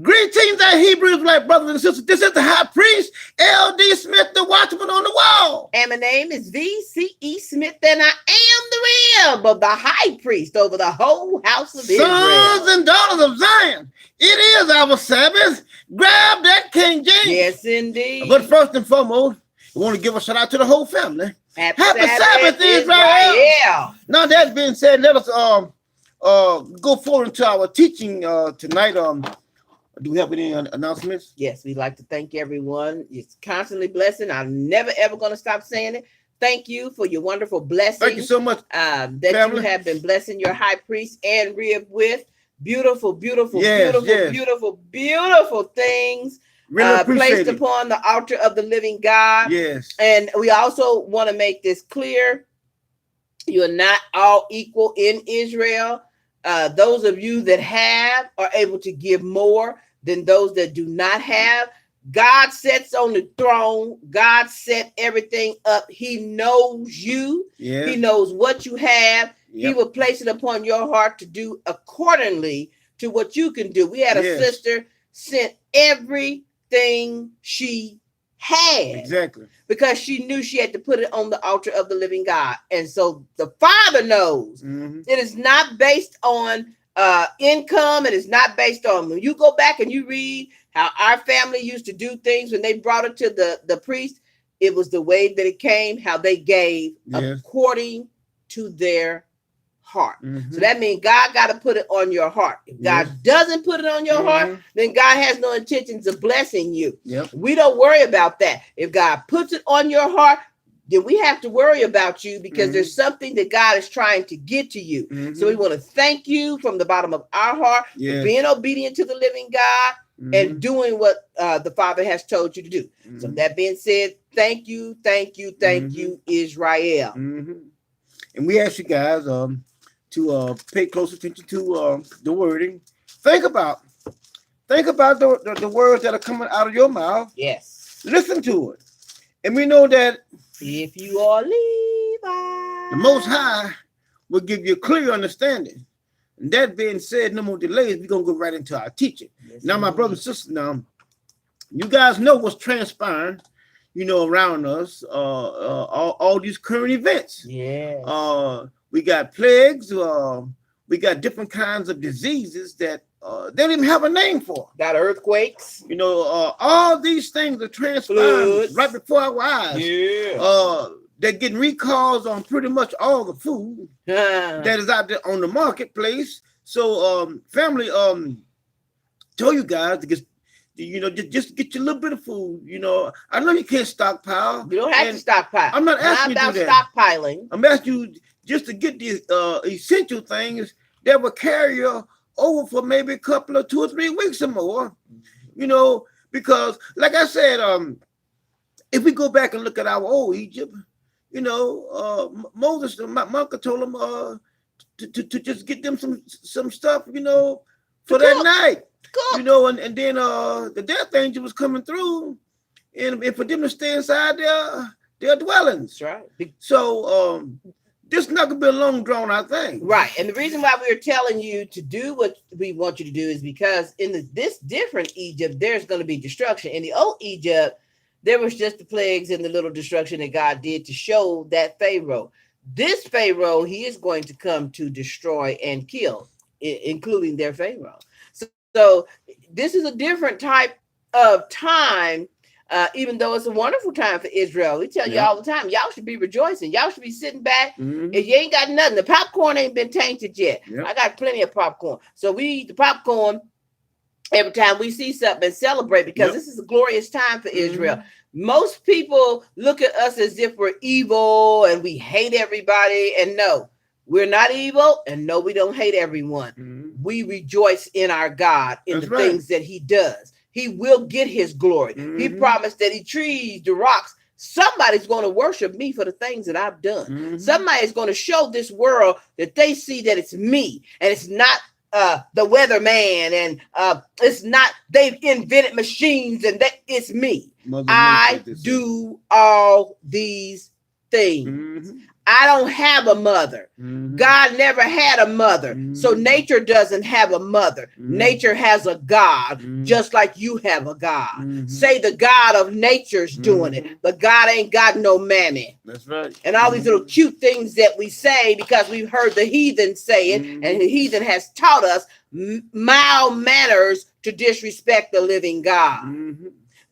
Greetings, our Hebrew Israelite brothers and sisters. This is the high priest, L.D. Smith, the watchman on the wall. And my name is V.C.E. Smith, and I am the rib of the high priest over the whole house of Israel. Sons and daughters of Zion, it is our Sabbath. Grab that King James. Yes, indeed. But first and foremost, we want to give a shout out to the whole family. Happy Sabbath, Israel. Now, that being said, let us go forward into our teaching tonight. Do we have any announcements? Yes, we'd like to thank everyone. It's constantly blessing. I'm never, ever going to stop saying it. Thank you for your wonderful blessings. Thank you so much, that family. You have been blessing your high priest and rib with. Beautiful, beautiful, beautiful things Really placed upon the altar of the living God. Yes. And we also want to make this clear. You are not all equal in Israel. Those of you that have are able to give more than those that do not have. God sits on the throne. God set everything up. He knows you. Yes. He knows what you have. Yep. He will place it upon your heart to do accordingly to what you can do. We had a sister sent everything she had. Exactly. Because she knew she had to put it on the altar of the living God. And so the Father knows. It is not based on income. It is not based on, when you go back and you read how our family used to do things when they brought it to the priest, it was the way that it came, how they gave according to their heart. So that means God got to put it on your heart. If God doesn't put it on your heart, then God has no intentions of blessing you. We don't worry about that. If God puts it on your heart, then we have to worry about you because there's something that God is trying to get to you. So we want to thank you from the bottom of our heart for being obedient to the living God and doing what the Father has told you to do. So that being said, thank you, Israel. And we ask you guys to pay close attention to the wording. Think about the words that are coming out of your mouth. Yes. Listen to it. And we know that if you are Levi, the Most High will give you a clear understanding. And that being said, no more delays, we're going to go right into our teaching. Now, my brothers and sisters, now, you guys know what's transpiring, around us, all these current events. We got plagues, we got different kinds of diseases that they don't even have a name for. Got earthquakes. All these things are transpiring right before our eyes. They're getting recalls on pretty much all the food that is out there on the marketplace. So, family, tell you guys to just get your little bit of food. I know you can't stockpile. You don't have to stockpile. I'm not asking you to do that. Stockpiling. I'm asking you just to get these essential things that will carry you over for maybe a couple of 2 or 3 weeks or more. Because like I said, if we go back and look at our old Egypt, Moses, my uncle told him to just get them some stuff, for that night. And then the death angel was coming through, and for them to stay inside their dwellings. That's right. So this is not gonna be a long drawn out thing. Right. And the reason why we're telling you to do what we want you to do is because in this different Egypt, there's going to be destruction. In the old Egypt, there was just the plagues and the little destruction that God did to show that Pharaoh. This Pharaoh, he is going to come to destroy and kill, including their Pharaoh. So this is a different type of time, even though it's a wonderful time for Israel. We tell you all the time, y'all should be rejoicing. Y'all should be sitting back. If you ain't got nothing, the popcorn ain't been tainted yet. I got plenty of popcorn. So we eat the popcorn every time we see something and celebrate because this is a glorious time for Israel. Most people look at us as if we're evil and we hate everybody. And no, we're not evil. And no, we don't hate everyone. We rejoice in our God, in the things that he does. He will get his glory. He promised that he trees the rocks. Somebody's going to worship me for the things that I've done. Somebody's going to show this world that they see that it's me and it's not the weatherman, and it's not they've invented machines and that it's me. I do all these things. I don't have a mother. God never had a mother. So nature doesn't have a mother. Nature has a God, just like you have a God. Say the God of nature's doing it, but God ain't got no mammy. That's right. And all these little cute things that we say because we've heard the heathen say it, and the heathen has taught us mild manners to disrespect the living God.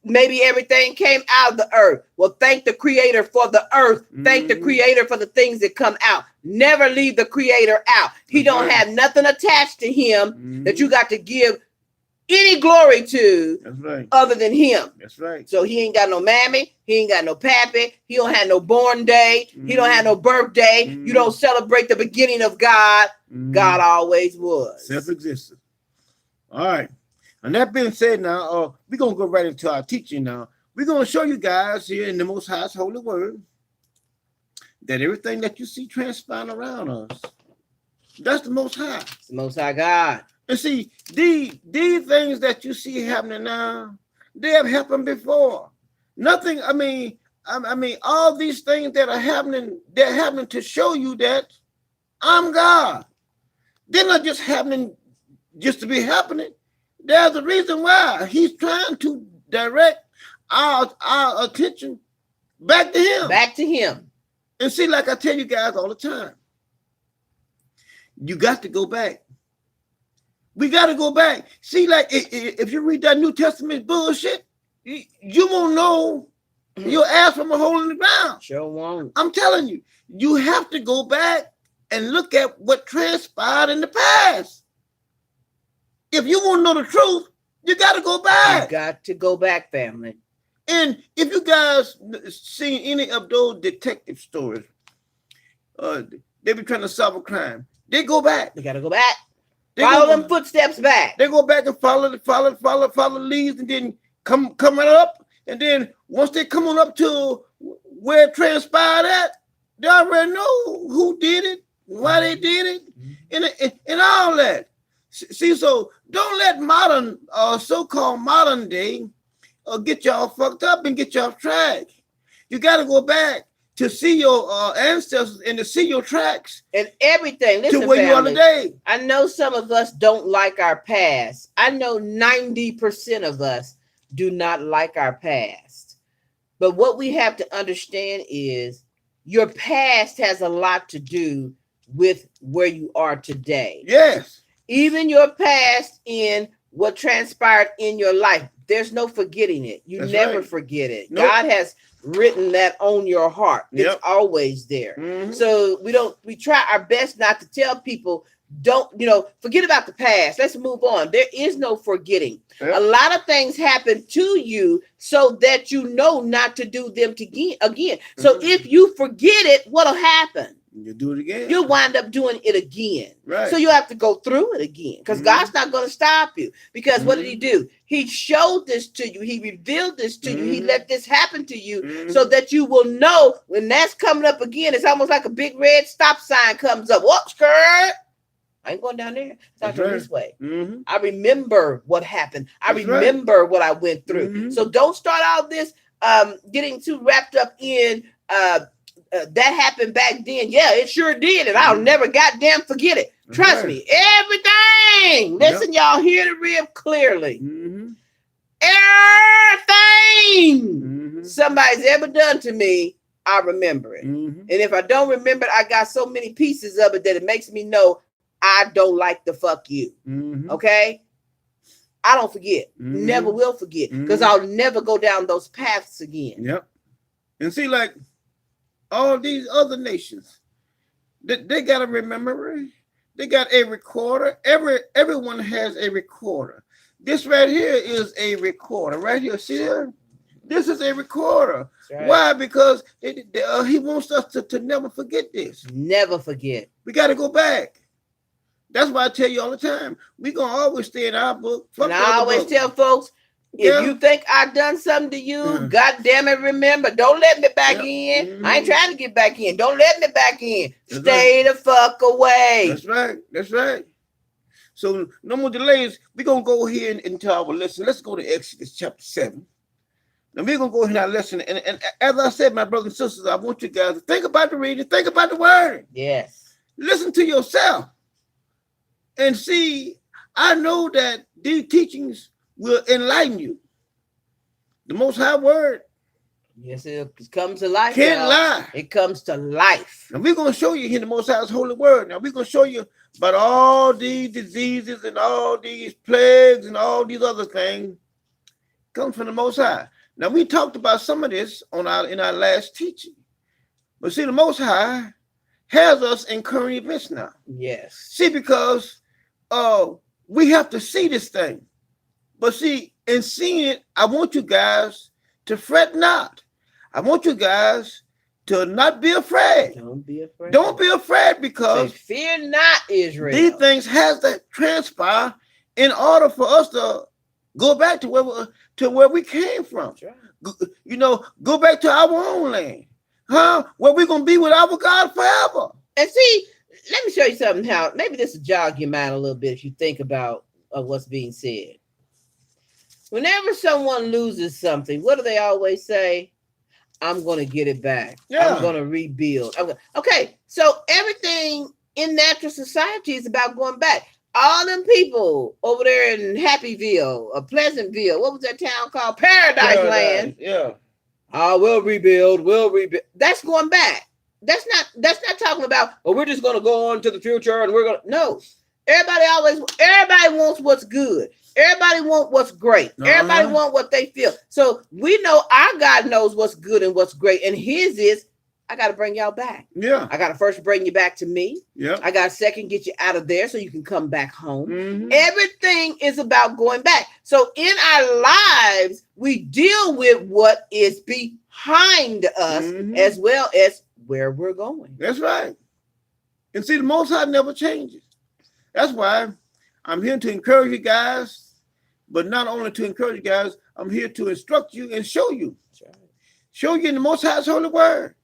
Maybe everything came out of the earth. Well, thank the creator for the earth. Thank the creator for the things that come out. Never leave the creator out. He don't have nothing attached to him that you got to give any glory to other than him. That's right. So he ain't got no mammy. He ain't got no pappy. He don't have no born day. He don't have no birthday. You don't celebrate the beginning of God. God always was. Self-existent. All right. And that being said, now we're gonna go right into our teaching. Now we're gonna show you guys here in the Most High's holy word that everything that you see transpiring around us, that's the Most High. It's the Most High God. And see, these things that you see happening now, they have happened before. Nothing. I mean, all these things that are happening, they're happening to show you that I'm God. They're not just happening just to be happening. There's a reason why. He's trying to direct our attention back to him. Back to him. And see, like I tell you guys all the time, you got to go back. We got to go back. See, like if you read that New Testament bullshit, you won't know your ass from a hole in the ground. Sure won't. I'm telling you, you have to go back and look at what transpired in the past. If you want to know the truth, you got to go back. You got to go back, family. And if you guys seen any of those detective stories, they be trying to solve a crime. They go back. They got to go back. Follow them footsteps back. They go back and follow the leads, and then come right up. And then once they come on up to where it transpired at, they already know who did it, why they did it, and all that. See, so don't let modern, so-called modern day, get y'all fucked up and get you off track. You got to go back to see your ancestors and to see your tracks and everything. Listen, to where family, you are today. I know some of us don't like our past. I know 90% of us do not like our past. But what we have to understand is your past has a lot to do with where you are today. Yes. Even your past in what transpired in your life. There's no forgetting it. You never forget it. Nope. God has written that on your heart. It's always there. So we try our best not to tell people, don't, forget about the past. Let's move on. There is no forgetting. A lot of things happen to you so that you know not to do them again. So if you forget it, what'll happen? You do it again. You'll wind up doing it again. Right. So you have to go through it again because God's not going to stop you. Because what did he do? He showed this to you. He revealed this to you. He let this happen to you so that you will know when that's coming up again. It's almost like a big red stop sign comes up. Whoop, skirt. I ain't going down there. It's not going this way. I remember what happened. I remember what I went through. So don't start out this getting too wrapped up in that happened back then. Yeah, it sure did. And I'll never goddamn forget it. Trust me. Everything. Listen, y'all, hear the rib clearly. Everything somebody's ever done to me, I remember it. And if I don't remember it, I got so many pieces of it that it makes me know I don't like the fuck you. Okay? I don't forget. Never will forget. Because I'll never go down those paths again. Yep. And see, like, all these other nations, they got a memory. They got a recorder. Everyone has a recorder. This right here is a recorder. Right here, see there? This is a recorder. Right. Why? Because he wants us to never forget this. Never forget. We got to go back. That's why I tell you all the time. We're going to always stay in our book. And I always tell folks, if you think I done something to you, God damn it, remember, don't let me back in. I ain't trying to get back in. Don't let me back in. Stay the fuck away. That's right. That's right. So no more delays. We're going to go here into our lesson. Let's go to Exodus chapter 7. Now we're gonna go ahead and listen. And as I said, my brothers and sisters, I want you guys to think about the reading, think about the word. Yes. Listen to yourself and see. I know that these teachings will enlighten you. The Most High Word. Yes, it comes to life. Can't lie. It comes to life. And we're going to show you here the Most High's holy word. Now we're going to show you about all these diseases and all these plagues and all these other things comes from the Most High. Now we talked about some of this in our last teaching. But see, the Most High has us in current events now. Yes. See, because we have to see this thing. But see, in seeing it, I want you guys to fret not. I want you guys to not be afraid. Don't be afraid. Don't be afraid, because say, fear not, Israel. these things has to transpire in order for us to go back to where we came from. Right. Go back to our own land. Where we're going to be with our God forever. And see, let me show you something, how maybe this will jog your mind a little bit if you think about what's being said. Whenever someone loses something, what do they always say? I'm going to get it back. Yeah. I'm going to rebuild. Okay, so everything in natural society is about going back. All them people over there in Happyville or Pleasantville, what was that town called? Paradise Land. Yeah. We'll rebuild. That's going back. That's not talking about, we're just going to go on to the future and we're going to, no. Everybody wants what's good. Everybody wants what's great. Everybody wants what they feel. So we know our God knows what's good and what's great. And his is, I got to bring y'all back. Yeah. I got to first bring you back to me. Yeah. I got to second get you out of there so you can come back home. Mm-hmm. Everything is about going back. So in our lives, we deal with what is behind us as well as where we're going. That's right. And see, the Most High never changes. That's why I'm here to encourage you guys, but not only to encourage you guys, I'm here to instruct you and show you. That's right. Show you in the Most High's holy word.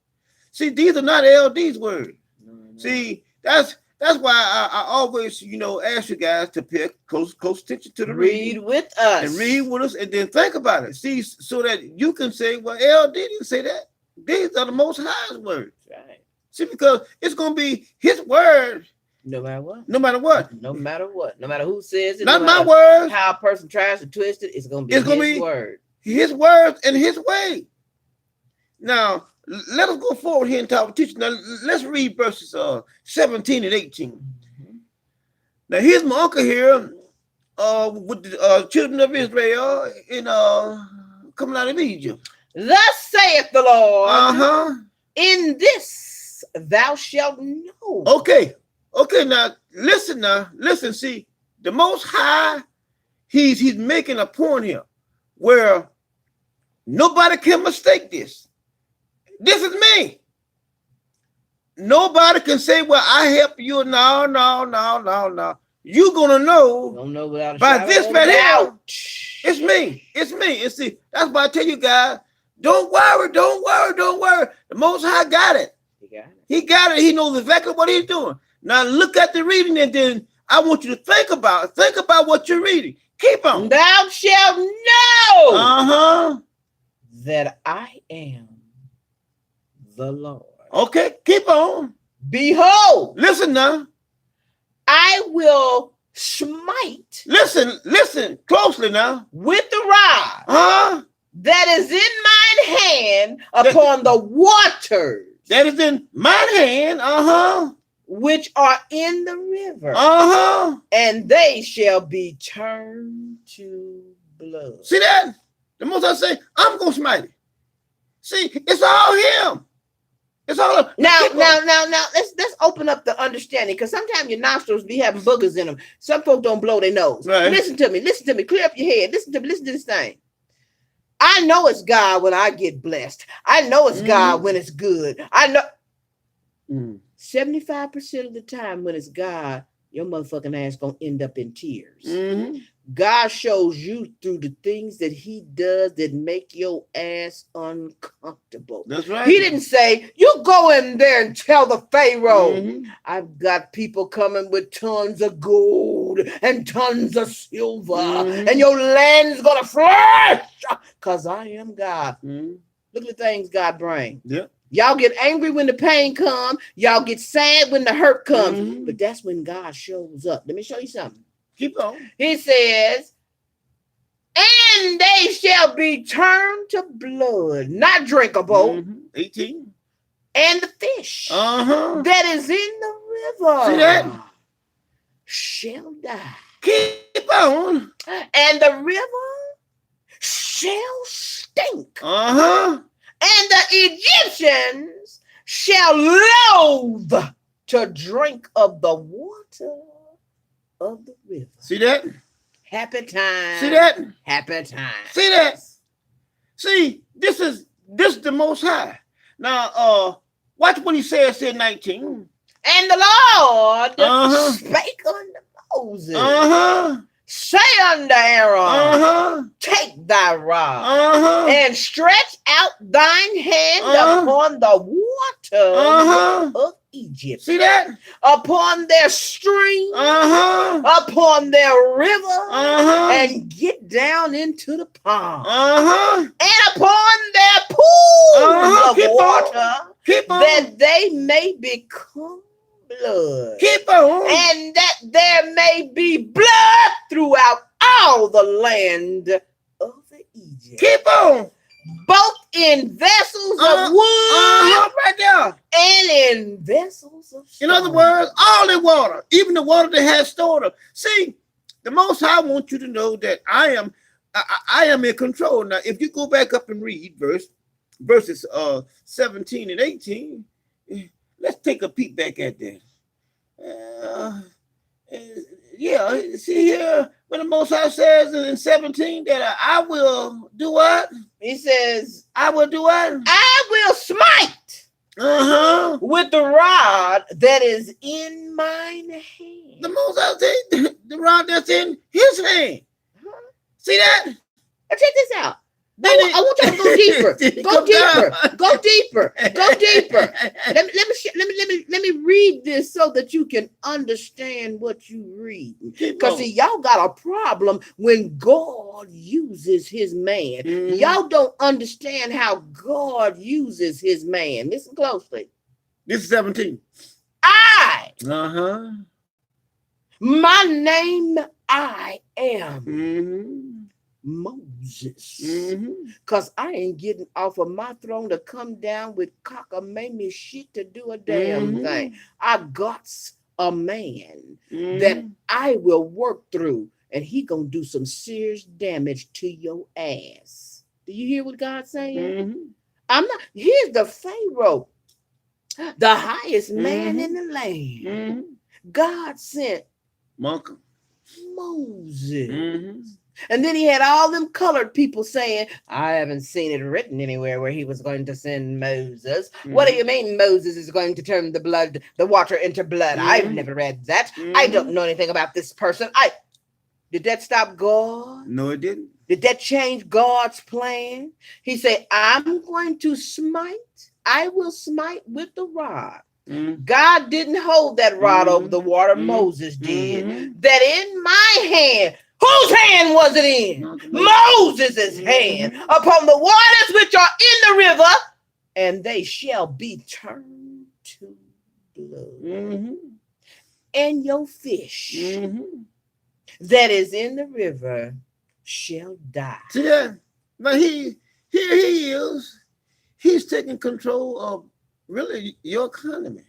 See, these are not LD's words. No. See, that's why I always, ask you guys to pay close attention to the read with us. And read with us and then think about it. See, so that you can say, well, LD didn't say that. These are the Most High's words. Right. See, because it's going to be his word. No matter what. No matter what. No matter what. No matter who says it. Not no my words. How a person tries to twist it, it's going to be his word. His words and his way. Now, let us go forward here into our teaching. Now, let's read verses 17 and 18. Mm-hmm. Now, here's my uncle here with the children of Israel coming out of Egypt. Thus saith the Lord, in this thou shalt know. Okay, now listen, see, the Most High, he's making a point here where nobody can mistake this. This is me. Nobody can say, well, I help you. No. You're gonna know, don't know without a by this right here. It's me. And see, that's why I tell you guys, don't worry. The Most High got it. He got it. He knows exactly what he's doing. Now look at the reading, and then I want you to think about what you're reading. Keep on. Thou shalt know that I am the Lord. Okay, keep on. Behold. Listen now. I will smite. Listen closely now. With the rod that is in mine hand upon the waters. That is in mine hand. Which are in the river. And they shall be turned to blood. See that? The Most High say, I'm gonna smite it. See, it's all him. It's all now. Let's open up the understanding, because sometimes your nostrils be having boogers in them. Some folks don't blow their nose. Right. Listen to me. Clear up your head. Listen to this thing. I know it's God when I get blessed. I know it's God when it's good. I know 75% of the time when it's God, your motherfucking ass gonna end up in tears. God shows you through the things that he does that make your ass uncomfortable. That's right. He didn't say, you go in there and tell the Pharaoh, I've got people coming with tons of gold. gold and tons of silver, and your land's gonna flourish because I am God. Look at the things God brings. Yeah. Y'all get angry when the pain comes. Y'all get sad when the hurt comes. But that's when God shows up. Let me show you something. Keep on. He says, and they shall be turned to blood, not drinkable. 18. And the fish that is in the river. See that? Shall die. Keep on. And the river shall stink. Uh-huh. And the Egyptians shall loathe to drink of the water of the river. See that? Happy time. See that? Happy time. See that? See, this is the Most High. Now, watch what he says in 19. And the Lord spake unto Moses. Say unto Aaron, take thy rod and stretch out thine hand upon the water of Egypt. See that? Upon their stream, upon their river, and get down into the pond. And upon their pools of water, that they may become blood. Keep on. And that there may be blood throughout all the land of Egypt. Keep on. Both in vessels of wood right there. and in vessels of stone. In other words, all the water, even the water that has stored up. See, the Most High wants you to know that I am in control. Now, if you go back up and read verses 17 and 18, let's take a peek back at that. See here, when the Most High says in 17 that I will do what? He says, I will do what? I will smite with the rod that is in mine hand. The Most High said the rod that's in his hand. See that? Now check this out. I want you to go deeper. Go deeper. Go deeper. Go deeper. Let me read this so that you can understand what you read. Because see, y'all got a problem when God uses his man. Y'all don't understand how God uses his man. Listen closely. This is 17. My name I am. Moses, because I ain't getting off of my throne to come down with cockamamie shit to do a damn thing. I got a man that I will work through, and he gonna do some serious damage to your ass. Do you hear what God's saying? I'm not. Here's the Pharaoh, the highest man in the land. God sent Moses. And then he had all them colored people saying, I haven't seen it written anywhere where he was going to send Moses. What do you mean Moses is going to turn the water into blood? I've never read that. I don't know anything about this person. Did that stop God? No, it didn't. Did that change God's plan? He said, I'm going to smite. I will smite with the rod. God didn't hold that rod over the water. Moses did. That in my hand. Whose hand was it in? Moses' hand upon the waters which are in the river, and they shall be turned to blood. And your fish that is in the river shall die. See that? Now here he is. He's taking control of really your economy.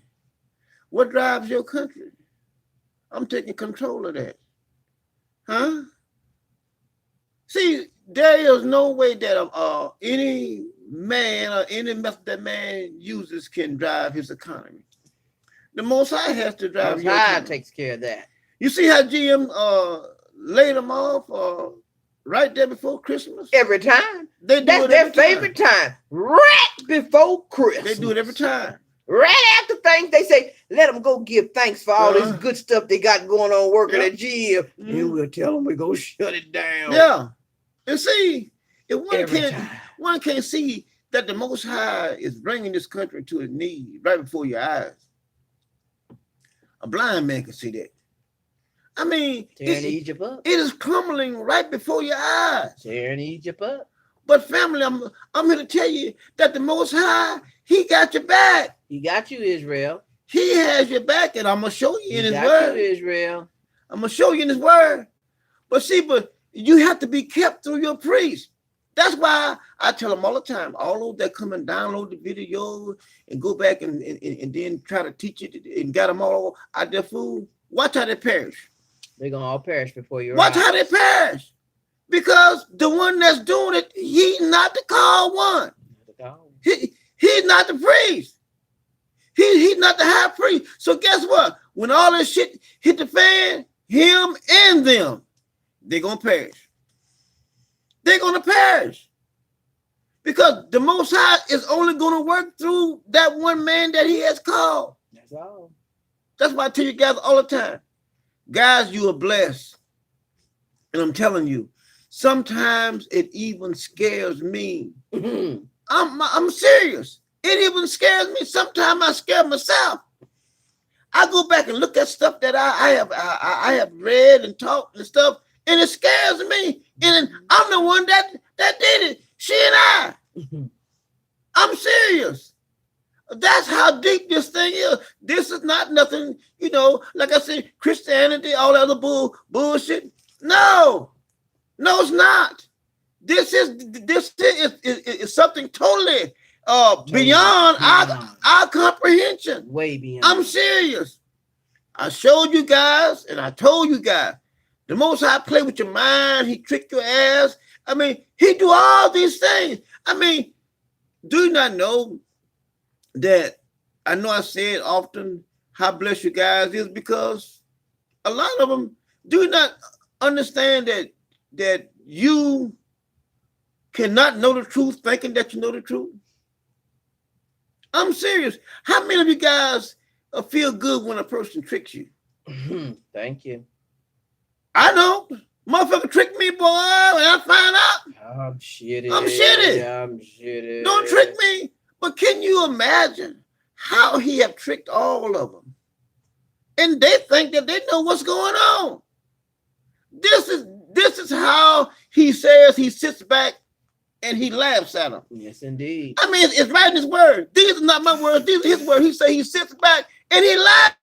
What drives your country? I'm taking control of that. See, there is no way that any man or any method that man uses can drive his economy. The Most High has to drive your economy. Takes care of that. You see how GM laid them off right there before Christmas? Every time. That's their favorite time. Right before Christmas. They do it every time. Right after things, they say, let them go give thanks for all this good stuff they got going on working at GM. And we'll tell them we're going to shut it down. Yeah. And see, if one can't see that the Most High is bringing this country to its knees right before your eyes. A blind man can see that. I mean, Tearing Egypt up. It is crumbling right before your eyes. Tearing Egypt up. But family, I'm here to tell you that the Most High, He got your back. He got you, Israel. He has your back, and I'm gonna show you in His got word. You, Israel. I'm gonna show you in His word. But see, you have to be kept through your priest. That's why I tell them all the time, all those that come and download the video and go back and then try to teach it and got them all out there fool. Watch how they perish. They're gonna all perish before you. Watch how they perish. Because the one that's doing it, he's not the called one. He's not the priest. He's not the high priest. So guess what? When all this shit hit the fan, him and them, they're gonna perish. They're gonna perish. Because the Most High is only gonna work through that one man that He has called. That's all. That's why I tell you guys all the time. Guys, you are blessed. And I'm telling you, sometimes it even scares me. I'm serious. It even scares me. Sometimes I scare myself. I go back and look at stuff that I have read and taught and stuff, and it scares me. And I'm the one that did it. She and I. I'm serious. That's how deep this thing is. This is not nothing, like I said, Christianity, all that other bullshit. No, it's not. This is something totally beyond our comprehension. Way beyond. I'm serious. I showed you guys and I told you guys. The Most High play with your mind. He trick your ass. I mean, He do all these things. I mean, do you not know that I know I say it often how blessed you guys is because a lot of them do not understand that you cannot know the truth thinking that you know the truth. I'm serious. How many of you guys feel good when a person tricks you? Thank you. I know. Motherfucker tricked me, boy, and I find out. I'm shitty. Don't trick me. But can you imagine how he have tricked all of them? And they think that they know what's going on. This is how he says he sits back and he laughs at them. Yes, indeed. I mean, it's right in His word. These are not my words. These are His words. He say he sits back and he laughs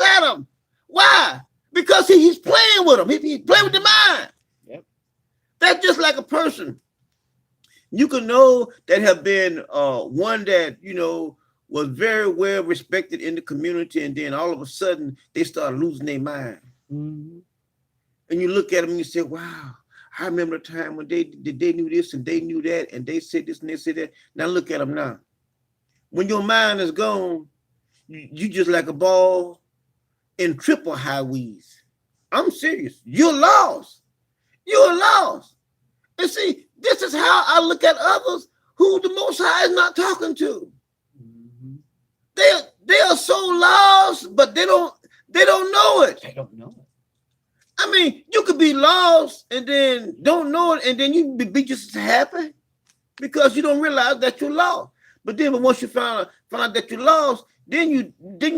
at them. Why? Because he's playing with them. He's playing with the mind. Yep. That's just like a person. You can know that have been one that, was very well respected in the community, and then all of a sudden they start losing their mind. Mm-hmm. And you look at them and you say, wow, I remember the time when they knew this and they knew that and they said this and they said that. Now look at them now. When your mind is gone, you just like a ball in triple high weeds. I'm serious. You're lost. You're lost. And see, this is how I look at others who the Most High is not talking to. Mm-hmm. They are so lost, but they don't know it. They don't know it. I mean, you could be lost and then don't know it, and then you be just happy because you don't realize that you're lost. But then once you find out that you're lost, then you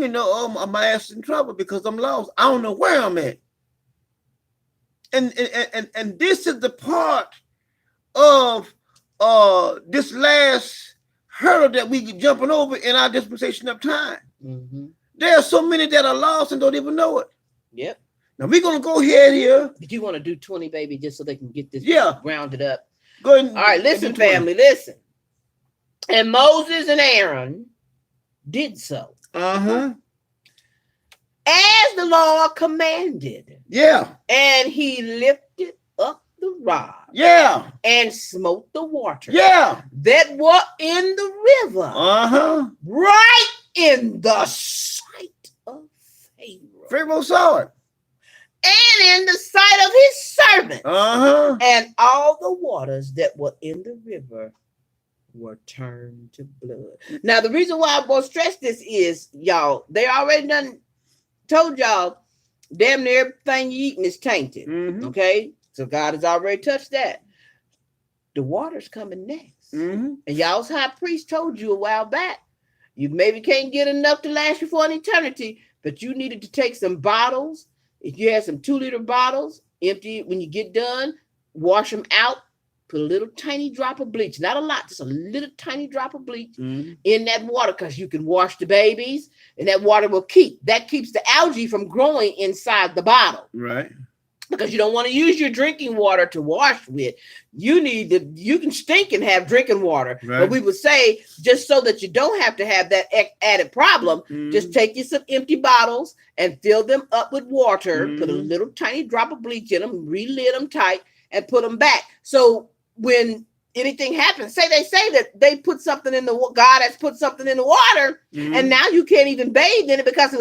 know, oh, my ass in trouble because I'm lost. I don't know where I'm at. And this is the part of this last hurdle that we jumping over in our dispensation of time. Mm-hmm. There are so many that are lost and don't even know it. Yep. Now we're gonna go ahead here. Did you want to do 20, baby, just so they can get this rounded up? Go ahead. All right, listen, family, listen. And Moses and Aaron did so. Uh-huh. As the Lord commanded. Yeah. And he lifted up the rod. Yeah. And smote the water. Yeah. That were in the river. Uh-huh. Right in the sight of Pharaoh. Pharaoh saw it. And in the sight of his servant. Uh-huh. And all the waters that were in the river were turned to blood. Now, the reason why I'm going to stress this is, y'all, they already done told y'all damn near everything you eating is tainted. Mm-hmm. Okay? So God has already touched that. The water's coming next. Mm-hmm. And y'all's high priest told you a while back, you maybe can't get enough to last you for an eternity, but you needed to take some bottles If you have some 2-liter bottles, empty when you get done, wash them out, put a little tiny drop of bleach, not a lot, just a little tiny drop of bleach in that water, because you can wash the babies and that water will keeps the algae from growing inside the bottle. Right. Because you don't want to use your drinking water to wash with. You can stink and have drinking water. Right. But we would say, just so that you don't have to have that added problem, just take you some empty bottles and fill them up with water, put a little tiny drop of bleach in them, relid them tight, and put them back. So when anything happens, say that they put something in God has put something in the water, and now you can't even bathe in it because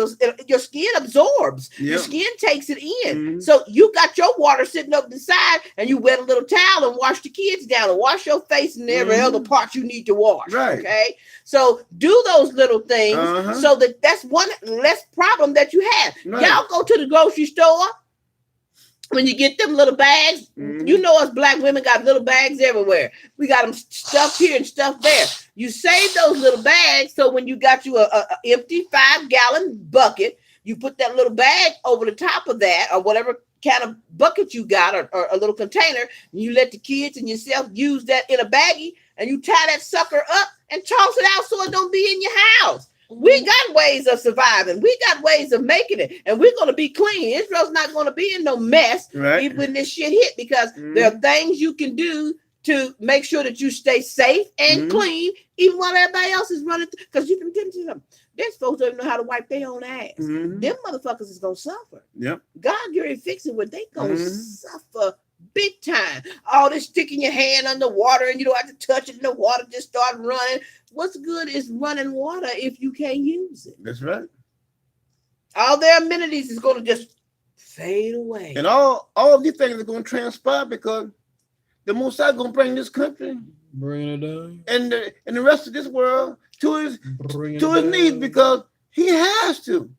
your skin absorbs. Your skin takes it in. So you got your water sitting up the side, and you wet a little towel and wash the kids down and wash your face and every other part you need to wash. Right. Okay. So do those little things so that's one less problem that you have. Right. Y'all go to the grocery store. When you get them little bags, you know us black women got little bags everywhere. We got them stuffed here and stuffed there. You save those little bags, so when you got you a empty 5-gallon bucket, you put that little bag over the top of that, or whatever kind of bucket you got, or a little container, and you let the kids and yourself use that in a baggie, and you tie that sucker up and toss it out so it don't be in your house. We got ways of surviving. We got ways of making it. And we're going to be clean. Israel's not going to be in no mess even when this shit hit, because there are things you can do to make sure that you stay safe and clean, even while everybody else is running. Because you can tell me something. There's folks don't even know how to wipe their own ass. Them motherfuckers is going to suffer. Yep. God, you're fixing what they going to suffer big time. All this sticking your hand under water and you don't have to touch it and the water just start running. What's good is running water if you can't use it. That's right. All their amenities is going to just fade away. And all of these things are going to transpire because the Most High going to bring this country, bring it down, and the rest of this world to his knees, because he has to.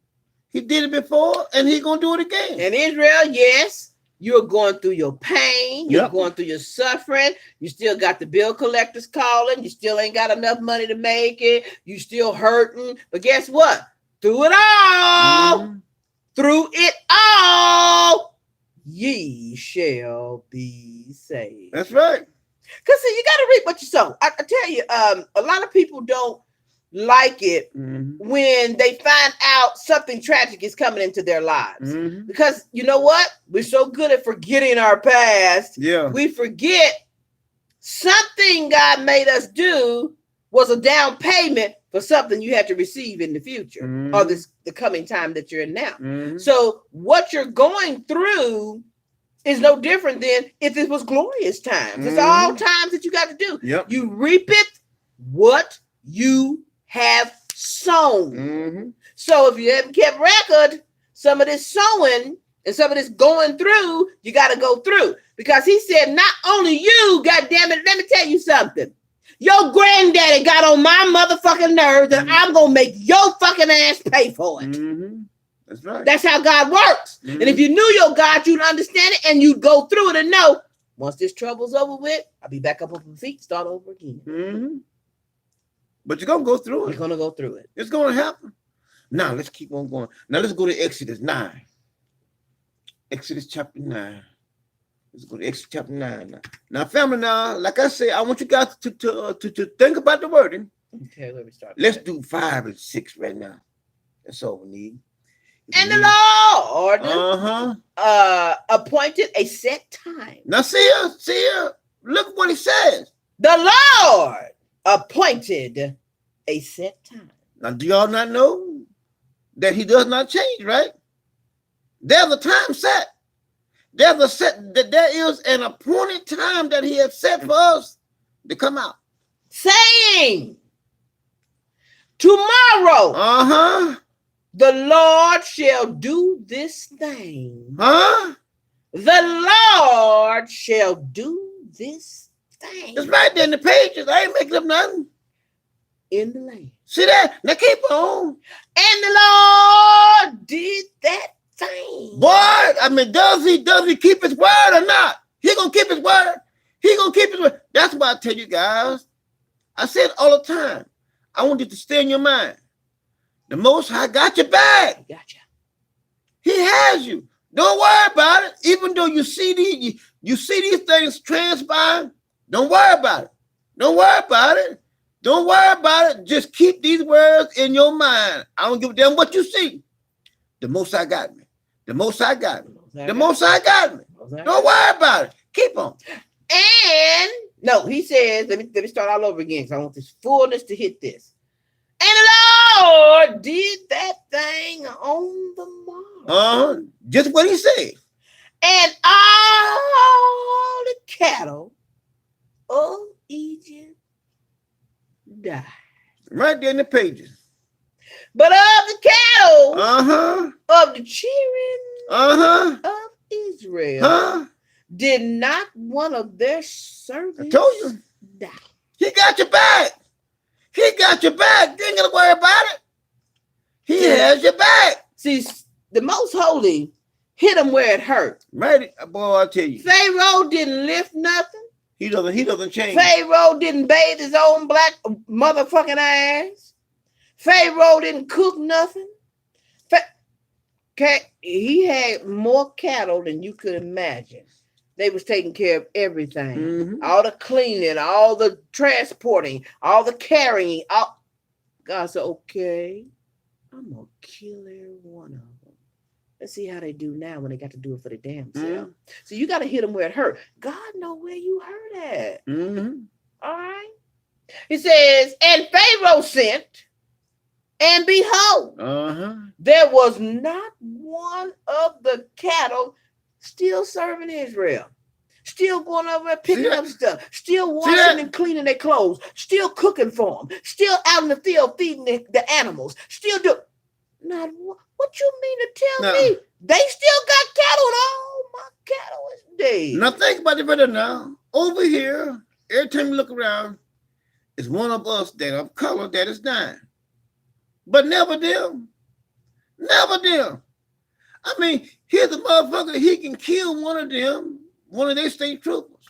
He did it before, and he's going to do it again. And Israel, yes, you're going through your pain. You're going through your suffering. You still got the bill collectors calling. You still ain't got enough money to make it. You still hurting. But guess what? Through it all, ye shall be saved. That's right. Because see, you got to reap what you sow. I tell you, a lot of people don't like it when they find out something tragic is coming into their lives, because you know what, we're so good at forgetting our past. We forget something God made us do was a down payment for something you had to receive in the future, or the coming time that you're in now. So what you're going through is no different than if it was glorious times. It's all times that you got to do. You reap it what you have sown. So if you haven't kept record, some of this sowing and some of this going through, you got to go through, because he said, not only you, God damn it, let me tell you something. Your granddaddy got on my motherfucking nerves, and I'm gonna make your fucking ass pay for it. That's right. That's how God works. And if you knew your God, you'd understand it, and you'd go through it and know, once this trouble's over with, I'll be back up on my feet, start over again. But you're going to go through it. You're going to go through it. It's going to happen. Now, let's keep on going. Now, let's go to Exodus 9. Exodus chapter 9. Let's go to Exodus chapter 9 now. Now, family, now, like I say, I want you guys to think about the wording. Okay, let me start. Let's do 5 and 6 right now. That's all we need. And the Lord appointed a set time. Now, see ya. Look what he says. The Lord appointed a set time. Now, do y'all not know that he does not change, right? There's a time set. There is an appointed time that he has set for us to come out. Saying, tomorrow, the Lord shall do this thing. The Lord shall do this thing. It's right there in the pages. I ain't making up nothing. In the land. See that? Now keep on. And the Lord did that thing. Boy, I mean, does he keep his word or not? He gonna keep his word. He gonna keep his word. That's why I tell you guys, I say it all the time. I want you to stay in your mind. The Most High got your back. Gotcha. He has you. Don't worry about it. Even though you see these things transpire, don't worry about it. Don't worry about it. Don't worry about it. Just keep these words in your mind. I don't give a damn what you see. The Most High got me. The Most High got me. The Most High got me. Don't worry about it. Keep on. And no, he says, let me start all over again because I want this fullness to hit this. And the Lord did that thing on the morrow. Just what he said. And all the cattle of Egypt died. Right there in the pages. But of the cattle of the children of Israel did not one of their servants I told you. die. He got your back. He got your back. You ain't gonna worry about it. He has your back. See, the Most Holy hit him where it hurt. Right, boy, I'll tell you. Pharaoh didn't lift nothing. He doesn't change. Pharaoh didn't bathe his own black motherfucking ass. Pharaoh didn't cook nothing. He had more cattle than you could imagine. They was taking care of everything. All the cleaning, all the transporting, all the carrying. God said, okay, I'm going to kill every one of them. Let's see how they do now when they got to do it for the damn self. So you got to hit them where it hurt. God know where you hurt at. All right. He says, and Pharaoh sent, and behold, there was not one of the cattle still serving Israel. Still going over and picking up stuff. Still washing and cleaning their clothes. Still cooking for them. Still out in the field feeding the animals. Still do. Not what you mean to tell me? They still got cattle and all my cattle is dead. Now think about it better now. Over here, every time you look around, it's one of us that of color that is dying. But never them. Never them. I mean, here's a motherfucker, he can kill one of them, one of their state troopers.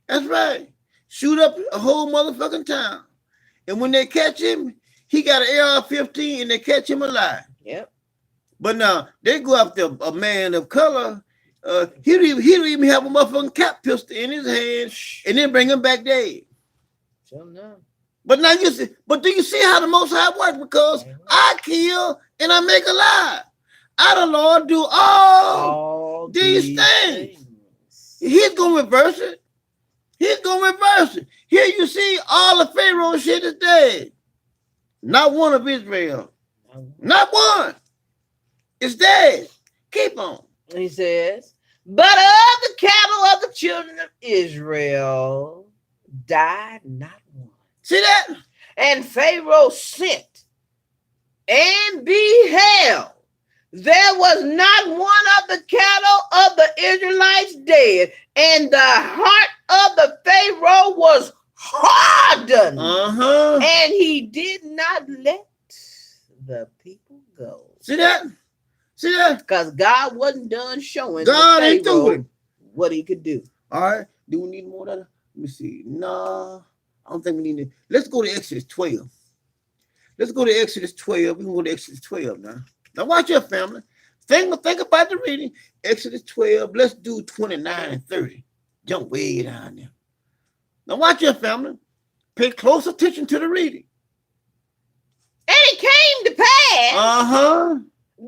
That's right. Shoot up a whole motherfucking town. And when they catch him, he got an AR-15 and they catch him alive. Yep. But now, they go after a man of color, he don't even have a motherfucking cap pistol in his hand and then bring him back dead. Sure enough. But now you see, but do you see how the Most High works? Because I kill and I make alive. I, the Lord, do all these things. He's going to reverse it. He's going to reverse it. Here you see all the Pharaoh shit is dead. Not one of Israel. Not one. It's dead. Keep on. He says, but of the cattle of the children of Israel died not one. See that? And Pharaoh sent and beheld. There was not one of the cattle of the Israelites dead, and the heart of the Pharaoh was hardened, and he did not let the people go. See that? See that? Because God wasn't done showing God ain't doing what he could do. All right. Do we need more of that? Let me see. No, I don't think we need it. Let's go to Exodus 12. Let's go to Exodus 12. We can go to Exodus 12 now. Now watch your family. Think about the reading. Exodus 12. Let's do 29 and 30. Jump way down there. Now watch your family. Pay close attention to the reading. And it came to pass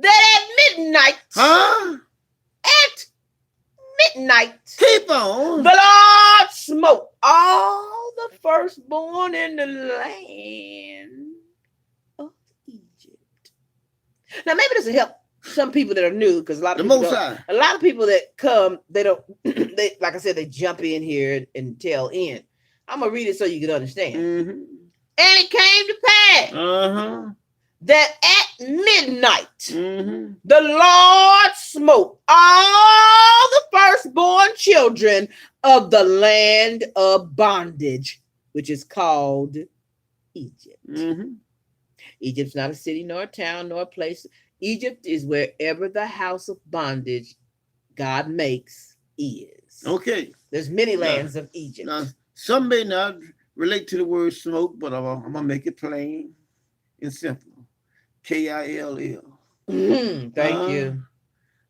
that at midnight. At midnight. Keep on. The Lord smote all the firstborn in the land of Egypt. Now maybe this will help some people that are new, because a lot of people that come, they don't, they, like I said, they jump in here and tell in. I'm gonna read it so you can understand. And it came to pass that at midnight the Lord smote all the firstborn children of the land of bondage, which is called Egypt. Egypt's not a city, nor a town, nor a place. Egypt is wherever the house of bondage God makes is. Okay. There's many lands of Egypt. Now, some may not relate to the word smoke, but I'm going to make it plain and simple. Kill. Thank you.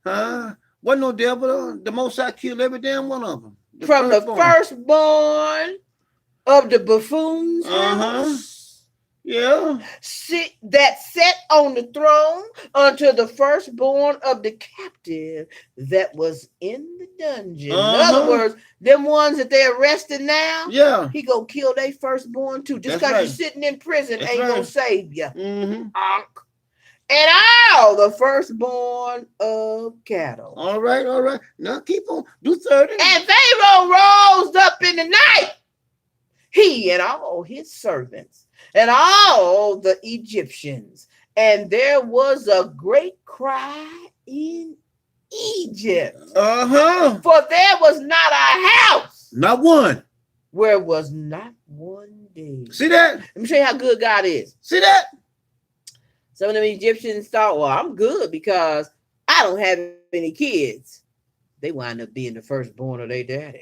Huh? Wasn't no devil. The Most High killed every damn one of them. From the firstborn of the buffoon's house. Yeah. That sat on the throne unto the firstborn of the captive that was in the dungeon. In other words, them ones that they arrested now, yeah, he gonna kill their firstborn too. Just because you're sitting in prison ain't gonna save you. And all the firstborn of cattle. All right. Now keep on. Do 30. And Pharaoh rose up in the night, he and all his servants, and all the Egyptians, and there was a great cry in Egypt. For there was not a house, not one, where was not one day. See that? Let me show you how good God is. See that? Some of them Egyptians thought, well, I'm good because I don't have any kids. They wind up being the firstborn of their daddy.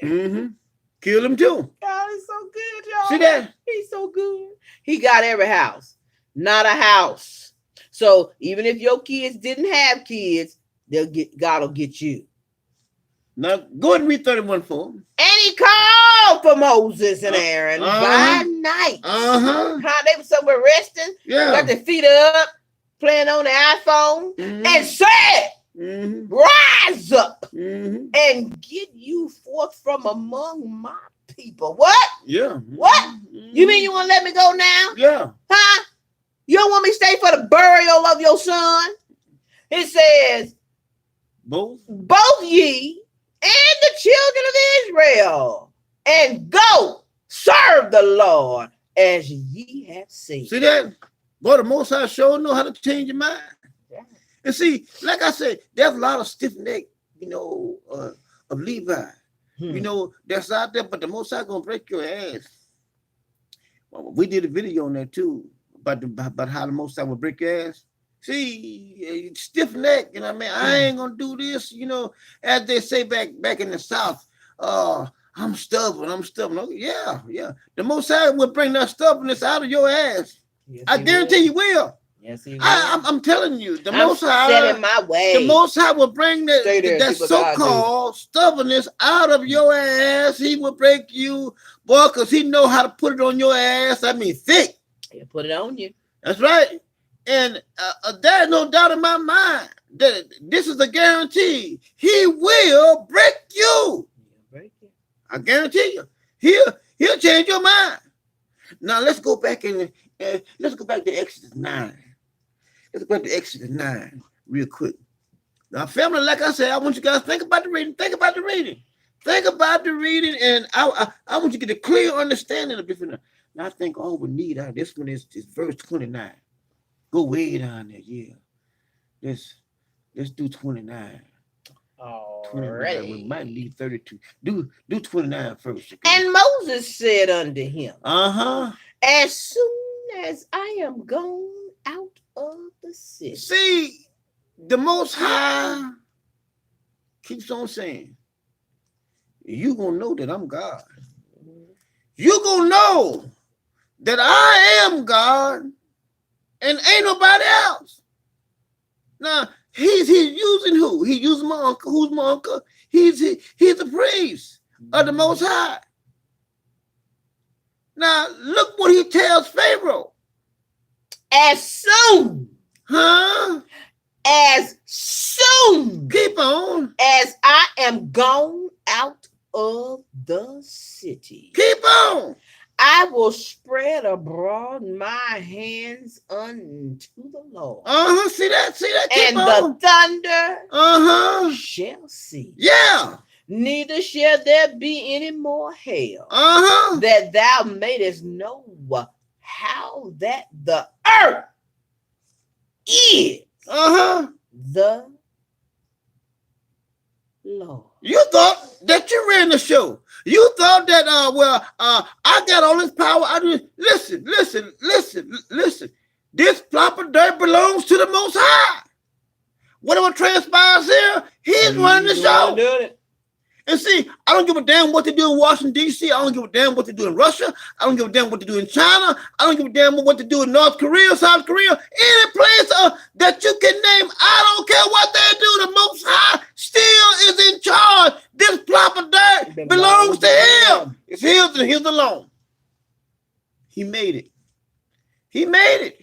Kill him too. God is so good, y'all. See that? He's so good. He got every house, not a house. So even if your kids didn't have kids, God will get you. Now go ahead and read 31 for him. And he called for Moses and Aaron by night. They were somewhere resting. Got their feet up, playing on the iPhone, and said, rise up and get you forth from among my people. What? Yeah. What? You mean you want to let me go now? Yeah. Huh? You don't want me to stay for the burial of your son? It says, both ye and the children of Israel, and go serve the Lord as ye have seen. See that? Boy, the Most High sure know how to change your mind. And see, like I said, there's a lot of stiff neck, of Levi, that's out there, but the Most High gonna break your ass. Well, we did a video on that too about how the Most High will break your ass. See, stiff neck, I ain't gonna do this, as they say back in the South. I'm stubborn. Oh, yeah. The Most High will bring that stubbornness out of your ass. Yes, I guarantee you will. Yes, he will. I'm telling you, the Most High, set in my way. The Most High will bring that so-called stubbornness out of your ass. He will break you, boy, because he know how to put it on your ass. I mean, thick. He'll put it on you. That's right. And there's no doubt in my mind that this is a guarantee. He will break you. He'll break you. I guarantee you. He'll change your mind. Now let's go back to Exodus 9. Let's go back to Exodus 9 real quick. Now, family, like I said, I want you guys to think about the reading. Think about the reading, and I want you to get a clear understanding of different. Now, I think all we need out of this one is verse 29. Go way down there, yeah. Let's do 29. All 29. right. We might need 32. Do 29 first. Okay? And Moses said unto him, as soon as I am gone out of the city. See, the Most High keeps on saying, you gonna know that I'm God. You gonna know that I am God and ain't nobody else. Now, he's using who? He using my uncle. Who's my uncle? He's the priest of the Most High. Now, look what he tells Pharaoh. As soon. As soon. Keep on. As I am gone out of the city. Keep on. I will spread abroad my hands unto the Lord. See that? Keep and on. The thunder shall cease. Yeah. Neither shall there be any more hail. That thou mayest know how that the earth is the Lord. You thought that you ran the show. You thought that I got all this power. Listen. This plot of dirt belongs to the Most High. Whatever transpires here, he's running the show. And see, I don't give a damn what they do in Washington, D.C. I don't give a damn what they do in Russia. I don't give a damn what they do in China. I don't give a damn what they do in North Korea, South Korea, any place that you can name. I don't care what they do. The Most High still is in charge. This plot of dirt belongs to him. It's his and his alone. He made it. He made it.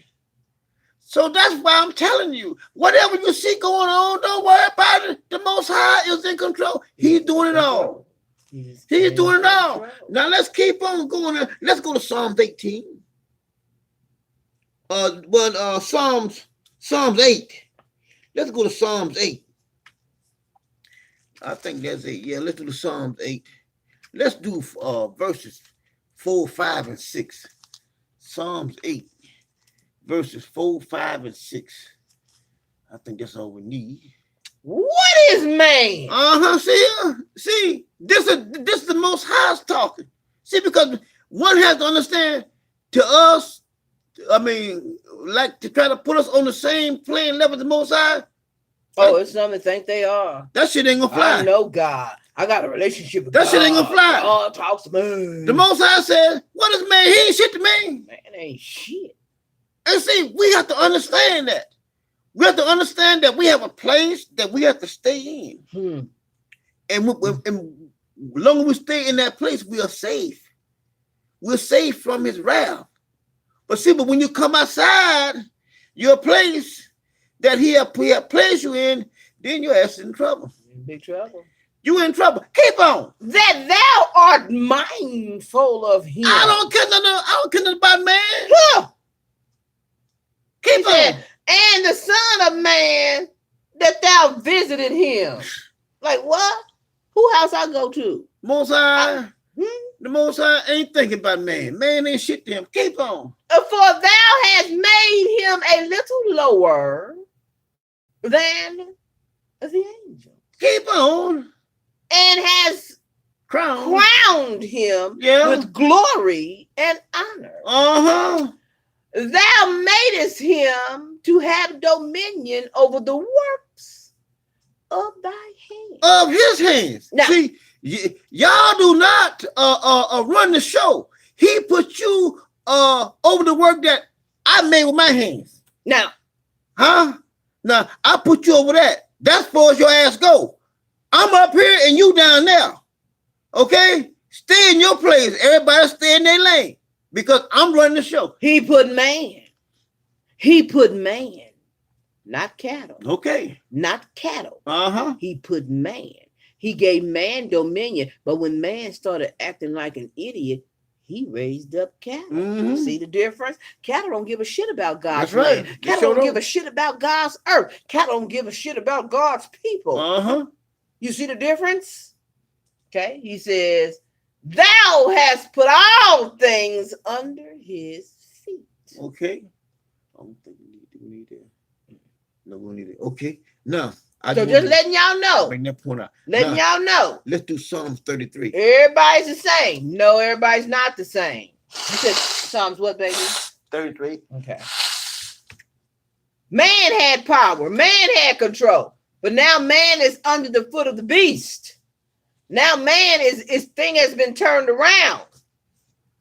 So that's why I'm telling you, whatever you see going on, don't worry about it. The Most High is in control. He's doing it all. He's doing it all. Now let's keep on going. Let's go to Psalms 18. Psalms 8. Let's go to Psalms 8. I think that's 8. Yeah, let's do the Psalms 8. Let's do verses 4, 5, and 6. Psalms 8. Verses 4, 5, and 6. I think that's all we need. What is man? See, this is the Most High's talking. See, because one has to understand, to us, I mean, like to try to put us on the same playing level as the Most High. Oh, it's something to think they are. That shit ain't gonna fly. I know God. I got a relationship with that God. Shit ain't gonna fly. God talks to me. The Most High says, "What is man? He ain't shit to me. Man ain't shit." And see, we have to understand that. We have to understand that we have a place that we have to stay in. And long as we stay in that place, we are safe. We're safe from his wrath. But when you come outside your place that he have placed you in, then your ass in trouble. In big trouble. You in trouble. Keep on. That thou art mindful of him. I don't care nothing about man. Huh. Keep on. And the Son of Man that thou visited him. Like what? Who house I go to? Most High. The Most High ain't thinking about man. Man ain't shit to him. Keep on. For thou hast made him a little lower than the angel. Keep on. And has crowned him with glory and honor. Thou madest him to have dominion over the works of thy hands. Of his hands. Now, see, y'all do not run the show. He put you over the work that I made with my hands. Now, Now, I put you over that. That's as far as your ass go. I'm up here and you down there. Okay? Stay in your place. Everybody stay in their lane. Because I'm running the show. He put man. Not cattle. Okay. Not cattle. He put man. He gave man dominion. But when man started acting like an idiot, he raised up cattle. See the difference? Cattle don't give a shit about God's land. Cattle don't give a shit about God's earth. Cattle don't give a shit about God's people. You see the difference? Okay. He says, thou hast put all things under his feet. Okay. I don't think we need that. No, we need it. Okay. Now, so just letting y'all know. Bring that point out. Letting y'all know. Let's do Psalms 33. Everybody's the same. No, everybody's not the same. You said Psalms what, baby? 33. Okay. Man had power. Man had control. But now man is under the foot of the beast. Now man his thing has been turned around.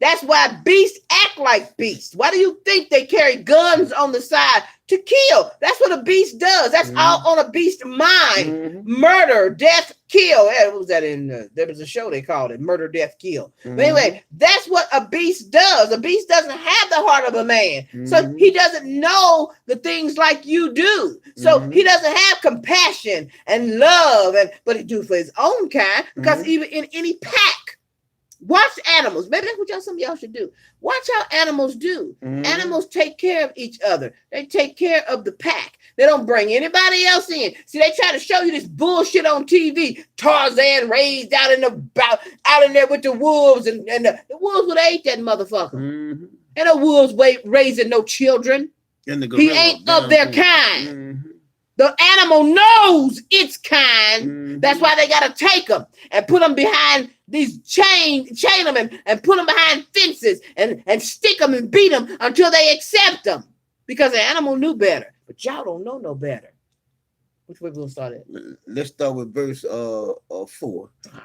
That's why beasts act like beasts. Why do you think they carry guns on the side to kill? That's what a beast does. That's all on a beast's mind. Murder, death, kill. What was that in? There was a show they called it Murder, Death, Kill. But anyway, that's what a beast does. A beast doesn't have the heart of a man. So he doesn't know the things like you do. So he doesn't have compassion and love, but he do for his own kind. Because even in any pack, watch animals. Maybe that's what some of y'all should do. Watch how animals do. Animals take care of each other. They take care of the pack. They don't bring anybody else in. See, they try to show you this bullshit on TV. Tarzan raised out in there with the wolves, and the wolves would have ate that motherfucker. And the wolves raising no children. He ain't of their kind. The animal knows its kind. That's why they gotta take them and put them behind these chain them and put them behind fences and stick them and beat them until they accept them. Because the animal knew better. But y'all don't know no better. Which way we gonna start at? Let's start with verse 4.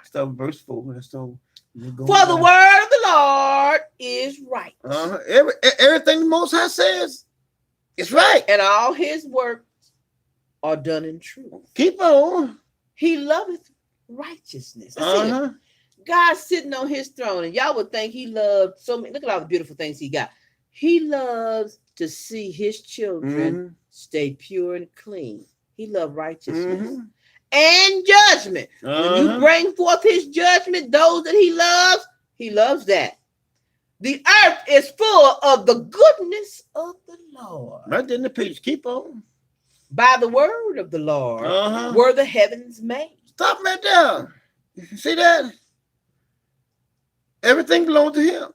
Start with verse 4. Let's start. For the word of the Lord is right. Everything the Most High says, it's right. And all his works are done in truth. Keep on. He loveth righteousness. God's sitting on his throne, and y'all would think he loved so many. Look at all the beautiful things he got. He loves to see his children stay pure and clean. He loves righteousness and judgment. When you bring forth his judgment, those that he loves that. The earth is full of the goodness of the Lord. Right there in the page. Keep on. By the word of the Lord were the heavens made. Stop right there. See that? Everything belongs to him.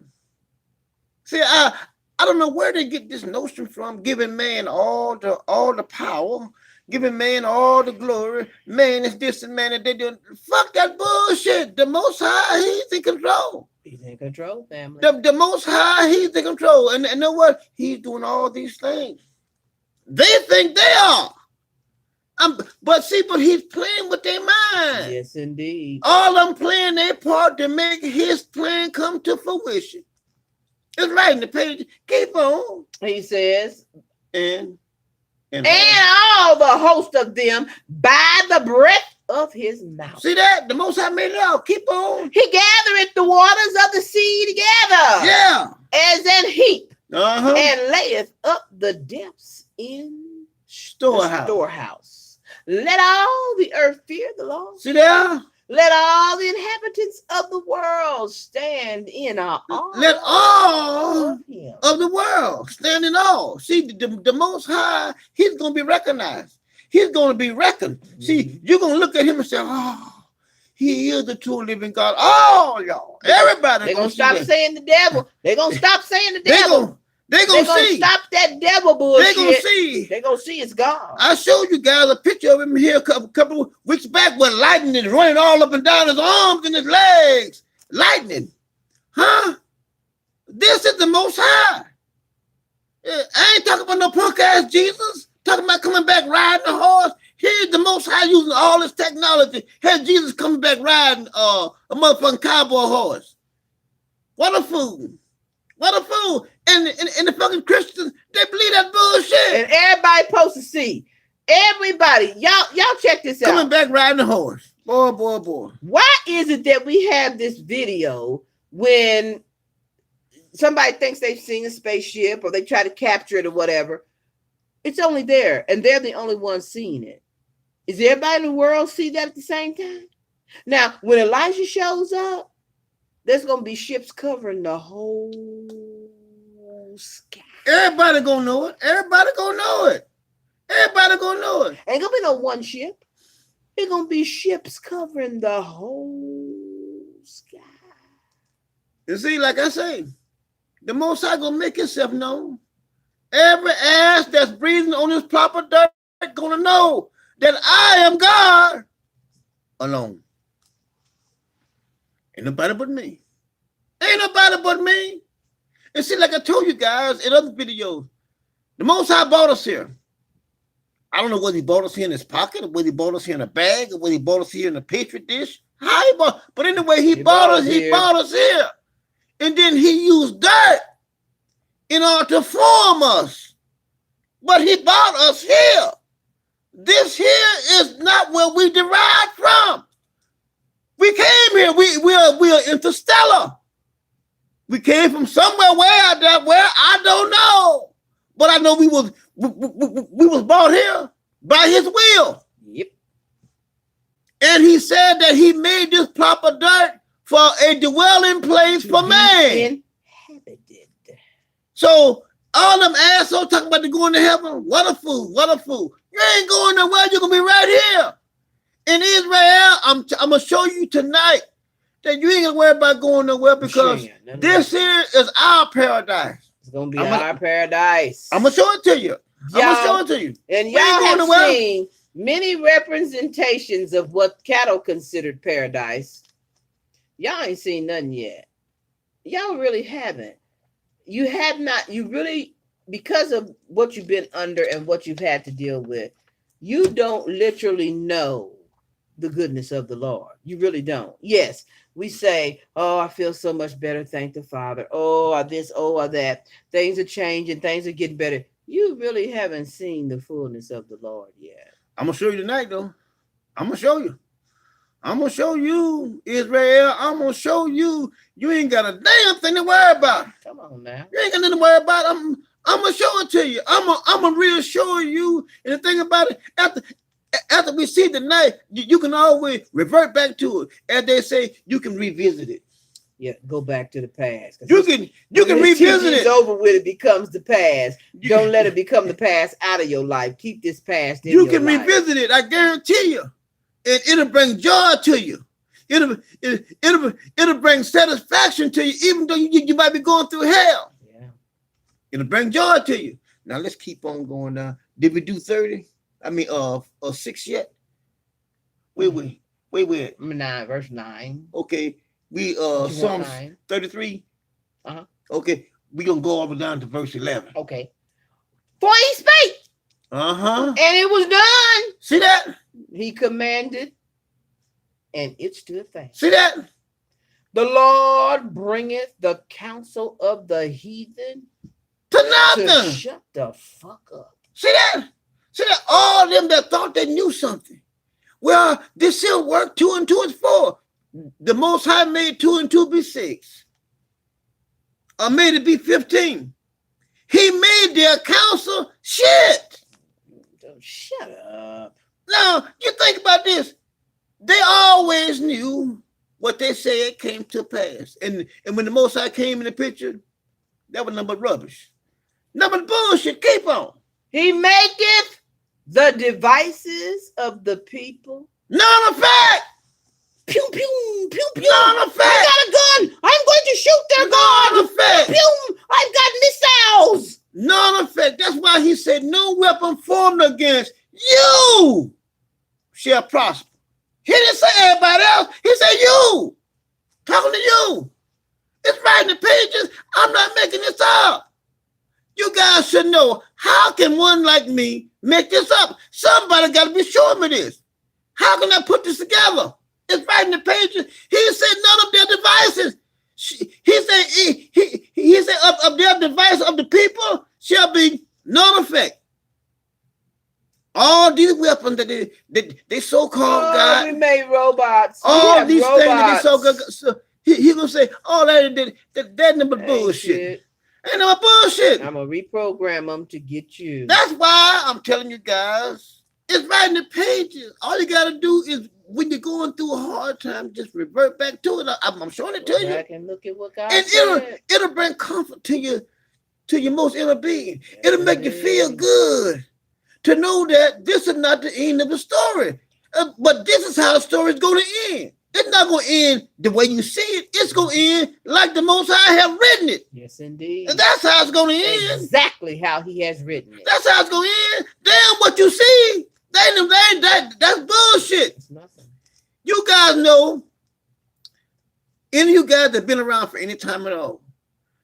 See, I don't know where they get this notion from, giving man all the power, giving man all the glory. Man is this and man is that. Fuck that bullshit. The Most High, he's in control. He's in control, family. The Most High, he's in control. And you know what? He's doing all these things. They think they are. But he's playing with their mind. Yes, indeed. All of them playing their part to make his plan come to fruition. It's right in the page. Keep on. He says, and all the host of them by the breath of his mouth. See that? The Most High made it out. Keep on. He gathereth the waters of the sea together. Yeah. As an heap. And layeth up the depths in storehouse. Let all the earth fear the Lord. See there? Let all the inhabitants of the world stand in awe. Let all of the world stand in awe. See, the Most High, he's going to be recognized. He's going to be reckoned. See, you're going to look at him and say, oh, he is the true living God. Oh, y'all. Everybody. They're going to stop saying the devil. They're going to stop saying the devil. They're going to see. Stop that devil bullshit. They're going to see. They're going to see it's God. I showed you guys a picture of him here a couple of weeks back where lightning is running all up and down his arms and his legs. Lightning. Huh? This is the Most High. I ain't talking about no punk ass Jesus. Talking about coming back riding a horse. Here's the Most High using all this technology. Here's Jesus coming back riding a motherfucking cowboy horse. What a fool. What a fool. And the fucking Christians, they believe that bullshit. And everybody supposed to see. Everybody. Y'all check this out. Coming back riding a horse. Boy. Why is it that we have this video when somebody thinks they've seen a spaceship or they try to capture it or whatever? It's only there, and they're the only ones seeing it. Is everybody in the world see that at the same time? Now, when Elijah shows up, there's going to be ships covering the whole sky. Everybody gonna know it. Everybody gonna know it. Everybody gonna know it. Ain't gonna be no one ship. It's gonna be ships covering the whole sky. You see, like I say, the Most High gonna make himself known. Every ass that's breathing on this proper dirt gonna know that I am God alone. Ain't nobody but me. Ain't nobody but me. And see, like I told you guys in other videos, the Most High brought us here. I don't know whether he brought us here in his pocket, or whether he brought us here in a bag, or whether he brought us here in a petri dish. How he brought? But anyway, he brought us here. And then he used dirt in order to form us. But he brought us here. This here is not where we derived from. We came here. We are interstellar. We came from somewhere where I don't know. But I know we was brought here by his will. Yep. And he said that he made this proper dirt for a dwelling place for man. Inhabited. So all them assholes talking about they going to heaven. What a fool. What a fool. You ain't going nowhere. You're going to be right here. In Israel, I'm going to show you tonight that you ain't going to worry about going nowhere because this here is our paradise. It's going to be our paradise. I'm going to show it to you. I'm going to show it to you. And y'all have seen many representations of what cattle considered paradise. Y'all ain't seen nothing yet. Y'all really haven't. You have not. You really, because of what you've been under and what you've had to deal with, you don't literally know the goodness of the Lord. You really don't. Yes, we say, oh, I feel so much better. Thank the Father. Oh, or this, oh, or that. Things are changing. Things are getting better. You really haven't seen the fullness of the Lord yet. I'm going to show you tonight, though. I'm going to show you. I'm going to show you, Israel. I'm going to show you. You ain't got a damn thing to worry about. Come on now. You ain't got nothing to worry about. I'm going to show it to you. I'm going to reassure you. And the thing about it, after we see the night, you can always revert back to it. As they say, you can revisit it. Yeah, go back to the past. You can revisit it. It's over with. It becomes the past. Don't let it become the past out of your life. Keep this past in your life. You can revisit it. I guarantee you. And it'll bring joy to you. It'll bring satisfaction to you, even though you might be going through hell. Yeah. It'll bring joy to you. Now let's keep on going down. Did we do 30? I mean, 6 yet? Wait. 9, verse 9. Okay. We Psalms 33. Uh-huh. Okay. We're gonna go all the way down to verse 11. Okay. For he spake. Uh-huh. And it was done. See that? He commanded, and it stood fast. See that? The Lord bringeth the counsel of the heathen to nothing. Shut the fuck up. See that? See that? All them that thought they knew something. Well, this still work. 2 and 2 is 4. The Most High made 2 and 2 be 6. Or made it be 15. He made their counsel shit. Shut up. Now, you think about this. They always knew what they said came to pass. And when the Most High came in the picture, that was nothing but rubbish. Nothing but bullshit. Keep on. He maketh the devices of the people none effect. Pew, pew, pew, pew. None effect. I got a gun. I'm going to shoot their gun. None effect. Pew, pew. I've got missiles. None effect. That's why he said, no weapon formed against you shall prosper. He didn't say everybody else. He said you. Talking to you. It's right in the pages. I'm not making this up. You guys should know, how can one like me make this up? Somebody got to be showing me this. How can I put this together? It's right in the pages. He said none of their devices. He said of their device of the people shall be none effect. All these weapons that they so-called God. We made robots. All these robots. Things that they so-called. So he gonna say, oh, that number bullshit. Ain't no bullshit. I'm gonna reprogram them to get you. That's why I'm telling you guys, it's right in the pages. All you gotta do is, when you're going through a hard time, just revert back to it. I'm showing it to you. I can look at what God and said. It'll bring comfort to your most inner being. It'll make you feel good to know that this is not the end of the story. But this is how the story is going to end. It's not going to end the way you see it. It's going to end like the Most High have written it. Yes, indeed. And that's how it's going to end. Exactly how he has written it. That's how it's going to end. Damn, what you see, that's bullshit. It's nothing. You guys know, any of you guys that have been around for any time at all,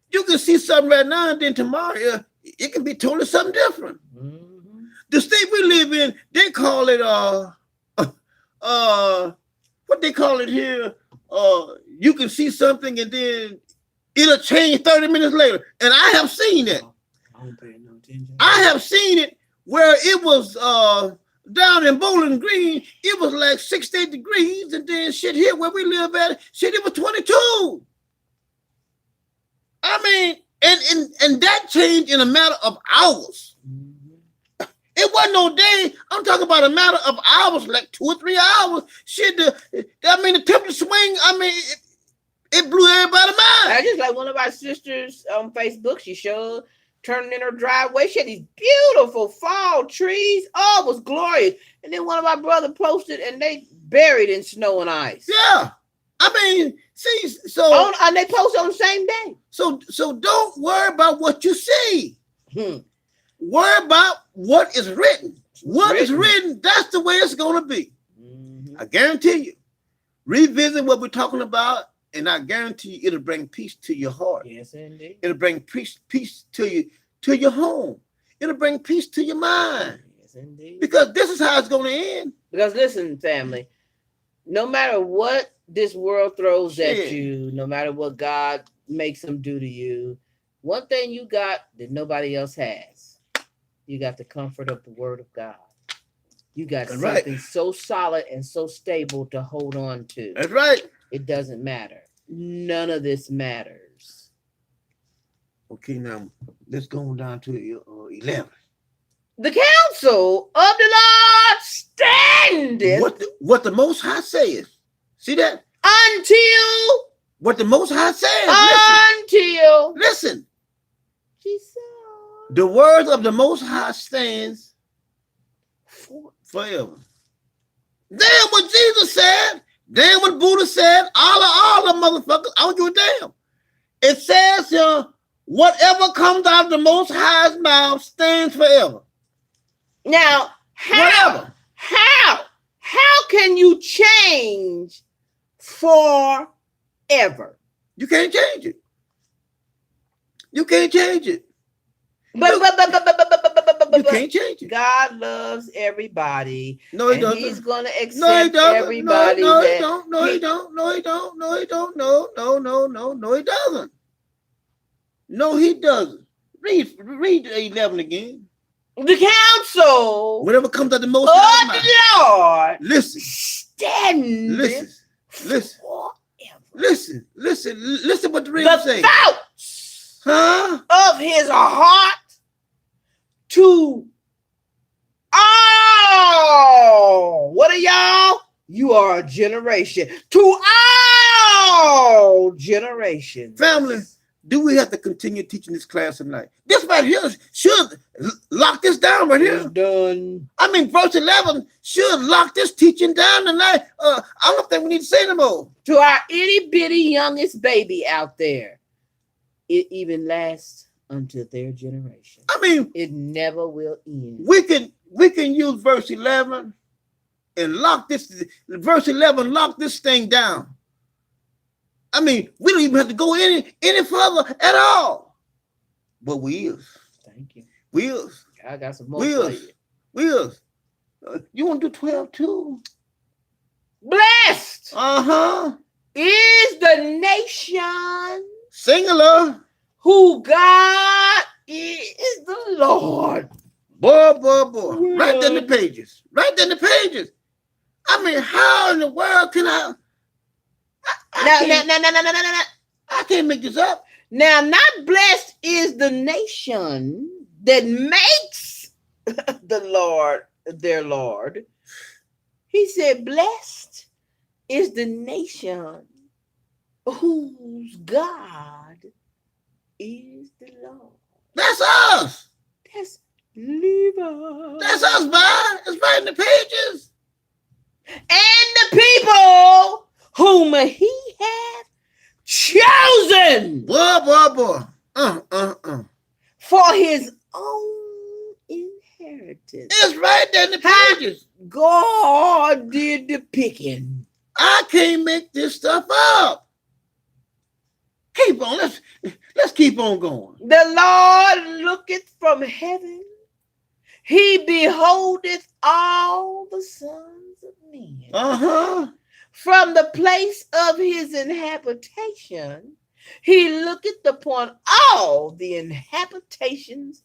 you can see something right now, and then tomorrow it can be totally something different. Mm-hmm. The state we live in, they call it what they call it here, you can see something and then it'll change 30 minutes later. And I have seen it. I don't pay no attention. I have seen it where it was down in Bowling Green, it was like 68 degrees, and then shit here where we live at, shit, it was 22. I mean, and that changed in a matter of hours. Mm-hmm. It wasn't no day. I'm talking about a matter of hours, like 2 or 3 hours. Shit, the temperature swing, I mean, it blew everybody's mind. I just like one of our sisters on Facebook, she showed turning in her driveway. She had these beautiful fall trees. Oh, it was glorious. And then one of my brothers posted, and they buried in snow and ice. Yeah. I mean, see, so... and they posted on the same day. So don't worry about what you see. Worry about what is written. What is written, that's the way it's going to be. Mm-hmm. I guarantee you. Revisit what we're talking about, and I guarantee you it'll bring peace to your heart. Yes, indeed. It'll bring peace to your home. It'll bring peace to your mind. Yes, indeed. Because this is how it's going to end. Because listen, family, no matter what this world throws Shit. at you, no matter what God makes them do to you, one thing you got that nobody else has, you got the comfort of the Word of God. You got That's something right. so solid and so stable to hold on to. That's right. It doesn't matter. None of this matters. Okay, now let's go on down to 11. The counsel of the Lord standeth What the Most High says. See that? until What the Most High says. Listen. Jesus. The word of the Most High stands forever. Damn what Jesus said. Damn what Buddha said. All the motherfuckers. I don't give a damn. It says whatever comes out of the Most High's mouth stands forever. Now, how can you change forever? You can't change it. You can't change it. But You can't change it. God loves everybody. No, he doesn't. He's gonna accept No, he doesn't. everybody. No, he don't. No, he don't. No, he don't. No, he don't. No, he doesn't. No, he doesn't. Read 11 again. The counsel, whatever comes out the Most High mouth. Lord, Listen. stand. Listen what the real The say. thoughts of his heart to all. What are y'all? You are a generation. To all generations. Family, do we have to continue teaching this class tonight? This right here should lock this down right here. It's done. I mean, verse 11 should lock this teaching down tonight. I don't think we need to say no more. To our itty bitty youngest baby out there, it even lasts until their generation. I mean, it never will end. We can use verse 11 and lock this thing down. I mean, we don't even have to go any further at all. But we is. Thank you. We is. I got some more for you. We is. You want to do 12 too? Blessed is the nation singular who God is the Lord. Boy. Yeah. Right there in the pages. I mean, how in the world can I can't make this up. Now, not blessed is the nation that makes the Lord their Lord. He said, blessed is the nation whose God is the Lord. That's us. That's Levi. That's us, man. It's right in the pages. And the people whom he hath chosen. Boy. For his own inheritance. It's right there in the pages. God did the picking. I can't make this stuff up. Keep on. Let's keep on going. The Lord looketh from heaven. He beholdeth all the sons of men. From the place of his inhabitation, he looketh upon all the inhabitations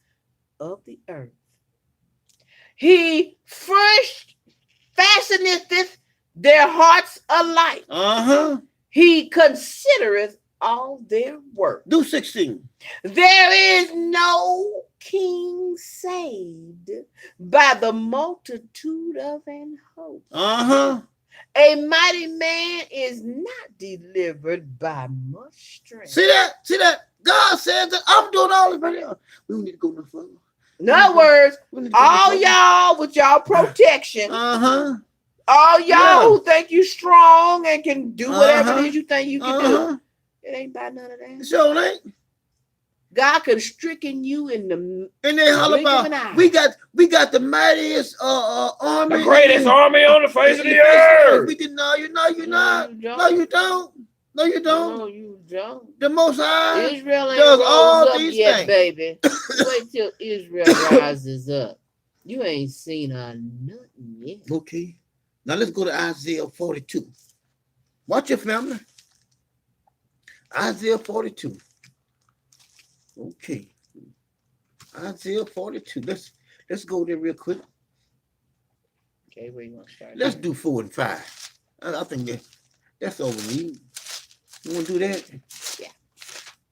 of the earth. He first fasteneth their hearts alike. He considereth all their work. Do 16. There is no king saved by the multitude of an host. A mighty man is not delivered by much strength. See that? God said that I'm doing all this right now. We don't need to go no further. In other words, all y'all with y'all protection, all y'all who think you strong and can do whatever it is you think you can do, it ain't about none of that. Sure ain't. God could stricken you in the and they holler about we got the mightiest army, the greatest army on the face of the earth. We didn't know. You're not. No, you don't. No, you don't. The Most High Israel ain't does rose all up these yet, things. baby. Wait till Israel rises up. You ain't seen nothing yet. Okay. Now let's go to Isaiah 42. Watch your family. Isaiah 42. Okay. Isaiah 42. Let's go there real quick. Okay, where you want to start? Let's do 4 and 5. I think that's all we need. You want to do that? Yeah.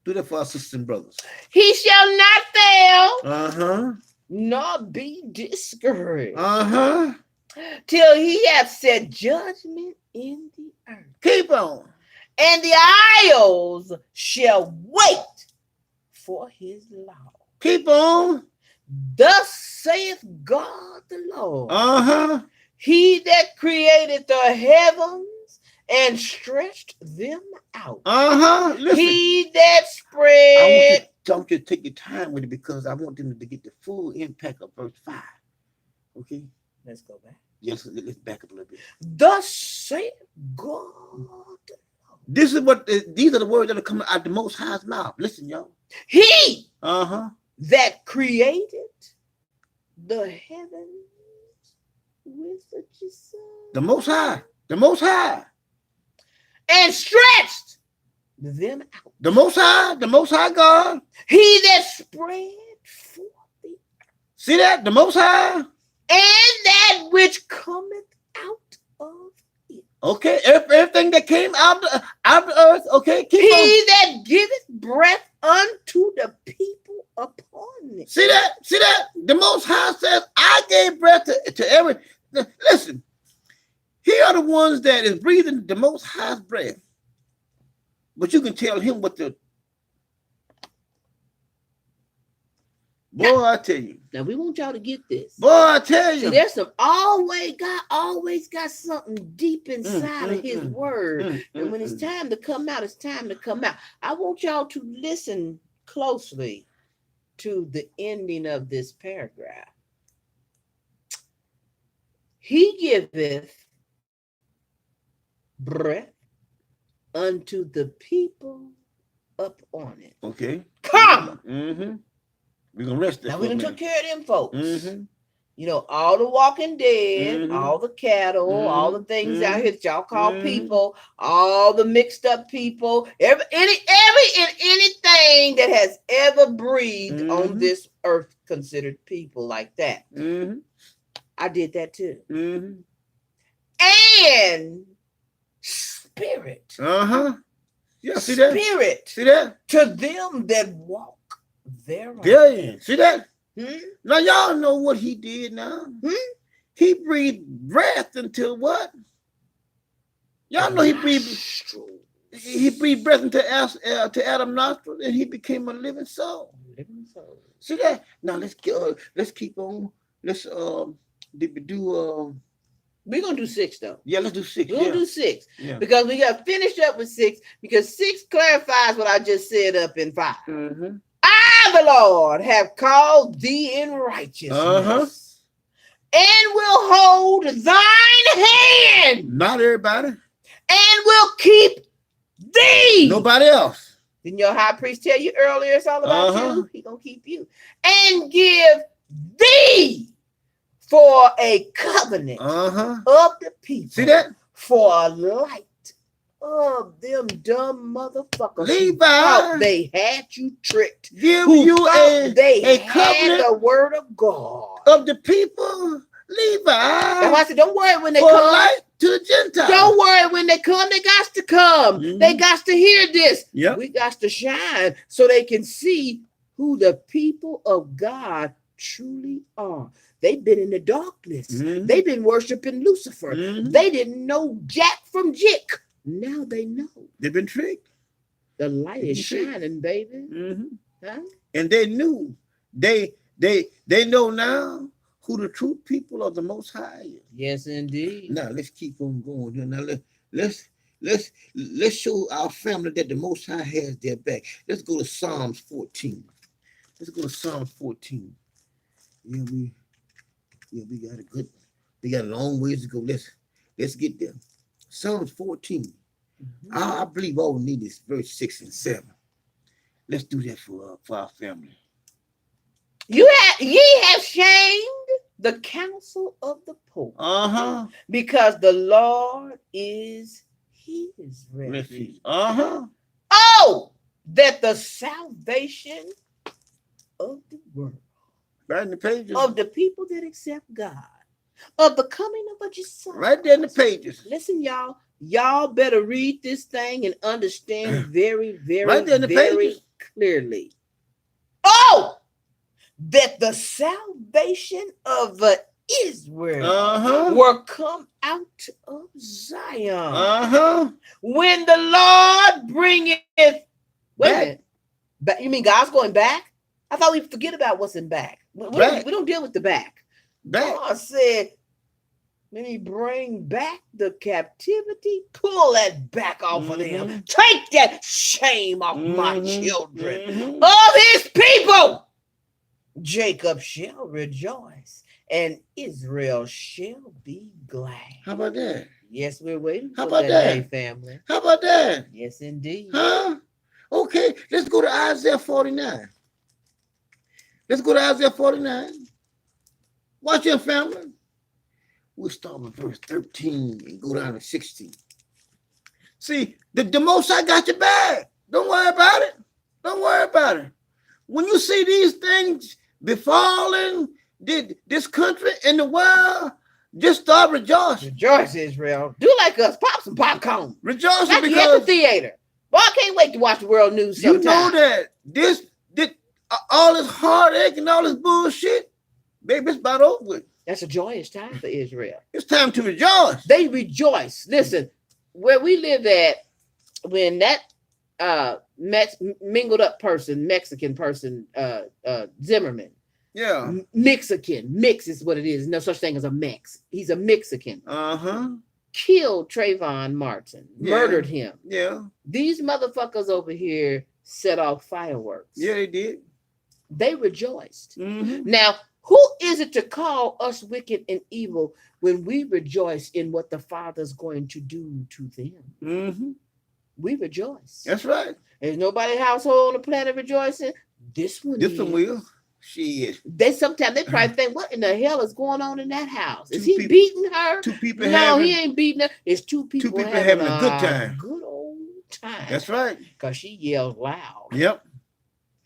Do that for our sisters and brothers. He shall not fail, Uh-huh. nor be discouraged, Uh-huh. till he hath set judgment in the earth. Keep on. And the isles shall wait for his law. Keep on. Thus saith God the Lord, Uh-huh. he that created the heavens and stretched them out. Uh-huh. Listen. He that I spread. want you to take your time with it because I want them to get the full impact of verse 5. Okay? Let's go back. Yes, let's back up a little bit. Thus saith God. This is what these are the words that are coming out the Most High's mouth. Listen, y'all. He Uh-huh. that created the heavens with The Most High. The Most High. and stretched them out. The Most High. The Most High God. He that spread forth the earth, See that? The Most High. and that which cometh out of it. Okay. Everything that came out of the earth. Okay. Keep on. He that giveth breath unto the people upon it. See that? See that? The Most High says, I gave breath to every. Listen. Here are the ones that is breathing the Most High's breath. But you can tell him what the. Boy, I tell you. Now we want y'all to get this. Boy, I tell See, you. there's some always got something deep inside of his word. And when it's time to come out, it's time to come out. I want y'all to listen closely to the ending of this paragraph. He giveth breath unto the people up on it. Okay. Come. Mm-hmm. We're gonna rest there. Now we done took care of them folks. Mm-hmm. You know, all the walking dead, Mhm. all the cattle, all the Mhm. things out here that y'all call Mhm. people, all the mixed up people, anything that has ever breathed on Mhm. this earth considered people like that. Mm-hmm. I did that too. Mm-hmm. And spirit. Uh-huh. Yeah, see that? Spirit See that? to them that walk thereon. Yeah. See that? Hmm? Now y'all know what he did now. He breathed breath into what? Y'all know he breathed breath into Adam's nostrils and he became a living soul. Living soul. See that? Now let's keep on. Let's We're gonna do 6 though. yeah, let's do 6. We're gonna do 6 Yeah. because we got finished up with 6 because 6 clarifies what I just said up in 5. Mm-hmm. I, the Lord, have called thee in righteousness and will hold thine hand Not everybody. and will keep thee. Nobody else. Didn't your high priest tell you earlier it's all about Uh-huh. you? He gonna keep you and give thee for a covenant Uh-huh. of the people. See that? For a light of them dumb motherfuckers who Levi. thought they had you tricked. Give Who you thought they a had covenant the word of God. of the people. Levi. That's why I said, don't worry when they For come. light to the Gentiles. Don't worry when they come. They got to come. Mhm. They got to hear this. Yep. We got to shine so they can see who the people of God truly are. They've been in the darkness. Mhm. They've been worshiping Lucifer. Mhm. They didn't know Jack from Jick. Now they know. They've been tricked. The light is Mhm. shining, baby. Mhm. Huh? And they knew. They know now who the true people of the Most High is. Yes, indeed. Now let's keep on going here. Now let's show our family that the Most High has their back. Let's go to Psalms 14. Let's go to Psalms 14. Yeah, we got a good. We got a long ways to go. Let's get there. Psalms 14. I believe all we need is verse 6 and 7. Let's do that for our family. Ye have shamed the counsel of the poor, because the Lord is his refuge. refuge. Oh, that the salvation of the world, Right in the pages. of the people that accept God, of the coming of a Messiah. Right there in the pages. Listen, y'all. Y'all better read this thing and understand very, very, Right there in the very pages. clearly. Oh, that the salvation of Israel will come out of Zion. When the Lord bringeth, wait a minute. You mean God's going back? I thought we forget about what's in back. We don't deal with the back. God said, when he bring back the captivity, pull that back off of them. Take that shame off my children. Of his people, Jacob shall rejoice, and Israel shall be glad. How about that? Yes, we're waiting How for about that that? day, family. How about that? Yes, indeed. Okay, let's go to Isaiah 49. Let's go to Isaiah 49. Watch your family. We'll start with verse 13 and go down to 16. See, the Most High got your back. Don't worry about it. Don't worry about it. When you see these things befalling this country and the world, just start rejoicing. Rejoice, Israel. Do like us. Pop some popcorn. Rejoicing like because you at the theater. Boy, I can't wait to watch the world news sometime. You know that this all this heartache and all this bullshit, baby, it's about over with. That's a joyous time for Israel. It's time to rejoice. They rejoice. Listen, where we live at, when that mingled up person, Mexican person, Zimmerman. Yeah. Mix is what it is. No such thing as a Mex. He's a Mexican. Killed Trayvon Martin. Murdered him. Yeah. These motherfuckers over here set off fireworks. Yeah, they did. They rejoiced. Now, who is it to call us wicked and evil when we rejoice in what the Father's going to do to them? We rejoice. That's right. There's nobody household on the planet rejoicing. This one will. Shit. Sometimes they probably think, what in the hell is going on in that house? Is he beating her? Two people he ain't beating her. It's two people having a good time. Good old time. That's right. Because she yells loud. Yep.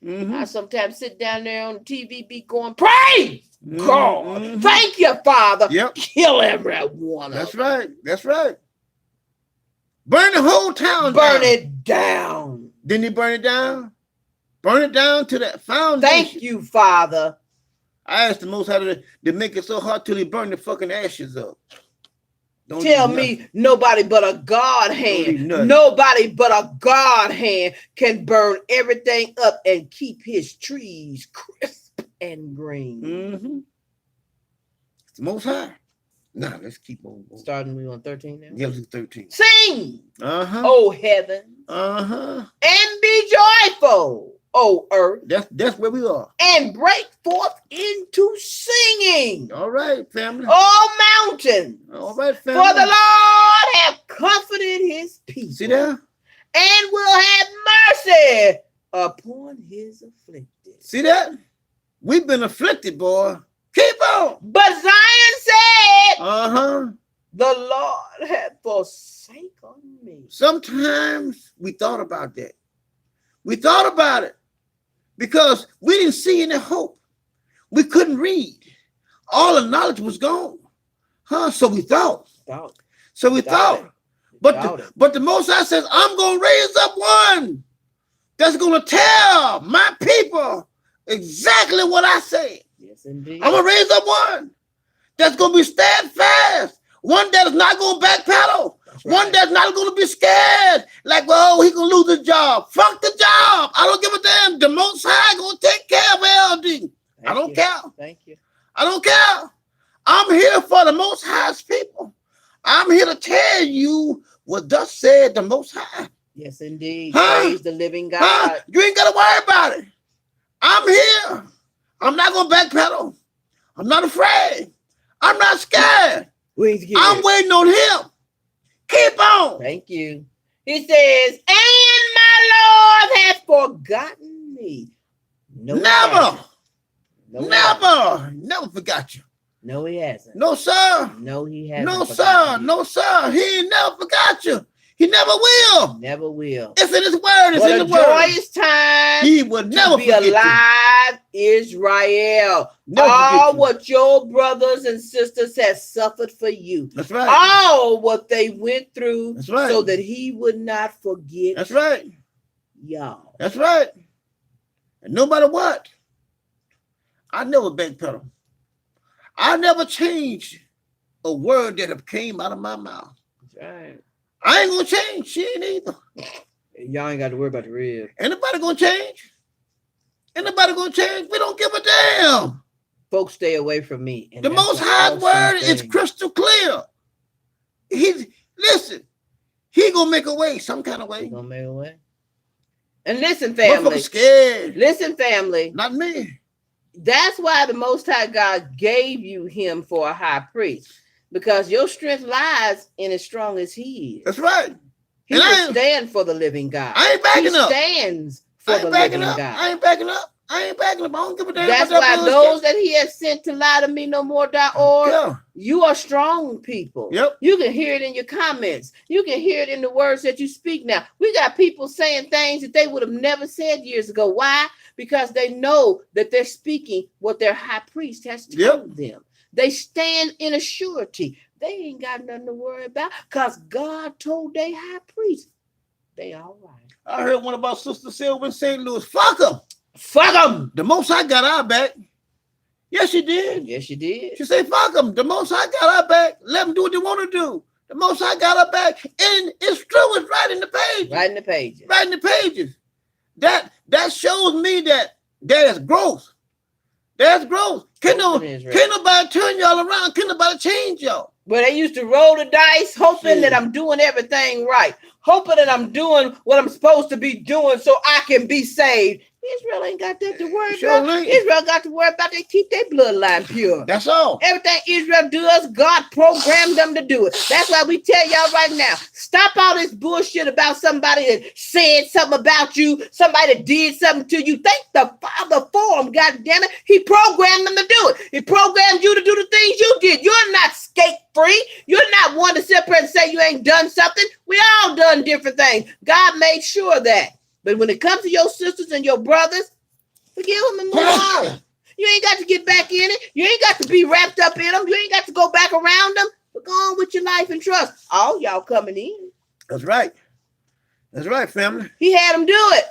I sometimes sit down there on the TV, be going, praise God. Thank you, Father. Yep. Kill every one of them. That's right. That's right. Burn the whole town down. Burn it down. Didn't he burn it down? Burn it down to that foundation. Thank you, Father. I asked the Most High to make it so hot till he burned the fucking ashes up. Don't tell me nobody but a God hand. Nobody but a God hand can burn everything up and keep his trees crisp and green. It's the Most High. Now let's keep on going. Starting we on 13 now? Yeah, let's do 13. Sing, oh heaven, and be joyful, oh earth. That's where we are. And break forth into singing. All right, family. Oh mountain. All right, family. For the Lord hath comforted his people. See that? And will have mercy upon his afflicted. See that? We've been afflicted, boy. Keep on. But Zion said, the Lord hath forsaken me. Sometimes we thought about that. We thought about it because we didn't see any hope. We couldn't read. All the knowledge was gone. So we thought. So we thought. But the Most High says, I'm going to raise up one that's going to tell my people exactly what I said. Yes, indeed. I'm going to raise up one that's going to be steadfast. One that's not going to backpedal. Right. One that's not going to be scared. Like, well, he going to lose his job. Fuck the job. I don't give a damn. The Most High going to take care of LD. I don't care. Thank you. I don't care. I'm here for the Most High's people. I'm here to tell you what thus said the Most High. Yes, indeed. Praise the living God. You ain't got to worry about it. I'm here. I'm not going to backpedal. I'm not afraid. I'm not scared. I'm waiting on him. Keep on. Thank you. He says, and my Lord hath forgotten me. Never forgot you. No, he hasn't. No, sir. No, he hasn't. No, sir. forgotten you. No, sir. He ain't never forgot you. He never will. Never will. It's in his word. It's What in a the word. joyous time He would never to be forget you. alive, Israel. Never All forget you. what your brothers and sisters have suffered for you. That's right. All what they went through That's right. so that he would not forget That's right. y'all. That's right. And no matter what, I never backpedal. I never change a word that have came out of my mouth. That's right. I ain't gonna change. She ain't either. Y'all ain't got to worry about the rib. Anybody gonna change? Anybody gonna change? We don't give a damn. Folks, stay away from me. And The that's Most an High awesome word is thing. crystal clear. Listen. He gonna make a way, some kind of He way. gonna make a way. And listen, Motherfuckers family. scared. Listen, family. Not me. That's why the Most High God gave you him for a high priest, because your strength lies in as strong as he is. That's right. He And will stand for the living God. I ain't backing He up. stands for I the ain't backing living up. God. I ain't backing up. I ain't backing up. I don't give a damn. That's about why that those bullshit. that he has sent to lie to me no more.org, Yeah. you are strong people. Yep. You can hear it in your comments. You can hear it in the words that you speak now. We got people saying things that they would have never said years ago. Why? Because they know that they're speaking what their high priest has told them. They stand in a surety. They ain't got nothing to worry about because God told their high priest. They all right. I heard one about Sister Silver in St. Louis. Fuck them. Fuck them. The Most High got our back. Yes, she did. Yes, you did. She said, fuck them. The Most High got our back. Let them do what they want to do. The Most High got our back. And it's true. It's right in the page. Right in the pages. Right in the pages. That shows me that there's growth. There's growth. Can't nobody turn y'all around. Can't nobody change y'all. But they used to roll the dice, hoping Yeah. that I'm doing everything right, hoping that I'm doing what I'm supposed to be doing so I can be saved. Israel ain't got that to worry Sure about. ain't. Israel got to worry about they keep their bloodline pure. That's all. Everything Israel does, God programmed them to do it. That's why we tell y'all right now, stop all this bullshit about somebody that said something about you, somebody that did something to you. Thank the Father for them, God damn it. He programmed them to do it. He programmed you to do the things you did. You're not skate free. You're not one to sit up here and say you ain't done something. We all done different things. God made sure that. But when it comes to your sisters and your brothers, forgive them and move on. You ain't got to get back in it. You ain't got to be wrapped up in them. You ain't got to go back around them. But go on with your life and trust. All y'all coming in. That's right. That's right, family. He had them do it.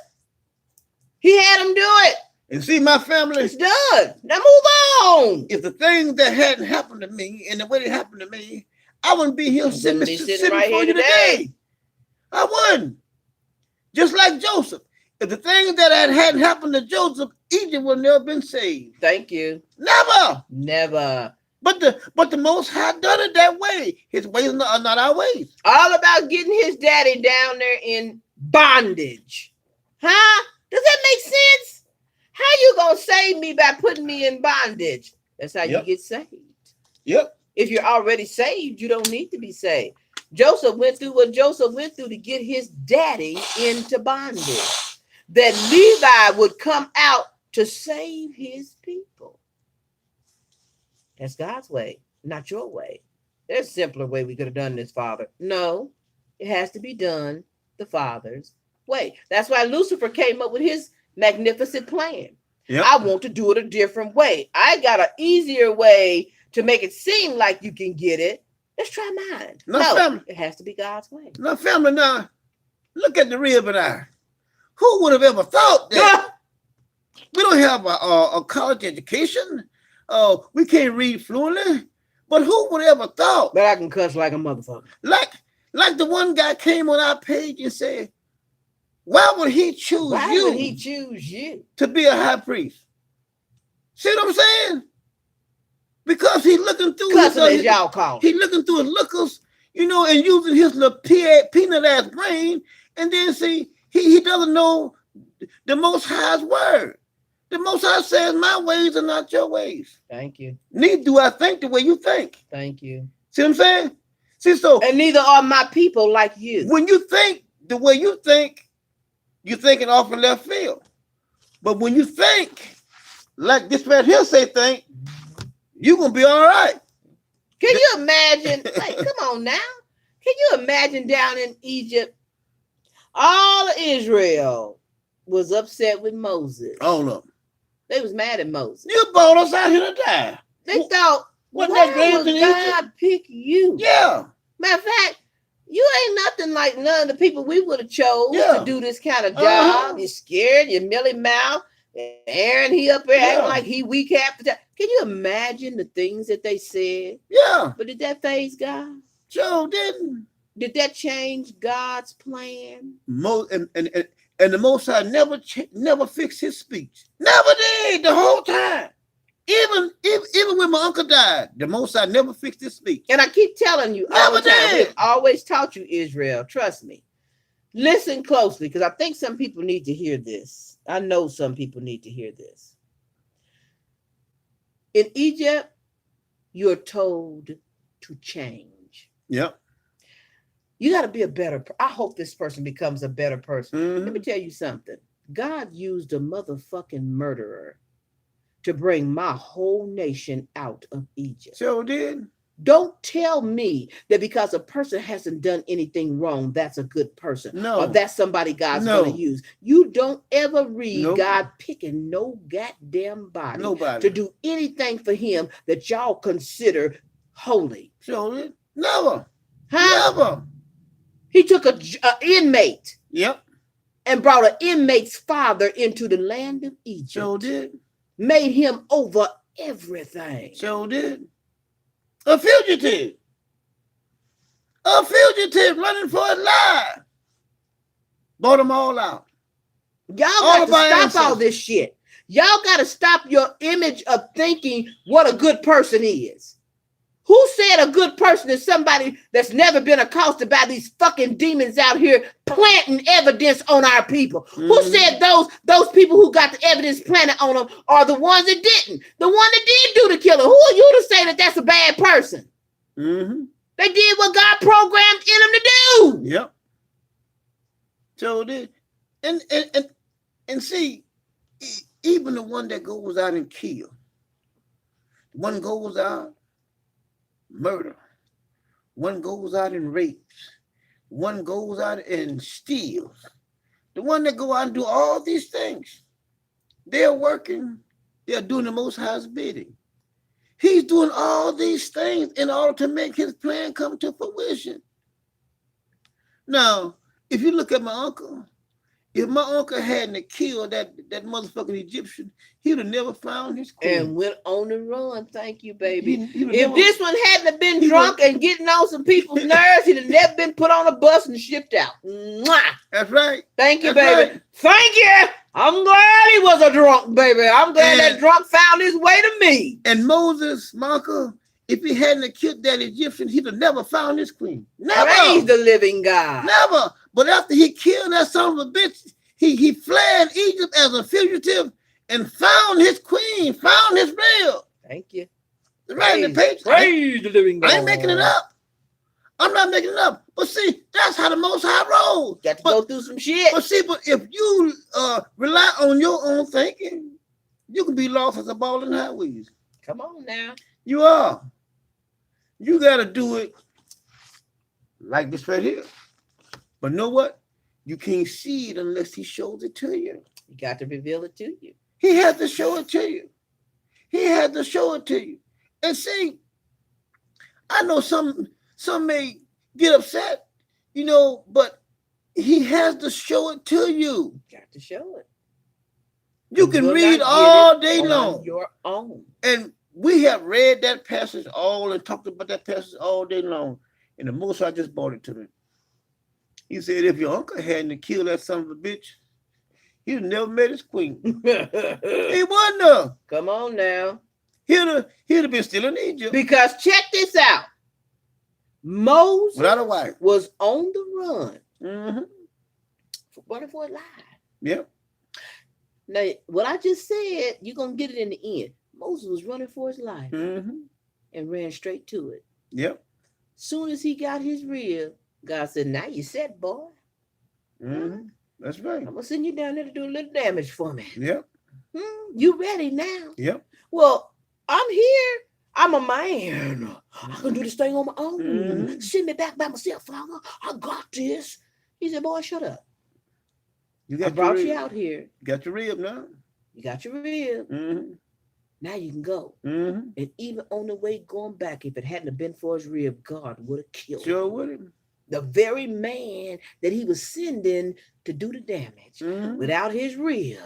He had them do it. And see, my family, It's done. Now move on. if the things that hadn't happened to me and the way it happened to me, I wouldn't be here sitting right for here you today. today. I wouldn't. Just like Joseph. If the things that hadn't happened to Joseph, Egypt would never been saved. Thank you. Never. Never. But the Most High done it that way. His ways are not our ways. All about getting his daddy down there in bondage. Huh? Does that make sense? How you gonna save me by putting me in bondage? That's how you get saved. Yep. If you're already saved, you don't need to be saved. Joseph went through what Joseph went through to get his daddy into bondage. That Levi would come out to save his people. That's God's way, not your way. There's a simpler way we could have done this, Father. No, it has to be done the Father's way. That's why Lucifer came up with his magnificent plan. Yep. I want to do it a different way. I got an easier way to make it seem like you can get it. Let's try mine. No, family. It has to be God's way. Now, family, now, look at the rib and I. Who would have ever thought that? We don't have a college education. We can't read fluently. But who would ever thought? But I can cuss like a motherfucker. Like the one guy came on our page and said, why would he choose Why you would he choose you? to be a high priest? See what I'm saying? Because he's looking through Cussing as y'all call it. He's looking through his lookers, and using his little peanut ass brain, and then see he doesn't know the Most High's word. The Most High says, my ways are not your ways. Thank you. Neither do I think the way you think. Thank you. See what I'm saying? See, so And neither are my people like you. when you think the way you think, you're thinking off in left field. But when you think like this right here say think, You're gonna be all right. Can you imagine? Like, come on now. Can you imagine down in Egypt, all of Israel was upset with Moses. All of them. They was mad at Moses. You brought us out here to die. They thought, Wasn't why that great would in God pick you? Yeah. Matter of fact, you ain't nothing like none of the people we would have chose Yeah. to do this kind of job. Uh-huh. You're scared, you're mealy mouth. Aaron, he up there acting like he weak half the time. Can you imagine the things that they said? Yeah. But did that faze God? Joe didn't. Did that change God's plan? And the Most High never fixed his speech. Never did the whole time. Even when my uncle died, the Most High never fixed his speech. And I keep telling you all the Never time, did. we've always taught you, Israel. Trust me. Listen closely, because I think some people need to hear this. I know some people need to hear this. In Egypt, you're told to change. Yep. You got to be a better. I hope this person becomes a better person. Mhm. Let me tell you something. God used a motherfucking murderer to bring my whole nation out of Egypt. Joe did. Don't tell me that because a person hasn't done anything wrong, that's a good person. No. Or that's somebody God's No. going to use. You don't ever read Nope. God picking no goddamn body Nobody. to do anything for him that y'all consider holy. Joe did. Never. Huh? Never. He took a inmate Yep. and brought an inmate's father into the land of Egypt. Joe did. Made him over everything. Joe did. A fugitive. A fugitive running for his life. Bought them all out. Y'all All got of our to stop ancestors. all this shit. Y'all got to stop your image of thinking what a good person is. Who said a good person is somebody that's never been accosted by these fucking demons out here planting evidence on our people? Who Mhm. said those people who got the evidence planted on them are the ones that didn't? The one that did do the killing. Who are you to say that that's a bad person? Mm-hmm. They did what God programmed in them to do. Yep. Joe did. And see, even the one that goes out and kills, one goes out murder, one goes out and rapes, one goes out and steals. The one that go out and do all these things, they're working, they're doing the Most High's bidding. He's doing all these things in order to make his plan come to fruition. Now, if you look at my uncle, if my uncle hadn't killed that motherfucking Egyptian, he'd have never found his queen. And went on the run. Thank you, baby. He'd have If never- this one hadn't have been he drunk and getting on some people's nerves, he'd have never been put on a bus and shipped out. Mwah. That's right. Thank you, That's baby. right. Thank you. I'm glad he was a drunk, baby. I'm glad that And- drunk found his way to me. And Moses, my uncle, if he hadn't killed that Egyptian, he'd have never found his queen. Never. Praise the living God. Never. But after he killed that son of a bitch, he fled Egypt as a fugitive and found his queen, found his real. Thank you. It's right in the page. Praise the living God. I ain't making it up. I'm not making it up. But see, that's how the Most High rolls. Got to go through some shit. But if you rely on your own thinking, you can be lost as a ball in highways. Come on now. You are. You got to do it like this right here. But know what? You can't see it unless he shows it to you. You got to reveal it to you. He had to show it to you. He had to show it to you. And see, I know some may get upset, but he has to show it to you. Got to show it. You can will read not all get it day on long. your own. And we have read that passage and talked about that passage all day long. And the Most High just brought it to me. He said, if your uncle hadn't killed that son of a bitch, he'd never met his queen. He wouldn't have. Come on now. He'd have been still in Egypt Because check this out. Moses without a wife. was on the run. Mm-hmm. Running for his life. Yep. Now, what I just said, you're going to get it in the end. Moses was running for his life Mm-hmm. and ran straight to it. Yep. Soon as he got his rib, God said, now you set, boy. Mm-hmm. That's right. I'm going to send you down there to do a little damage for me. Yep. You ready now? Yep. Well, I'm here. I'm a man. I can do this thing on my own. Mhm. Send me back by myself, Father. I got this. He said, boy, shut up. You I got your brought you rib. out here. Got your rib now. You got your rib. Mm-hmm. Now you can go. Mm-hmm. And even on the way going back, if it hadn't have been for his rib, God would have killed Sure him. with him. The very man that he was sending to do the damage, Mhm. without his rib,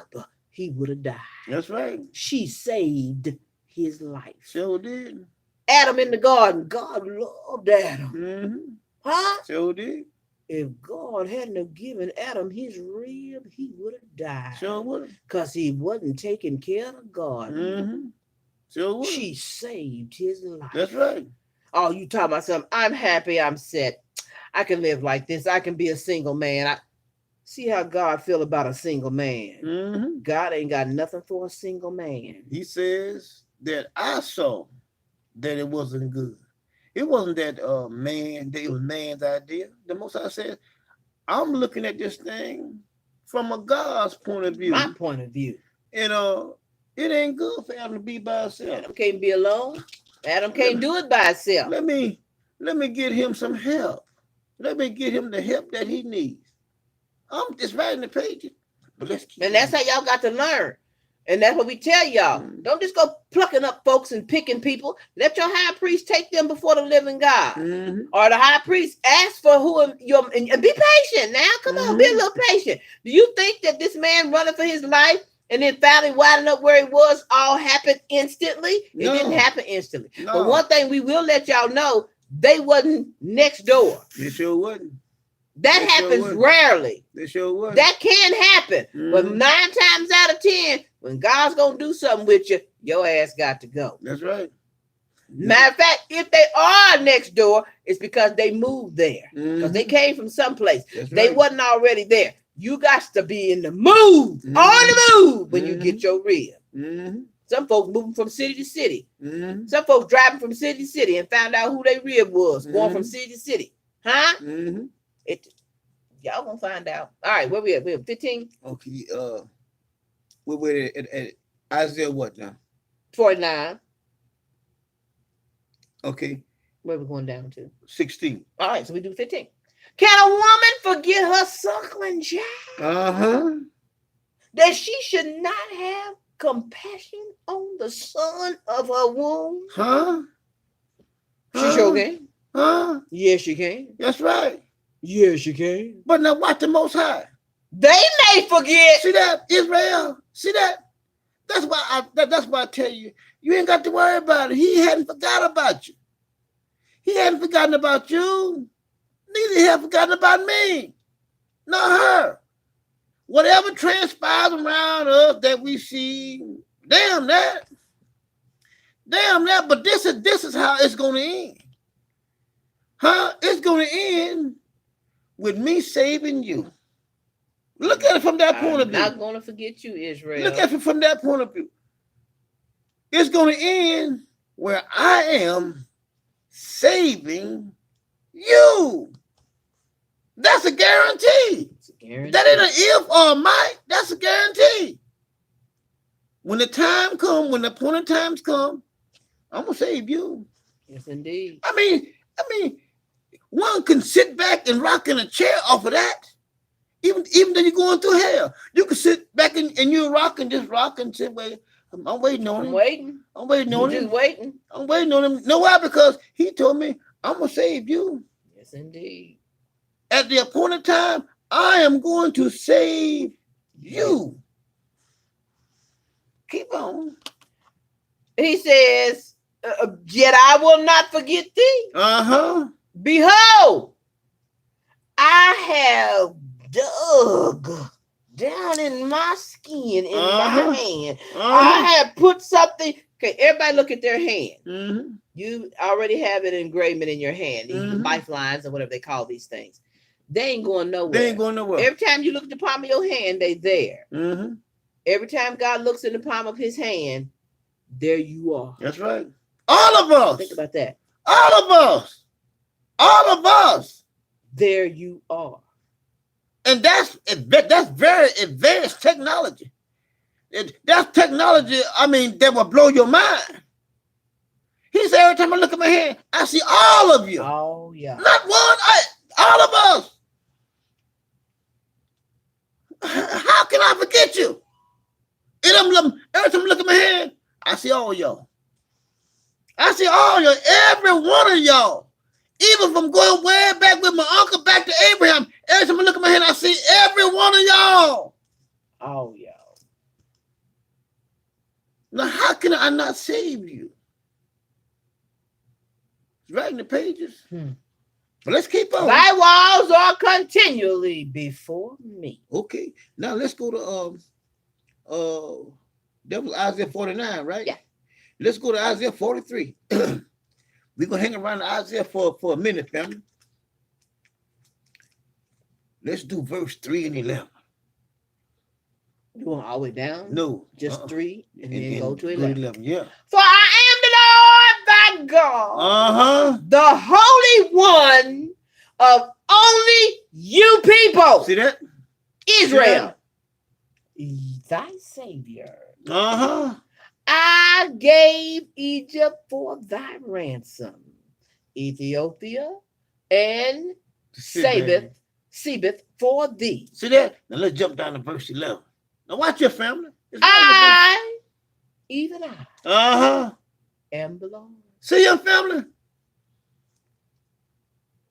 he would have died. That's right. She saved his life. Sure did. Adam in the garden, God loved Adam. Mm-hmm. Huh? Sure did. If God hadn't have given Adam his rib, he would have died. Sure would. Because he wasn't taking care of God. Mm-hmm. Sure would. She saved his life. That's right. Oh, you talking about something? I'm happy, I'm set. I can live like this. I can be a single man. See how God feel about a single man. Mm-hmm. God ain't got nothing for a single man. He says that I saw that it wasn't good. It wasn't that it was man's idea. The Most High said, I'm looking at this thing from a God's point of view. My point of view. And it ain't good for Adam to be by himself. Adam can't be alone. Adam can't do it by himself. Let me get him some help. Let me get him the help that he needs. I'm just writing the pages. But And that's how y'all got to learn. And that's what we tell y'all. Don't just go plucking up folks and picking people. Let your high priest take them before the living God. Mm-hmm. Or the high priest ask for and be patient now. Come on, be a little patient. Do you think that this man running for his life and then finally winding up where he was all happened instantly? It didn't happen instantly. No. But one thing we will let y'all know, they wasn't next door. They sure wouldn't. That They sure happens wouldn't. rarely. They sure would. That can happen. But Mhm. 9 times out of 10, when God's going to do something with you, your ass got to go. That's right. Matter of fact, if they are next door, it's because they moved there. Because they came from someplace. That's They right. wasn't already there. You got to be in the move, on the move when you get your rib. Mm-hmm. Some folks moving from city to city. Mm-hmm. Some folks driving from city to city and found out who their rib was, going from Mhm. city to city. Huh? Mm-hmm. Y'all gonna find out. All right, where we at? We're 15, Okay. We're at Isaiah what now? 49. Okay. Where we going down to? 16. All right, so we do 15. Can a woman forget her suckling child, Uh-huh. that she should not have compassion on the son of her womb? Huh? She sure can. Huh? Yes, she can. That's right. Yes, she can. But now watch the Most High. They may forget. See that, Israel? See that? That's why I tell you, you ain't got to worry about it. He hadn't forgot about you. He hadn't forgotten about you. Neither he had forgotten about me. Not her. Whatever transpires around us that we see, damn that. Damn that. But this is how it's gonna end. Huh? It's gonna end with me saving you. Look at it from that point of view. I'm not gonna forget you, Israel. Look at it from that point of view. It's going to end where I am saving you. That's a guarantee. It's a guarantee. That ain't an if or a might. That's a guarantee. When the time comes, when the appointed times come, I'm going to save you. Yes, indeed. I mean, one can sit back and rock in a chair off of that. Even though you're going through hell, you can sit back and you rock and just rock and sit wait. I'm waiting on him. I'm waiting. I'm waiting on him. Just waiting. I'm waiting on him. Know why? Because he told me I'm gonna save you. Yes, indeed. At the appointed time, I am going to save you. Keep on. He says, yet I will not forget thee. Uh-huh. Behold, I have dug down in my skin, in my hand. I have put something. Okay, everybody look at their hand. Mm-hmm. You already have an engraving in your hand, these Mhm. lifelines or whatever they call these things. They ain't going nowhere. They ain't going nowhere. Every time you look at the palm of your hand, they there. Mm-hmm. Every time God looks in the palm of his hand, there you are. That's right. All of us. Think about that. All of us. All of us. There you are. And that's very advanced technology. That's technology, that will blow your mind. He said, every time I look at my hand, I see all of you. Oh, yeah. Not one, all of us. How can I forget you? And every time I look at my hand, I see all y'all. I see all y'all, every one of y'all. Even from going way back with my uncle back to Abraham, every time I look at my hand, I see every one of y'all. Oh, yeah. Now, how can I not save you? It's right in the pages. But let's keep on. Thy walls are continually before me. Okay. Now let's go to that was Isaiah 49, right? Yeah. Let's go to Isaiah 43. We're gonna hang around Isaiah for a minute, family. Let's do verse 3 and 11. You want all the way down? No. Just 3 and then go to 11. Yeah. For I am the Lord thy God, the Holy One of only you people. See that? Israel, thy Savior. I gave Egypt for thy ransom, Ethiopia and Sebeth for thee. See that? Now let's jump down to verse 11. Now watch your family. Even I am the Lord. See your family?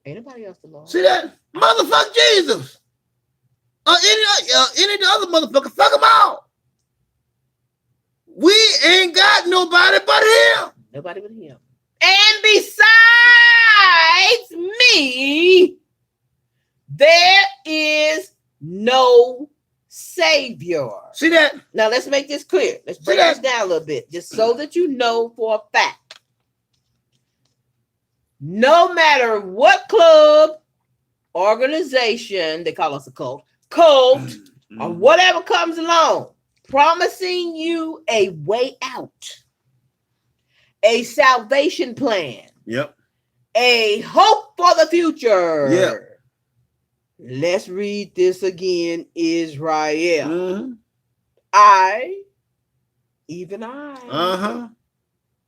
Ain't nobody else the Lord. See that? Motherfuck Jesus. Any of the other motherfuckers, fuck them all. We ain't got nobody but him. Nobody but him. And besides me, there is no Savior. See that? Now let's make this clear. Let's break this down a little bit, just so that you know for a fact. No matter what club, organization, they call us a cult, or whatever comes along, promising you a way out, a salvation plan, a hope for the future. Let's read this again, Israel. I, even I,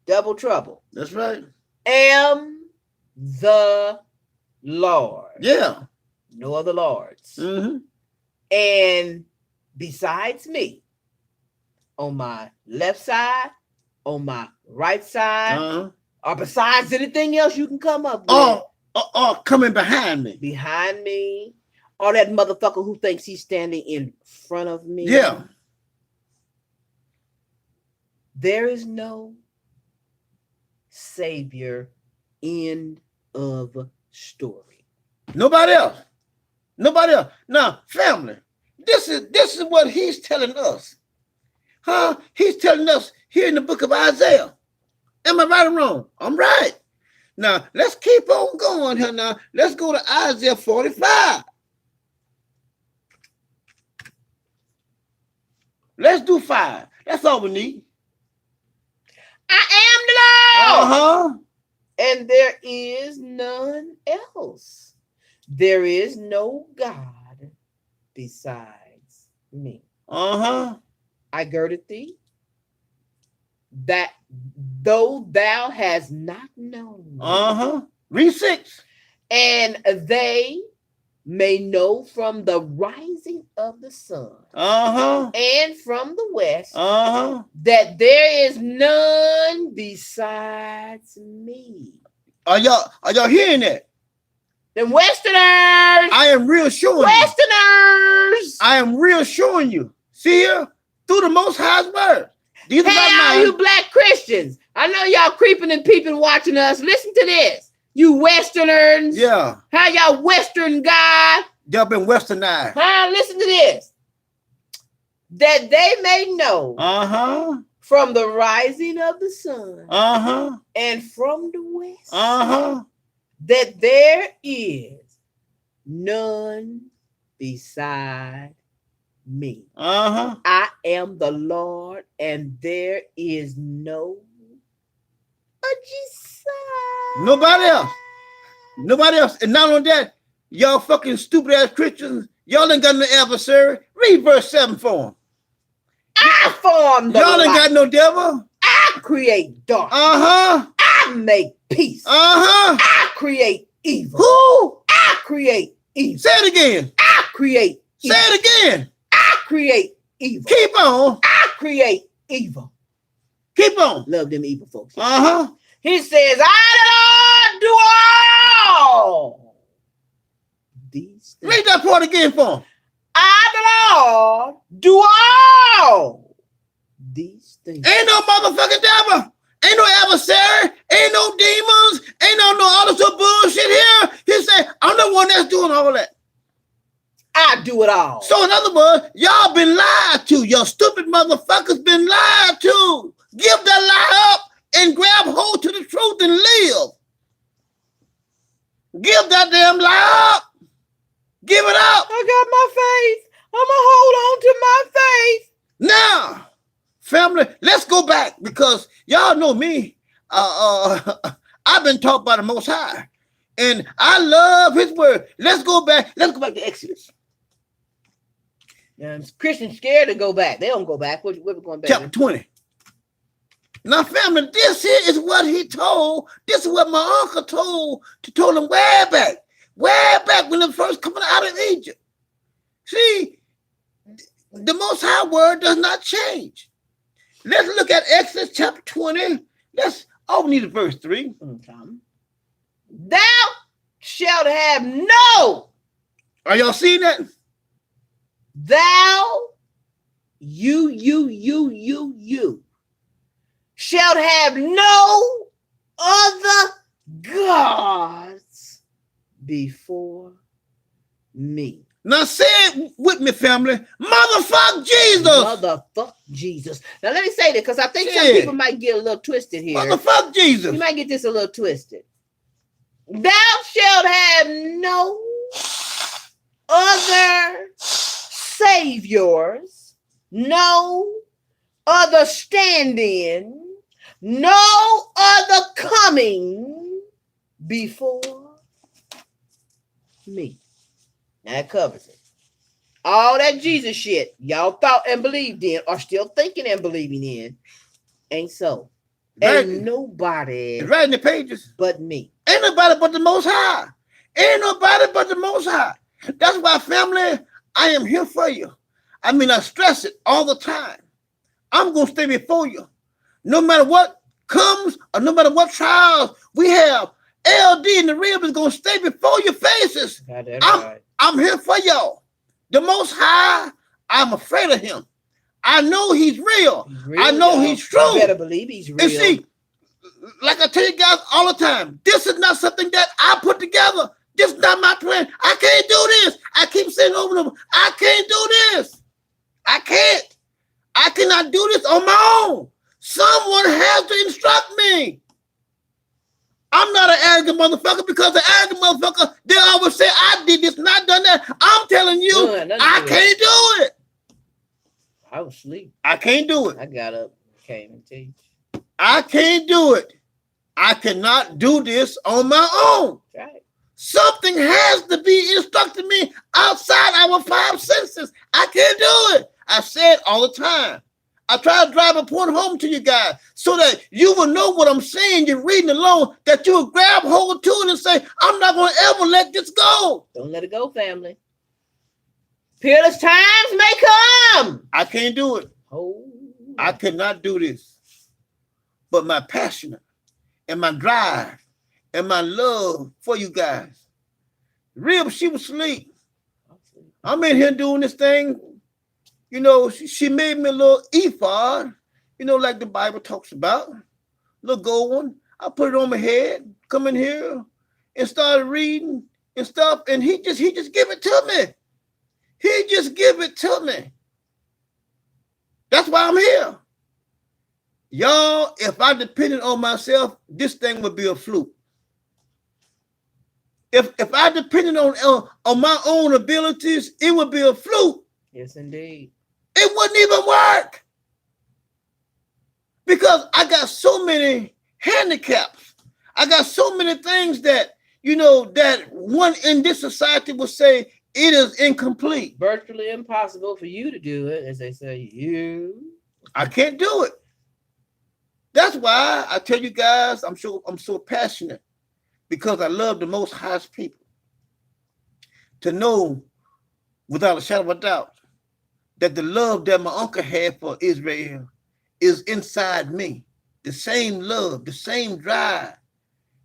double trouble. That's right. Am the Lord. Yeah. No other lords. And besides me, on my left side, on my right side, or besides anything else you can come up with. Or coming behind me. Behind me. Or that motherfucker who thinks he's standing in front of me. Yeah. There is no Savior. End of story. Nobody else. Nobody else. Now, family, this is what he's telling us. He's telling us here in the book of Isaiah. Am I right or wrong? I'm right. Now, let's keep on going here now. Let's go to Isaiah 45. Let's do 5. That's all we need. I am the Lord. And there is none else. There is no God besides me. I girded thee, that though thou hast not known. Read 6. And they may know from the rising of the sun and from the west that there is none besides me. Are y'all hearing that? The Westerners. I am reassuring Westerners. I am reassuring you. See here? Through the Most High's word. These are hey, all you black Christians. I know y'all creeping and peeping watching us. Listen to this. You Westerners. Yeah. How y'all Western guy? Y'all been westernized. Listen to this. That they may know from the rising of the sun and from the west that there is none beside me. I am the Lord, and there is no nobody else. Nobody else. And not only that, y'all fucking stupid ass Christians, y'all ain't got no adversary. Read verse 7 for them. I form the y'all ain't light. got no devil. I create darkness. I I make peace. I create evil. Who? I create evil. Say it again. I create evil. Say it again. I create evil. Keep on. I create evil. Keep on. Love them evil folks. He says, I the Lord do all these things. Read that part again for him. I the Lord do all these things. Ain't no motherfucking devil. Ain't no adversary. Ain't no demons. Ain't no all this bullshit here. He said, I'm the one that's doing all that. I do it all. So in other words, y'all been lied to. Your stupid motherfuckers been lied to. Give that lie up and grab hold to the truth and live. Give that damn lie up. Give it up. I got my faith. I'm going to hold on to my faith. Now, family, let's go back because y'all know me. I've been taught by the Most High. And I love his word. Let's go back. Let's go back to Exodus. Christians scared to go back. They don't go back. Where we going back? Chapter 20. Now, family, this here is what he told. This is what my uncle told him way back when they first coming out of Egypt. See, the Most High word does not change. Let's look at Exodus chapter 20. We need verse 3. Thou shalt have no. Are y'all seeing that? Thou, you shalt have no other gods before me. Now say it with me, family. Motherfuck Jesus. Motherfuck Jesus. Now let me say that because I think some people might get a little twisted here. Motherfuck Jesus. You might get this a little twisted. Thou shalt have no other saviors, no other stand-in, no other coming before me. Now that covers it. All that Jesus shit y'all thought and believed in, or still thinking and believing in, ain't so. Ain't nobody right in the pages but me. Ain't nobody but the Most High. Ain't nobody but the Most High. That's why, family, I am here for you. I mean, I stress it all the time. I'm going to stay before you. No matter what comes or no matter what trials we have, LD and the rib is going to stay before your faces. I'm here for y'all. The Most High, I'm afraid of him. I know he's real. I know he's true. You better believe he's real. And see, like I tell you guys all the time, this is not something that I put together. This is not my plan. I can't do this. I keep saying over and over, I can't do this. I can't. I cannot do this on my own. Someone has to instruct me. I'm not an arrogant motherfucker because the arrogant motherfucker, they always say, I did this, not done that. I'm telling you, I can't do it. I was asleep. I can't do it. I got up, came and teach. I can't do it. I cannot do this on my own. Right. Something has to be instructing me outside our five senses. I can't do it. I say it all the time. I try to drive a point home to you guys so that you will know what I'm saying. You're reading along, that you will grab hold to it and say, I'm not going to ever let this go. Don't let it go, family. Peerless times may come. I can't do it. Oh, I cannot do this. But my passion and my drive and my love for you guys. Rib, she was asleep. I'm in here doing this thing. You know, she made me a little ephod, you know, like the Bible talks about. Little gold one. I put it on my head, come in here and started reading and stuff. And he just give it to me. He just give it to me. That's why I'm here. Y'all, if I depended on myself, this thing would be a fluke. If I depended on my own abilities, it would be a fluke. Yes, indeed. It wouldn't even work. Because I got so many handicaps. I got so many things that, you know, that one in this society would say it is incomplete. Virtually impossible for you to do it, as they say. I can't do it. That's why I tell you guys, I'm so passionate because I love the Most High's people. To know without a shadow of a doubt that the love that my uncle had for Israel is inside me. The same love, the same drive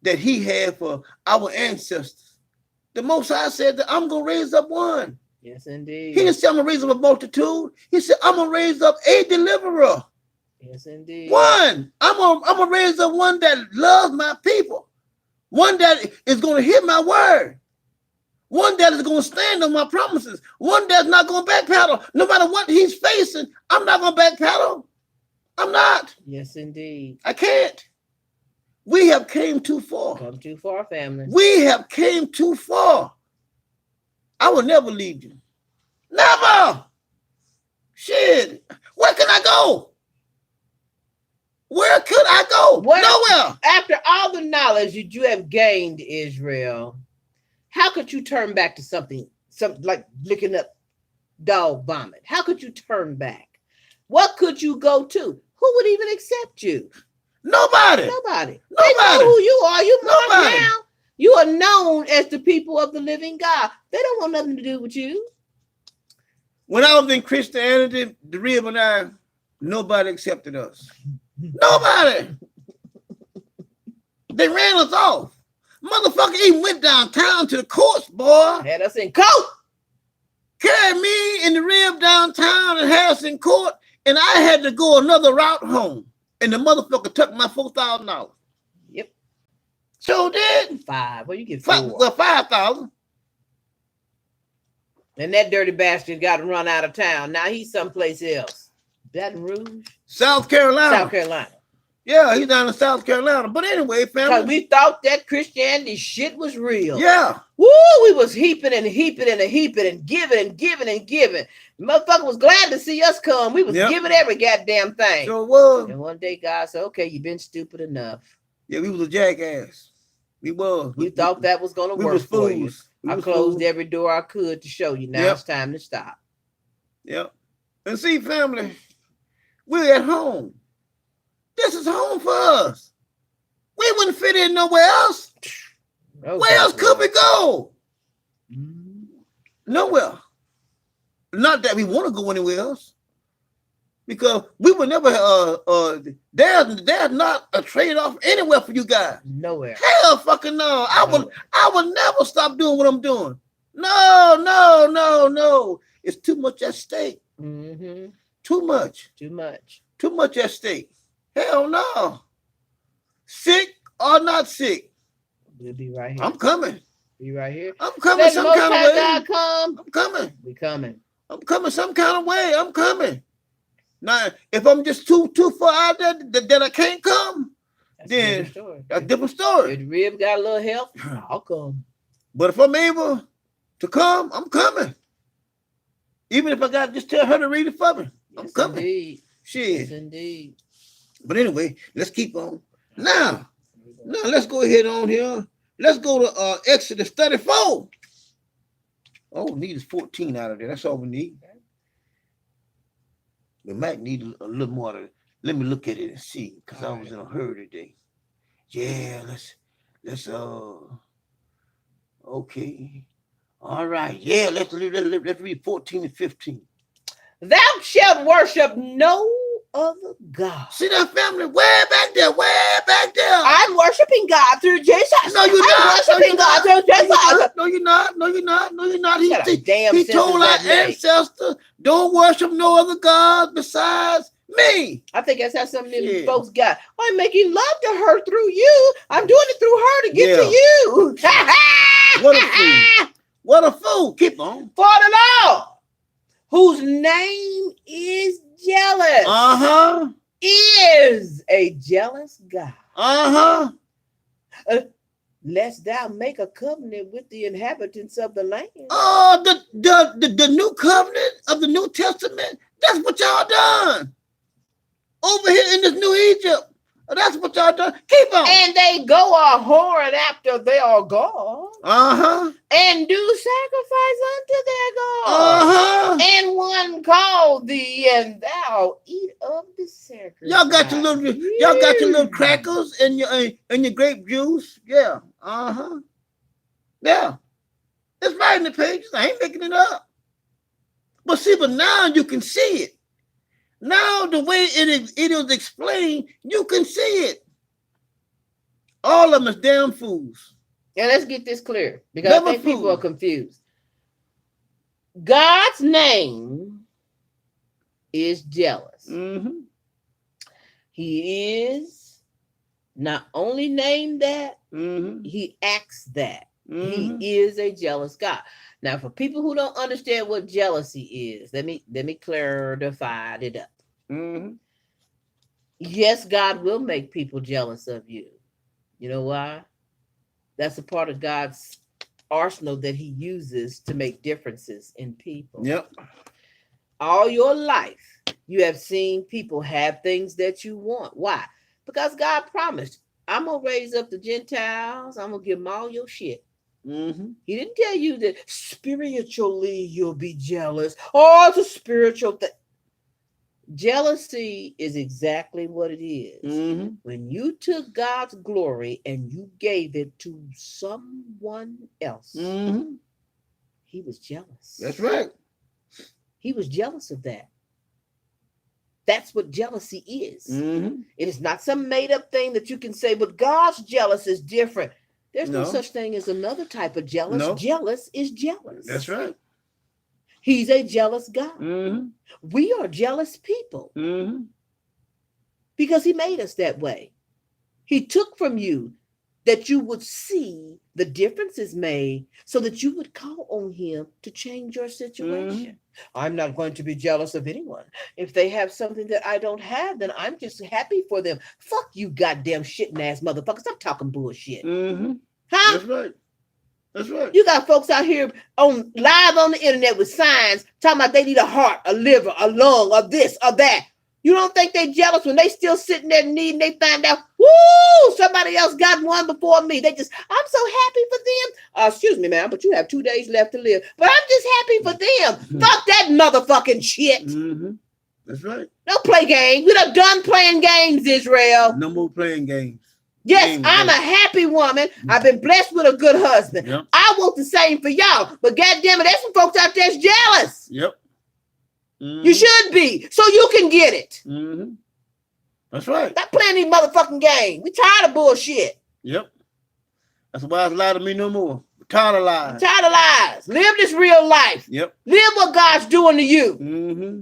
that he had for our ancestors. The Most High said that I'm going to raise up one. Yes, indeed. He didn't say I'm going to raise up a multitude. He said I'm going to raise up a deliverer. Yes, indeed. One. I'm going to raise up one that loves my people. One that is going to hear my word. One that is going to stand on my promises. One that's not going to backpedal. No matter what he's facing, I'm not going to backpedal. I'm not. Yes, indeed. I can't. We have came too far. Come too far, family. We have came too far. I will never leave you. Never. Shit. Where can I go? Where could I go? Nowhere. After all the knowledge that you have gained, Israel, how could you turn back to something like licking up dog vomit? How could you turn back? What could you go to? Who would even accept you? Nobody. They know Nobody. who you are. You marked Nobody. now. You are known as the people of the living God. They don't want nothing to do with you. When I was in Christianity, the Rib and I, nobody accepted us. Nobody. They ran us off. Motherfucker even went downtown to the courts, boy. Had us in court. Carried me in the Rib downtown and had us in court, and I had to go another route home. And the motherfucker took my $4,000. Yep. So did. $5,000. Well, you get $4,000. Well, 5,000. And that dirty bastard got to run out of town. Now he's someplace else. Baton Rouge? South Carolina. South Carolina. Yeah, he's down in South Carolina. But anyway, Because family. we thought that Christianity shit was real. Yeah. Woo, we was heaping and heaping and heaping and giving and giving and giving. The motherfucker was glad to see us come. We was giving every goddamn thing. So it was. And one day God said, okay, you've been stupid enough. Yeah, we was a jackass. We was. You thought that was going to work for you. I closed every door I could to show you. Now it's time to stop. Yep. And see, family, we're at home. This is home for us. We wouldn't fit in nowhere else. Where else could we go? Nowhere. Not that we want to go anywhere else. Because we would never, there's not a trade-off anywhere for you guys. Nowhere. Hell fucking no. I will never stop doing what I'm doing. No. It's too much at stake. Mm-hmm. Too much. Too much at stake. Hell no. Sick or not sick. We'll be right here. I'm coming. Be right here. I'm coming Let some kind of way. God come. I'm coming. We coming. I'm coming some kind of way. I'm coming. Now, if I'm just too far out there that I can't come, then that's a different story. If the rib got a little help, I'll come. But if I'm able to come, I'm coming. Even if I got to just tell her to read it for me, I'm coming. Indeed. Shit. Yes, indeed. But anyway, let's keep on. Now, let's go ahead on here. Let's go to Exodus 34. Oh, we need is 14 out of there. That's all we need. We might need a little more. Let me look at it and see, because I was in a hurry today. Yeah, let's okay. All right. Yeah, let's read 14 and 15. Thou shalt worship no other God. See that, family? Way back there. I'm worshiping God through Jesus. No, you're not. I'm worshiping God through Jesus. No, you're not. He He told our ancestors, don't worship no other God besides me. I think that's how some of them folks got. I'm making love to her through you. I'm doing it through her to get to you. What a fool. What a fool. Keep on. For the Lord, whose name is jealous. Is a jealous God. Lest thou make a covenant with the inhabitants of the land. Oh, the new covenant of the New Testament. That's what y'all done. Over here in this new Egypt. That's what y'all done. Keep on. And they go a whoring after their God. And do sacrifice unto their God. And one called thee, and thou eat of the sacrifice. Y'all got your little crackers and your grape juice. Yeah. Yeah. It's right in the pages. I ain't making it up. But see, but now you can see it. Now the way it is explained, you can see it. All of them is damn fools. And let's get this clear, because I think people are confused. God's name is jealous. Mm-hmm. He is not only named that, Mm-hmm. he acts that. Mm-hmm. He is a jealous God. Now, for people who don't understand what jealousy is, let me clarify it up. Mm-hmm. Yes, God will make people jealous of you. You know why? That's a part of God's arsenal that he uses to make differences in people. Yep. All your life, you have seen people have things that you want. Why? Because God promised, I'm going to raise up the Gentiles. I'm going to give them all your shit. Mm-hmm. He didn't tell you that spiritually you'll be jealous. Oh, it's a spiritual thing. Jealousy is exactly what it is. Mm-hmm. When you took God's glory and you gave it to someone else, Mm-hmm. he was jealous. That's right. He was jealous of that. That's what jealousy is. Mm-hmm. It is not some made-up thing that you can say, but God's jealous is different. There's no such thing as another type of jealous. No. Jealous is jealous. That's right. He's a jealous God. Mm-hmm. We are jealous people Mm-hmm. because he made us that way. He took from you that you would see the differences made so that you would call on him to change your situation. I'm not going to be jealous of anyone. If they have something that I don't have, then I'm just happy for them. Fuck you, goddamn shitting ass motherfuckers. I'm talking bullshit. Mm-hmm. Huh? That's right. That's right. You got folks out here on live on the internet with signs talking about they need a heart, a liver, a lung, or this or that. You don't think they jealous when they still sitting there needing, they find out, woo, somebody else got one before me. They just, I'm so happy for them. Excuse me, ma'am, but you have 2 days left to live. But I'm just happy for them. Fuck that motherfucking shit. Mm-hmm. That's right. Don't play games. We done playing games, Israel. No more playing games. Yes, I'm a happy woman. I've been blessed with a good husband. Yep. I want the same for y'all. But goddamn it, there's some folks out there that's jealous. Yep. Mm-hmm. You should be, so you can get it. Mm-hmm. That's right. Stop playing these motherfucking games. We tired of bullshit. Yep. That's why it's lie to me no more. We're tired of lies. Tired of lies. Live this real life. Yep. Live what God's doing to you. Mm-hmm.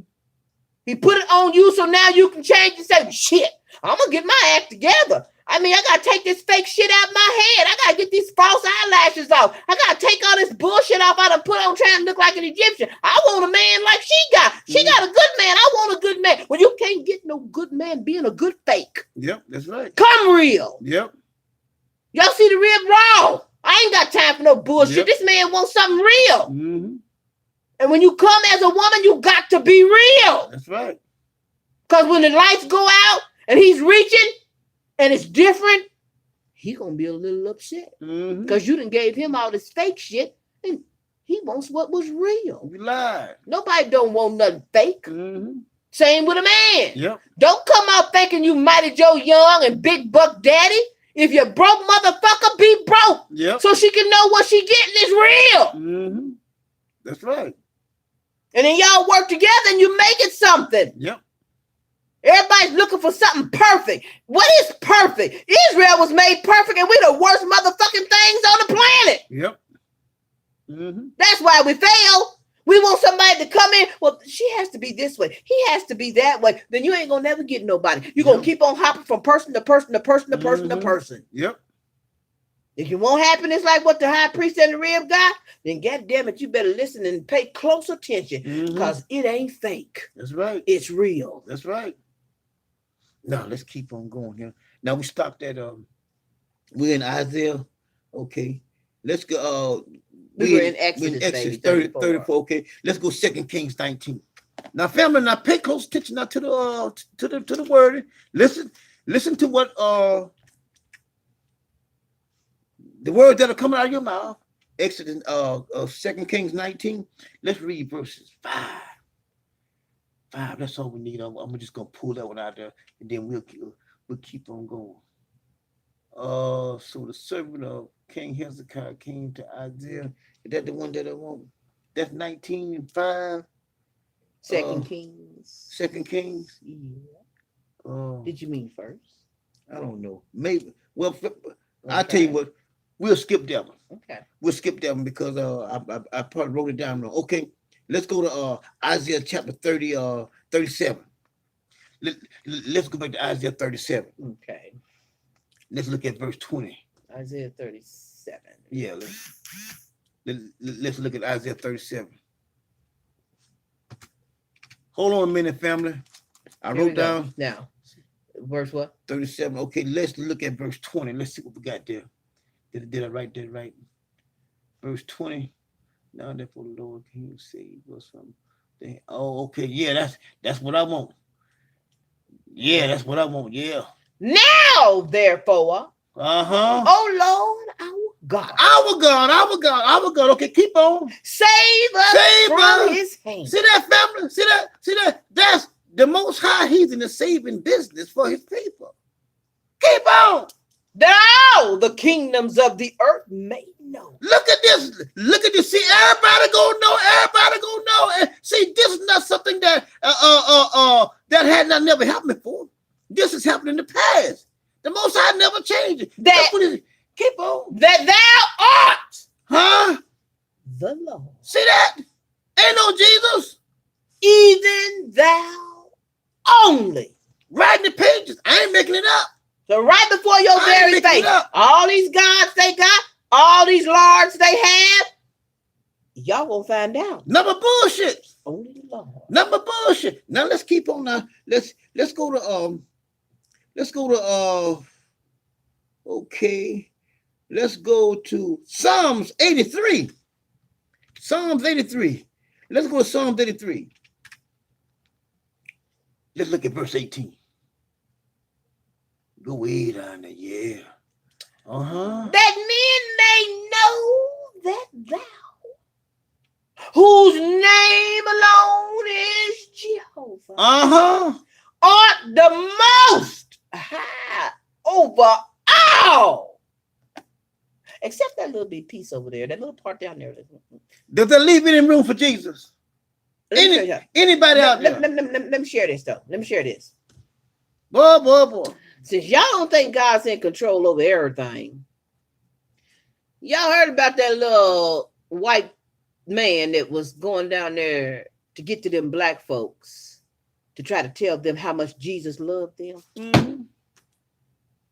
He put it on you so now you can change and say, shit, I'm going to get my act together. I mean, I got to take this fake shit out of my head. I got to get these false eyelashes off. I got to take all this bullshit off I done put on trying to look like an Egyptian. I want a man like she got. She got a good man. I want a good man. Well, you can't get no good man being a good fake. Yep, that's right. Come real. Yep. Y'all see the rib raw. I ain't got time for no bullshit. Yep. This man wants something real. Mm-hmm. And when you come as a woman, you got to be real. That's right. Because when the lights go out and he's reaching and it's different, he gonna be a little upset. Mm-hmm. Because you done gave him all this fake shit and he wants what was real. We lied. Nobody don't want nothing fake. Mm-hmm. Same with a man. Yep. Don't come out thinking you Mighty Joe Young and Big Buck Daddy. If you're broke, motherfucker, be broke. Yep. So she can know what she getting is real. Mm-hmm. That's right. And then y'all work together and you make it something. Yep. Everybody's looking for something perfect. What is perfect? Israel was made perfect and we're the worst motherfucking things on the planet. Yep. Mm-hmm. That's why we fail. We want somebody to come in. Well, she has to be this way. He has to be that way. Then you ain't going to never get nobody. You're going to keep on hopping from person to person to person to person to person. Yep. If you want happiness like what the high priest and the rib got, then goddamn it, you better listen and pay close attention because it ain't fake. That's right. It's real. That's right. Now let's keep on going here. Now we stopped at we're in Isaiah. Okay. Let's go We were in Exodus 34. Okay. Let's go 2 Kings 19. Now, family, now pay close attention now to the word. Listen to what the words that are coming out of your mouth. Exodus 2 Kings 19. Let's read verses 5. 5. That's all we need. I'm just gonna pull that one out there, and then we'll keep on going. So the servant of King Hezekiah came to Isaiah. Is that the one that I want? That's 19:5. Second Kings. Second Kings. Yeah. Did you mean first? I don't know. Maybe. Well, I'll tell you what. We'll skip that one. Okay. We'll skip that one because I probably wrote it down wrong. Okay. Let's go to Isaiah chapter 37. Let's go back to Isaiah 37. Okay. Let's look at verse 20. Isaiah 37. Yeah. Let's look at Isaiah 37. Hold on a minute, family. I wrote down. Now, verse what? 37. Okay, let's look at verse 20. Let's see what we got there. Did I write that right? Verse 20. Now therefore the Lord can save us from the. Oh, okay. Yeah, that's what I want. Yeah, that's what I want. Yeah. Now, therefore. Oh Lord, our God. Our God. Okay, keep on. Save us from his hand. See that, family? See that? That's the Most High. He's in the saving business for his people. Keep on. That all the kingdoms of the earth may know. Look at this. See, everybody gonna know. And see, this is not something that that had not never happened before. This has happened in the past. The Most High never changed it. Keep on. That thou art. Huh? The Lord. See that? Ain't no Jesus. Even thou only. Writing the pages. I ain't making it up. So right before your very face, all these gods they got, all these lords they have, y'all gonna find out. Number bullshit. Only the Lord. Number bullshit. Now let's keep on. Now let's go to okay. Let's go to Psalms 83. Psalms 83. Let's go to Psalms 83. Let's look at verse 18. Go way down there, yeah. That men may know that thou, whose name alone is Jehovah, art the most high over all. Except that little bit piece over there, that little part down there. Does that leave any room for Jesus? Anybody out there? Let me share this though. Let me share this. Boy. Since y'all don't think God's in control over everything, y'all heard about that little white man that was going down there to get to them black folks to try to tell them how much Jesus loved them? Mm-hmm.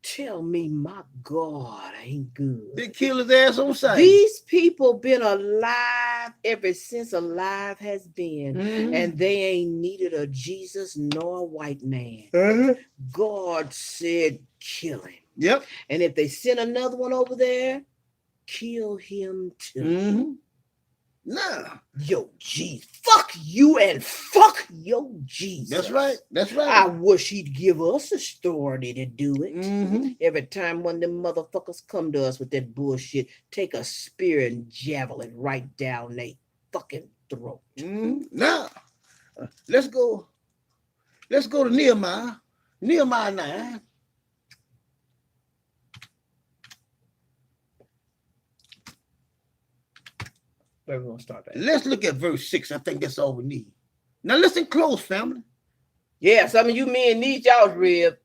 Tell me, my God ain't good. They kill his ass on sight. These people been alive ever since alive has been, and they ain't needed a Jesus nor a white man. God said, kill him. Yep. And if they send another one over there, kill him too. Nah. Yo, Jesus. Fuck you and fuck yo Jesus. That's right. I wish he'd give us authority to do it. Every time one of them motherfuckers come to us with that bullshit, take a spear and javelin right down their fucking throat. Now, let's go to Nehemiah. Nehemiah 9. Where we gonna start at? Let's look at verse 6. I think that's all we need. Now listen close, family. Yeah, some of you men need y'all's rib.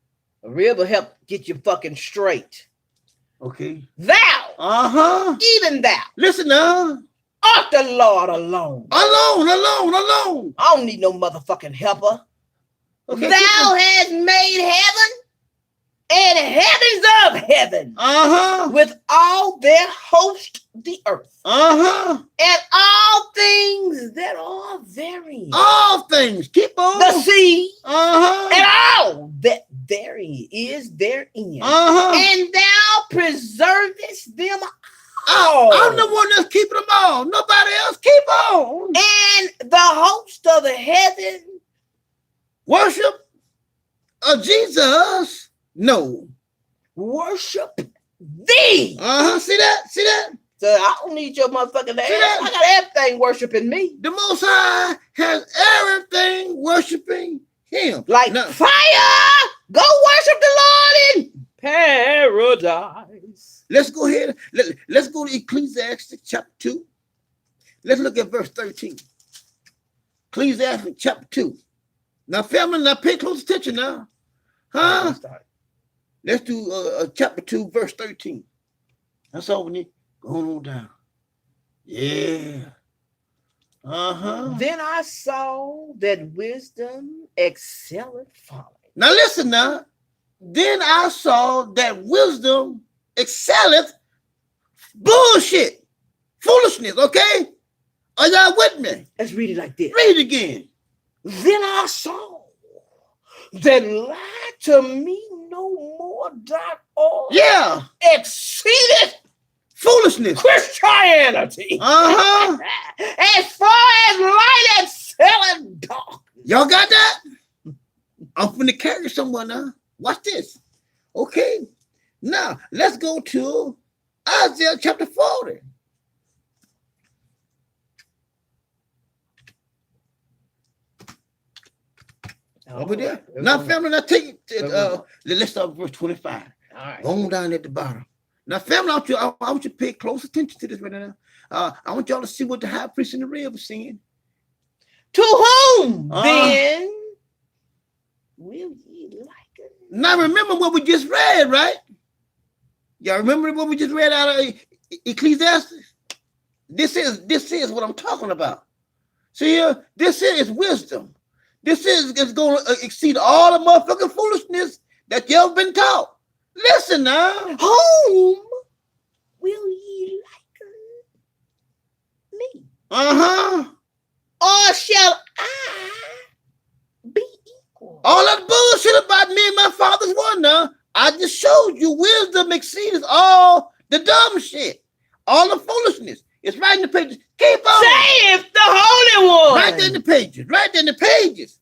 A rib will help get you fucking straight. Okay. Thou, even thou. Listen now. Art the Lord alone. Alone. I don't need no motherfucking helper. Okay, thou hast made heaven and heavens of heaven with all their host the earth and all things that are therein. All things. Keep on. The sea and all that therein is therein. And thou preservest them all. I'm the one that's keeping them all. Nobody else. Keep on. And the host of the heaven worship of Jesus. No. Worship thee. See that? So I don't need your motherfucking ass. that? I got everything worshiping me. The Most High has everything worshiping him. Like Now, fire, go worship the Lord in paradise. let's go ahead. Let's go to Ecclesiastes chapter 2. Let's look at verse 13. Ecclesiastes chapter 2. Now, family, now pay close attention now. Huh? Let's do chapter 2, verse 13. That's all we need. Going on down. Yeah. Uh-huh. Then I saw that wisdom excelleth folly. Now listen now. Then I saw that wisdom excelleth bullshit, foolishness, okay? Are y'all with me? Let's read it like this. Read it again. Then I saw that lie to me no more dot all Yeah. exceeded Foolishness. Christianity. Uh-huh. As far as light excelling dark. Y'all got that? I'm finna carry someone now. Watch this. Okay. Now, let's go to Isaiah chapter 40. Over there. Now, family, now take it. Let's start with verse 25. All right. Go on down at the bottom. Now, family, I want you to pay close attention to this right now. I want y'all to see what the high priest in the red was saying. To whom then will ye liken? Now, remember what we just read, right? Y'all remember what we just read out of Ecclesiastes? This is what I'm talking about. See here, this is wisdom. This is going to exceed all the motherfucking foolishness that you ever been taught. Listen now. Whom will ye liken me? Uh-huh. Or shall I be equal? All that bullshit about me and my father's one now. I just showed you wisdom exceeds all the dumb shit. All the foolishness. It's right in the pages. Keep on. Saith the Holy One. Right there in the pages. Right there in the pages.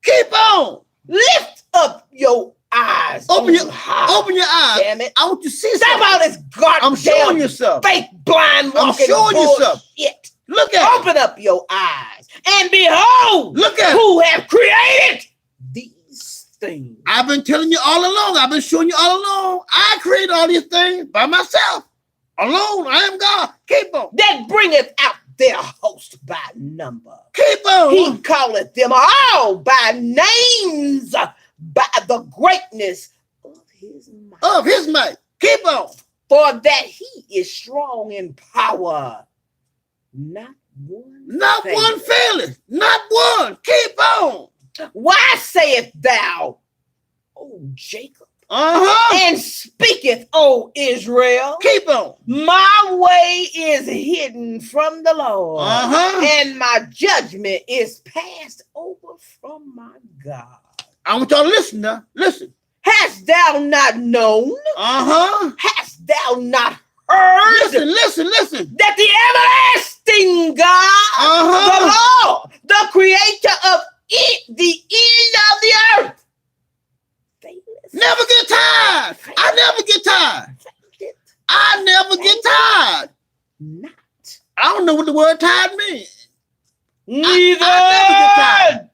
Keep on. Lift up your eyes. Open your eyes. Damn it. I want you to see Stop something. all this goddamn I'm showing you something. fake blind I'm walking showing you something. bullshit. Look at it. Open up your eyes and behold Look at it. who have created these things. I've been telling you all along. I've been showing you all along. I created all these things by myself. Alone. I am God. Keep on. That bringeth out their host by number. Keep on. He calleth them all by names, by the greatness of his might. Of his might. Keep on. For that he is strong in power. Not one. Not faileth. one faileth. Not one. Keep on. Why sayest thou, O Jacob, Uh-huh. and speaketh, O Israel, Keep on. my way is hidden from the Lord, Uh-huh. and my judgment is passed over from my God. I want y'all to listen now. Listen. Hast thou not known? Uh-huh. Hast thou not heard Listen. that the everlasting God, Uh-huh. the Lord, the creator of it, the end of the earth, faileth Never get tired. I never get tired. I never get tired. not. I don't know what the word tired means. Neither I never get tired.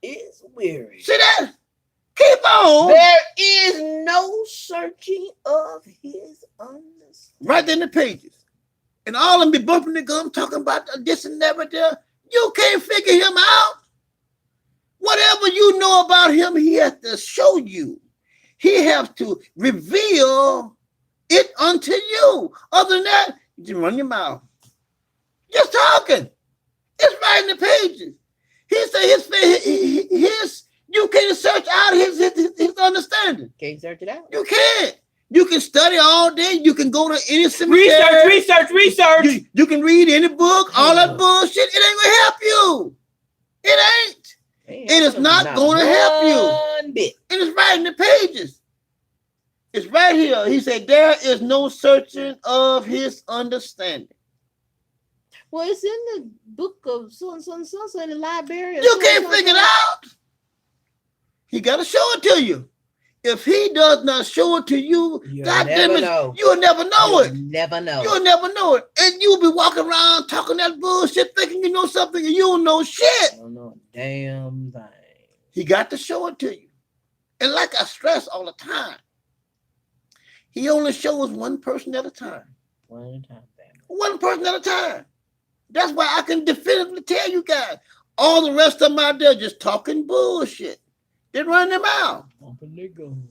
is weary. See that? Keep on. There is no searching of his understanding. Right there in the pages. And all of them be bumping the gum, talking about this and that right there. You can't figure him out. Whatever you know about him, he has to show you. He has to reveal it unto you. Other than that, you just run your mouth. Just talking. It's right in the pages. He said his you can't search out his understanding. Can't search it out. You can't. You can study all day. You can go to any cemetery. Research. You can read any book. All that bullshit. It ain't gonna help you. It ain't. It is not going to help you. One bit. And it's right in the pages. It's right here. He said, there is no searching of his understanding. Well, it's in the book of so in the library. You can't figure it out. He got to show it to you. If he does not show it to you, God damn it, you'll never know it. Never know. You'll never know it. And you'll be walking around talking that bullshit, thinking you know something, and you don't know shit. I don't know a damn thing. He got to show it to you. And like I stress all the time, he only shows one person at a time. One time, family. One person at a time. That's why I can definitively tell you guys, all the rest of them out there just talking bullshit. They run their mouth.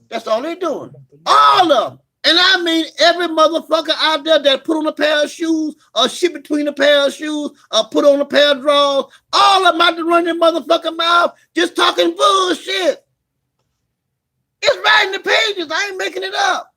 That's all they're doing. All of them. And I mean every motherfucker out there that put on a pair of shoes or shit between a pair of shoes or put on a pair of drawers, all of them out there run their motherfucking mouth just talking bullshit. It's right in the pages. I ain't making it up.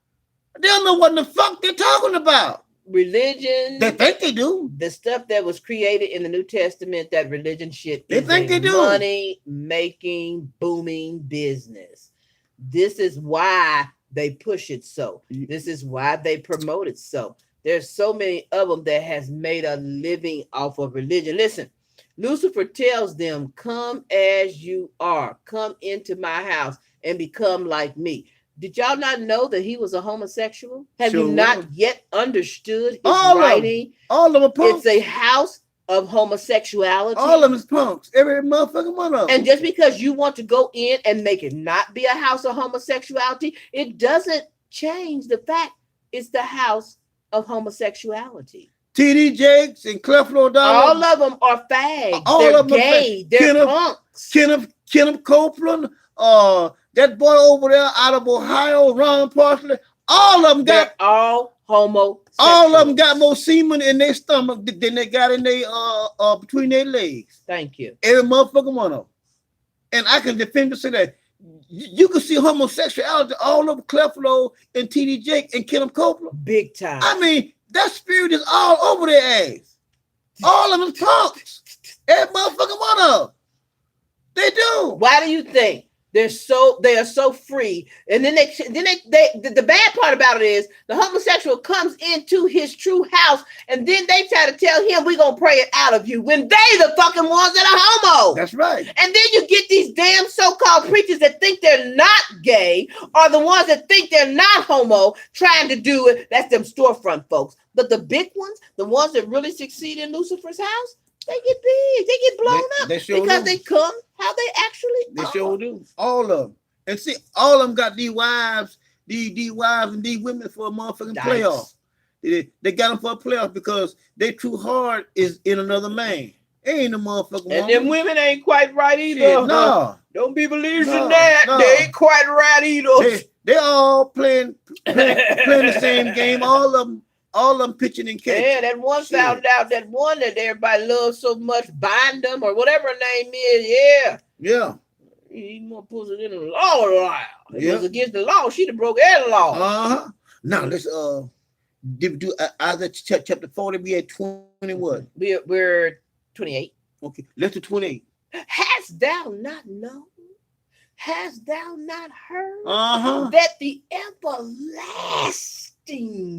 They don't know what the fuck they're talking about. Religion. They think they do. The stuff that was created in the New Testament, that religion shit. They think they do. Money making, booming business. This is why they push it so. This is why they promote it so. There's so many of them that has made a living off of religion. Listen, Lucifer tells them, come as you are. Come into my house and become like me. Did y'all not know that he was a homosexual? Have you not yet understood his writing? All of them punks. It's a house of homosexuality. All of them is punks. Every motherfucking one of them. And just because you want to go in and make it not be a house of homosexuality, it doesn't change the fact it's the house of homosexuality. TD Jakes and Creflo Dollar. All of them are fags. All They're of them gay. They're punks. Kenneth Copeland, that boy over there out of Ohio, Ron Parsley, all of them got all homosexuals. All of them got more semen in their stomach than they got in their between their legs. Thank you. Every motherfucking one of them. And I can defend to say that you can see homosexuality all over Creflo and TD Jake and Kenneth Copeland. Big time. I mean, that spirit is all over their ass. All of them punks. Every motherfucking one of them. They do. Why do you think they are so free? And then the bad part about it is the homosexual comes into his true house, and then they try to tell him we're gonna pray it out of you when they the fucking ones that are homo. That's right. And then you get these damn so-called preachers that think they're not gay, or the ones that think they're not homo, trying to do it. That's them storefront folks. But the big ones, the ones that really succeed in Lucifer's house, they get big, they get blown up because they come how they actually They sure do. All of them. And see, all of them got these wives and these women for a motherfucking playoff. They got them for a playoff because their true heart is in another man. Ain't a motherfucking woman. And them women ain't quite right either. Shit, no. Don't be believers in that. No. They ain't quite right either. They all playing the same game. All of them pitching and catching. Yeah, that one found out, that one that everybody loves so much, bind them or whatever her name is. Yeah. Yeah. He more pulls it in the law. If it was against the law, she'd have broke that law. Uh-huh. Now let's do Isaiah chapter 40. We at 20 what? We're 28. Okay, let's do 28. Hast thou not known? Hast thou not heard that the everlasting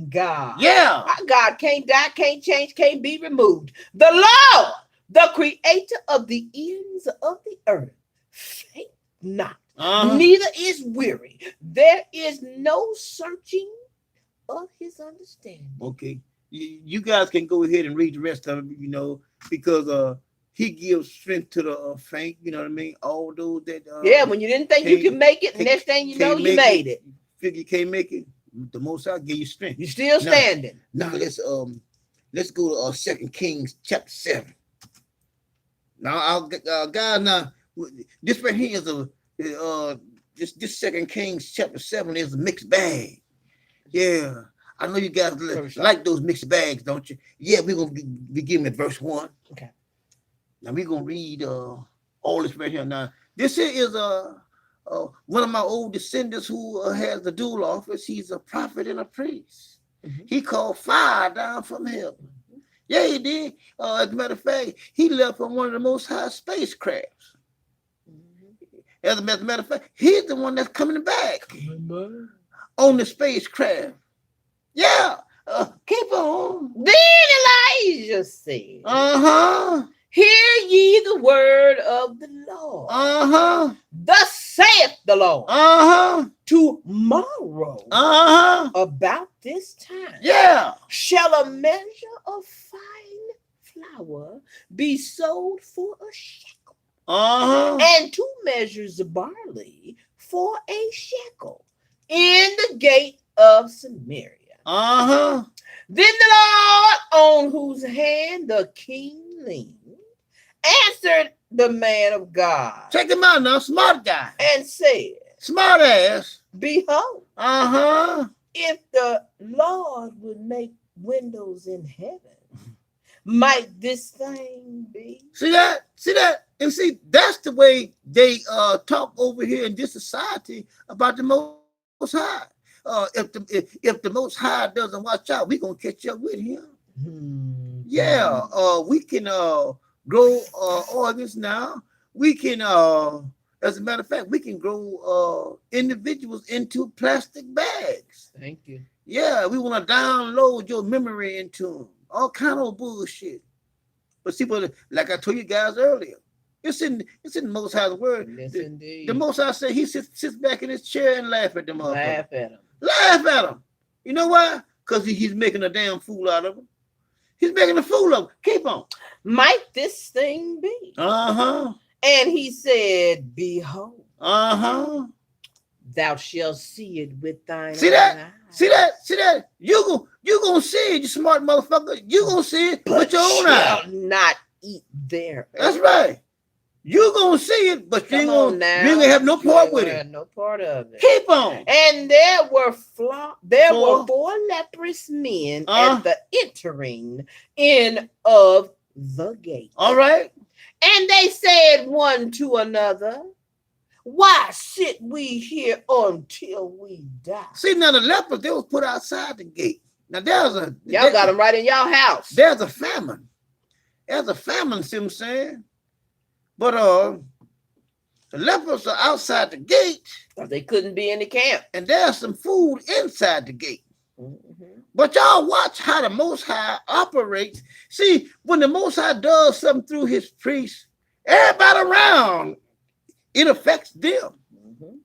God, our God can't die, can't change, can't be removed, the Lord, the creator of the ends of the earth, faint not, neither is weary. There is no searching of his understanding. Okay, you guys can go ahead and read the rest of it, because he gives strength to the faint, you know what I mean? All those that when you didn't think you could make it, next thing you know, you made it. Figure you can't make it, the Most High give you strength. You're still standing. Now let's go to 2 Kings chapter 7. Now, guys, now this right here is this 2 Kings chapter 7 is a mixed bag. Yeah, I know you guys like those mixed bags, don't you? Yeah, we're gonna begin at verse 1. Okay. Now we're gonna read all this right here. Now this here is one of my old descendants who has the dual office. He's a prophet and a priest. He called fire down from heaven. Yeah, he did. As a matter of fact, he left on one of the most high spacecrafts. As a matter of fact, he's the one that's coming back on the spacecraft. Yeah, keep on. Then Elijah said, Hear ye the word of the Lord. Uh-huh. Thus saith the Lord. Uh-huh. Tomorrow, Uh-huh. about this time, Yeah. shall a measure of fine flour be sold for a shekel, Uh-huh. and 2 measures of barley for a shekel in the gate of Samaria. Uh-huh. Then the Lord, on whose hand the king leaned, answered the man of God. Check him out now. Smart guy. And said, Smart ass. behold, Uh-huh. if the Lord would make windows in heaven, might this thing be? See that? See that? And see, that's the way they talk over here in this society about the Most High. If the Most High doesn't watch out, we're gonna catch up with him. Yeah, we can grow organs now. We can as a matter of fact, we can grow individuals into plastic bags. Thank you. Yeah, we want to download your memory into them. All kind of bullshit. But see, but like I told you guys earlier, it's in the Most High's word. Yes, the, indeed. the Most High said he sits back in his chair and laugh at them. Laugh at him. Laugh at him. You know why? Because he's making a damn fool out of him. He's making a fool of him. Keep on. Might this thing be? Uh-huh. And he said, behold, Uh-huh. thou shalt see it with thine See that? own eyes. See that? See that? You gonna see it, you smart motherfucker. You gonna see it with your own eyes. Shalt not eat there. That's right. You gonna see it, but you ain't gonna have no part with it. No part of it. Keep on. And there were 4 leprous men at the entering in of the gate. All right. And they said one to another, why sit we here until we die? See, now the lepers, they was put outside the gate. Now Y'all got them right in y'all house. There's a famine. There's a famine, see what I'm saying? But the lepers are outside the gate. They couldn't be in the camp. And there's some food inside the gate. Mm-hmm. But y'all watch how the Most High operates. See, when the Most High does something through his priests, everybody around, it affects them. Mm-hmm.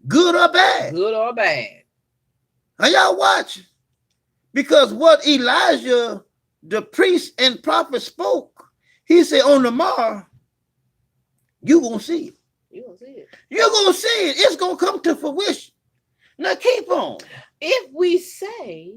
Good or bad. Good or bad. Now y'all watch. Because what Elijah, the priest and prophet spoke, he said on the morrow, you're going to see it. You're going to see it. You're going to see it. It's going to come to fruition. Now keep on. If we say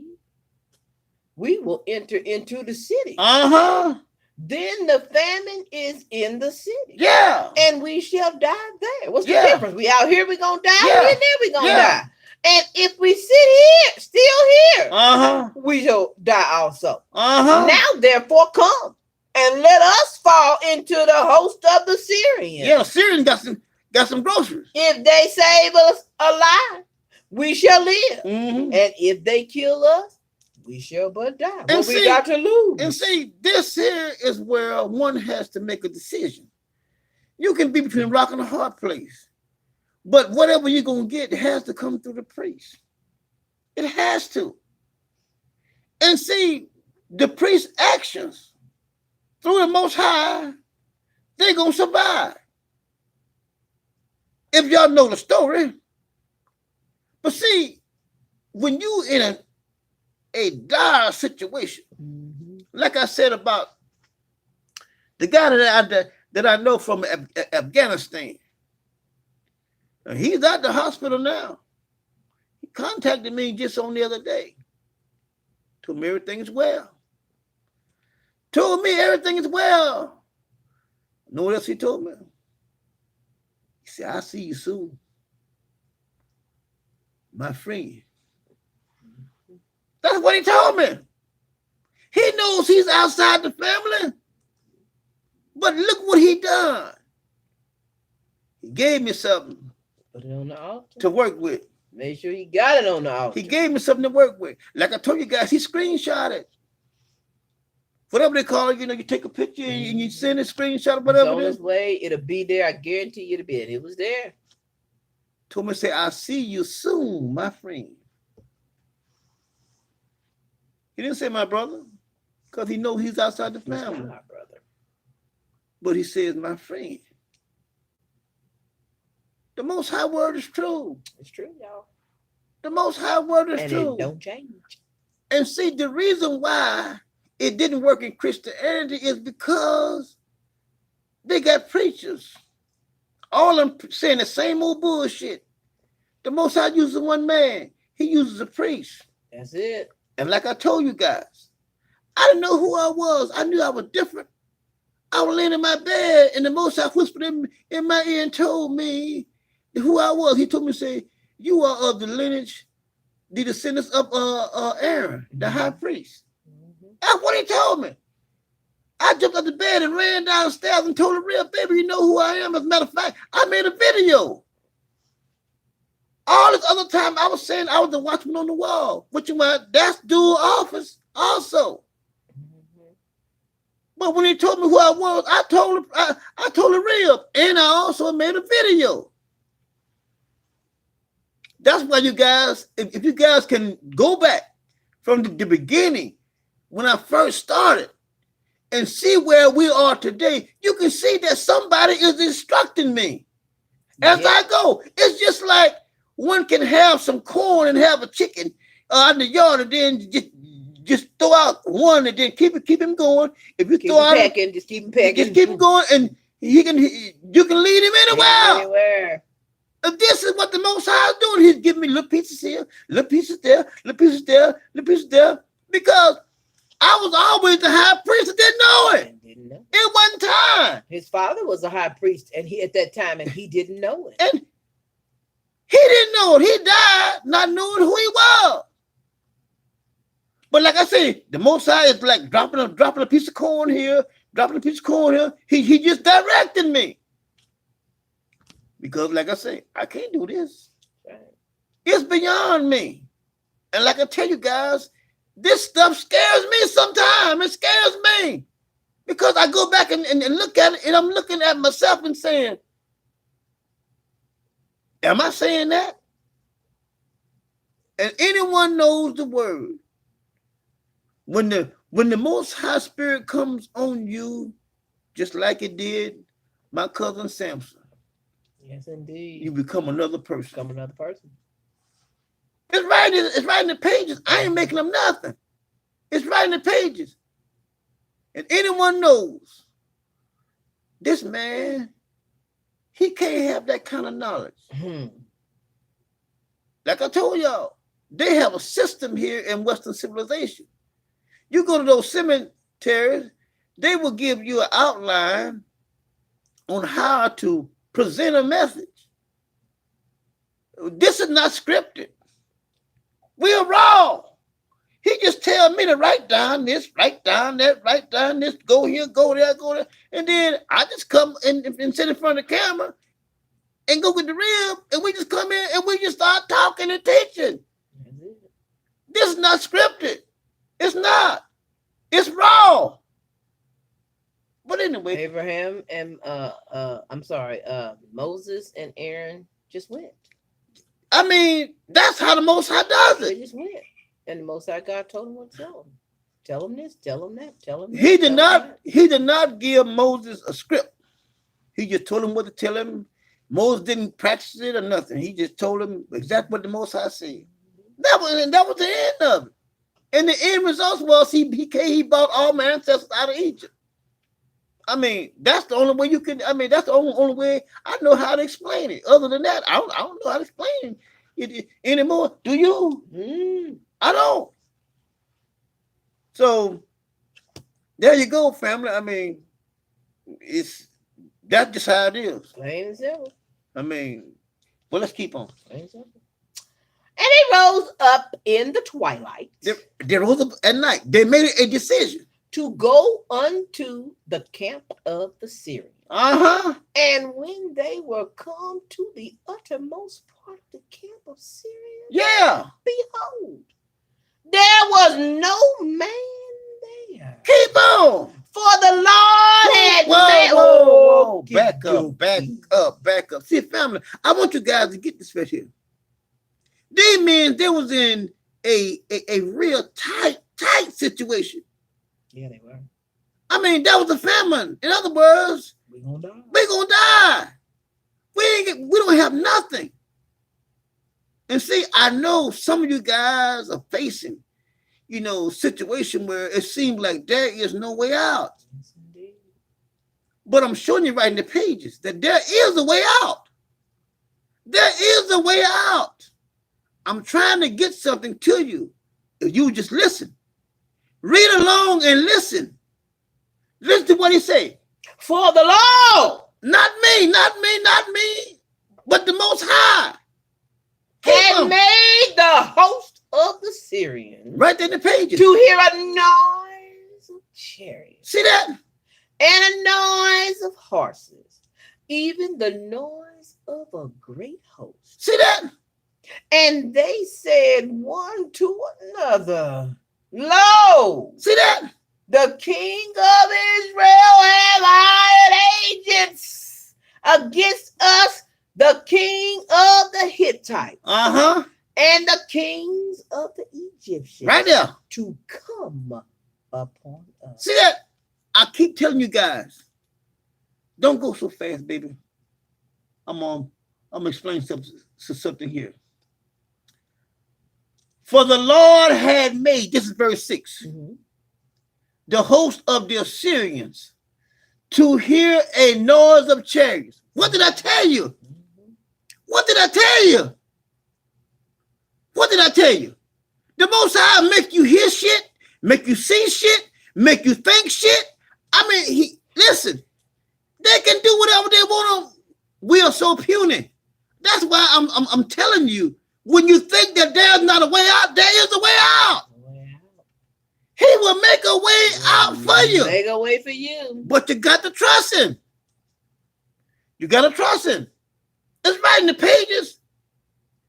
we will enter into the city, then the famine is in the city. Yeah. And we shall die there. What's the difference? We out here, we going to die. Yeah. We in there, we going to die. And if we sit here, still here, we shall die also. Now, therefore, come and let us fall into the host of the Syrians. Yeah, the Syrians got some groceries. If they save us alive, we shall live. Mm-hmm. And if they kill us, we shall but die. And What we got to lose? And see, this here is where one has to make a decision. You can be between rock and a hard place. But whatever you're going to get has to come through the priest. It has to. And see, the priest's actions through the Most High, they're going to survive. If y'all know the story. But see, when you in a dire situation, like I said about the guy that I know from Afghanistan, he's at the hospital now. He contacted me just on the other day. Told me everything is well. Told me everything is well. Know what else he told me? He said, I'll see you soon. My friend. That's what he told me. He knows he's outside the family. But look what he done. He gave me something. Put it on the altar. To work with. Make sure he got it on the altar. He gave me something to work with. Like I told you guys, he screenshot it. Whatever they call it, you take a picture and you send a screenshot or whatever. It's on its way. It'll be there. I guarantee you it'll be there. It was there. Told me to say, I'll see you soon, my friend. He didn't say my brother, because he knows he's outside the family. My brother. But he says, my friend, the Most High word is true. It's true, y'all. The Most High word is And true. it don't change. And see, the reason why it didn't work in Christianity is because they got preachers. All of them saying the same old bullshit. The Most High uses one man. He uses a priest. That's it. And like I told you guys, I didn't know who I was. I knew I was different. I was laying in my bed, and the Most High whispered in my ear and told me who I was. He told me, say, you are of the lineage, the descendants of Aaron, the high priest. That's what he told me. I jumped out the bed and ran downstairs and told the real baby, you know who I am. As a matter of fact, I made a video. All this other time I was saying I was the watchman on the wall, which is why that's dual office also. But when he told me who I was, I told the real, and I also made a video. That's why you guys, if you guys can go back from the beginning, when I first started, and see where we are today, you can see that somebody is instructing me as I go. It's just like one can have some corn and have a chicken in the yard, and then just throw out one and then keep him going. If you throw out pecking, just keep him pecking. Just keep him going, and you can lead him anywhere. And this is what the Most High is doing. He's giving me little pieces here, little pieces there, little pieces there, little pieces there, because I was always the high priest and didn't know it. It wasn't time. His father was a high priest, and he at that time, and he didn't know it. And he didn't know it. He died not knowing who he was. But like I say, the Most High is like dropping a piece of corn here, dropping a piece of corn here. He just directed me. Because like I say, I can't do this. Right. It's beyond me. And like I tell you guys, this stuff scares me sometimes. It scares me. Because I go back and look at it, and I'm looking at myself and saying, am I saying that? And anyone knows the word. When the Most High Spirit comes on you, just like it did my cousin Samson. Yes, indeed. You become another person. Become another person. It's right in the pages. I ain't making up nothing. It's right in the pages. And anyone knows this man, he can't have that kind of knowledge. Like I told y'all, they have a system here in Western civilization. You go to those cemeteries, they will give you an outline on how to present a message. This is not scripted. We are raw. He just tell me to write down this, write down that, write down this, go here, go there, go there. And then I just come and sit in front of the camera and go get the rib, and we just come in and we just start talking and teaching. This is not scripted. It's not. It's raw. But anyway. Abraham and Moses and Aaron just went. I mean, that's how the Most High does it. They just went. And the Most High God told him what to tell him. Tell him this, tell him that, tell him that. He did not give Moses a script. He just told him what to tell him. Moses didn't practice it or nothing. He just told him exactly what the Most High said. That was the end of it. And the end result was he brought all my ancestors out of Egypt. I mean, that's the only way you can. I mean, that's the only way I know how to explain it. Other than that, I don't know how to explain it anymore. Do you? I don't. So there you go, family. I mean, that's just how it is. Plain and simple. I mean, well, let's keep on. Plain and simple. And they rose up in the twilight. They rose up at night. They made a decision to go unto the camp of the Syrians. And when they were come to the uttermost part of the camp of Syria, behold, there was no man there. Keep on. For the Lord had whoa. Back up. See, family, I want you guys to get this right here. These men, they was in a real tight situation. Yeah, they were. I mean, that was a famine. In other words, We're gonna die. we're gonna die. We don't have nothing. And see, I know some of you guys are facing, situation where it seems like there is no way out. Yes, indeed. But I'm showing you right in the pages that there is a way out. There is a way out. I'm trying to get something to you. If you just listen, read along and listen. Listen to what he say. For the Lord Not me, but the Most High. had made the host of the Syrians Right there in the pages. to hear a noise of chariots See that? and a noise of horses, even the noise of a great host. See that? And they said one to another, Lo, See that? the king of Israel has hired agents against us, the king of the Hittites Uh-huh. and the kings of the Egyptians, Right there. to come upon us. See that? I keep telling you guys, don't go so fast, baby. I'm gonna explain something here. For the Lord had made, this is verse 6, Mhm. the host of the Assyrians to hear a noise of chariots. What did I tell you? Mhm. What did I tell you? What did I tell you? The Most High make you hear shit, make you see shit, make you think shit. I mean, listen, they can do whatever they want. We are so puny. That's why I'm telling you, when you think that there's not a way out, there is a way out. He will make a way out for you. Make a way for you. But you got to trust him. You got to trust him. It's right in the pages.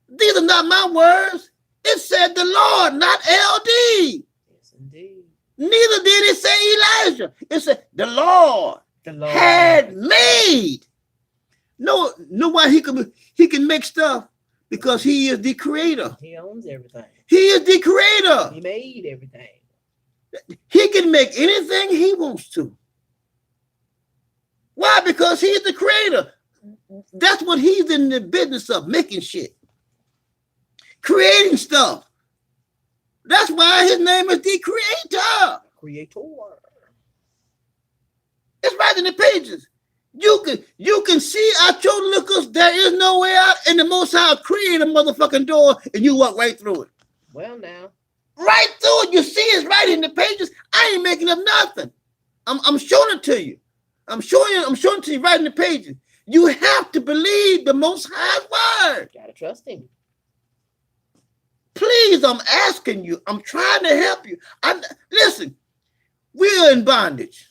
These are not my words. It said the Lord, not LD. Yes, indeed. Neither did it say Elijah. It said the Lord The Lord had made. No why he can make stuff, because he is the creator. He owns everything. He is the creator. He made everything. He can make anything he wants to. Why? Because he is the creator. That's what he's in the business of, making shit. Creating stuff. That's why his name is the creator. Creator. It's right in the pages. You can see I told Lucas there is no way out, and the Most High created a motherfucking door, and you walk right through it. Well, now. Right through it. You see it's right in the pages. I ain't making up nothing. I'm showing it to you. I'm showing it to you right in the pages. You have to believe the Most High's word. Gotta trust him. Please, I'm asking you. I'm trying to help you. Listen, we're in bondage.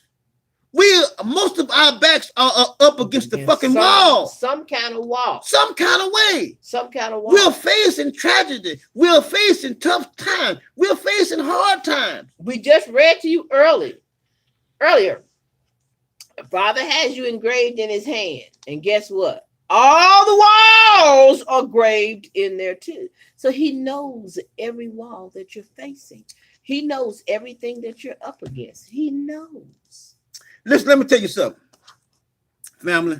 Most of our backs are up against the fucking wall. Some kind of wall. Some kind of way. Some kind of wall. We're facing tragedy. We're facing tough times. We're facing hard times. We just read to you earlier. The Father has you engraved in his hand. And guess what? All the walls are engraved in there too. So he knows every wall that you're facing. He knows everything that you're up against. He knows. Listen, let me tell you something. Family,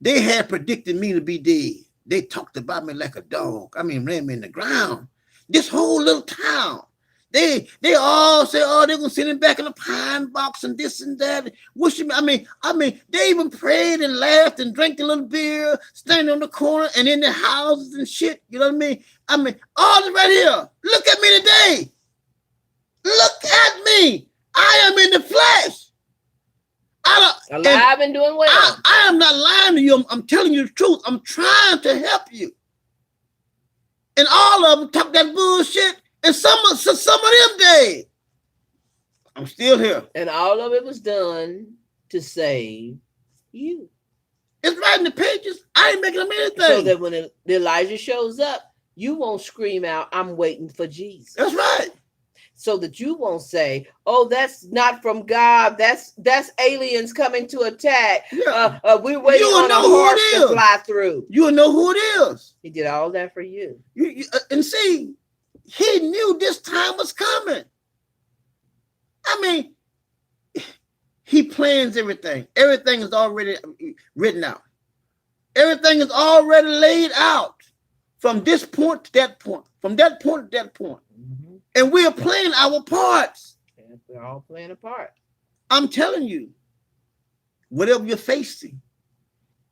they had predicted me to be dead. They talked about me like a dog. I mean, ran me in the ground. This whole little town. They all say, oh, they're gonna send him back in a pine box and this and that. Wishing me. I mean, they even prayed and laughed and drank a little beer, standing on the corner and in the houses and shit. You know what I mean? I mean, all this right here. Look at me today. Look at me. I am in the flesh. Alive and doing well. I am not lying to you. I'm telling you the truth. I'm trying to help you. And all of them talk that bullshit. And some of them dead. I'm still here. And all of it was done to save you. It's right in the pages. I ain't making them anything. So that when Elijah shows up, you won't scream out, I'm waiting for Jesus. That's right. So that you won't say, oh, that's not from God. That's aliens coming to attack. Yeah. We're waiting on a horse to fly through. You'll know who it is. He did all that for you. And see, he knew this time was coming. I mean, He plans everything. Everything is already written out. Everything is already laid out from this point to that point, from that point to that point. Mm-hmm. And we are playing our parts. And we're all playing a part. I'm telling you, whatever you're facing,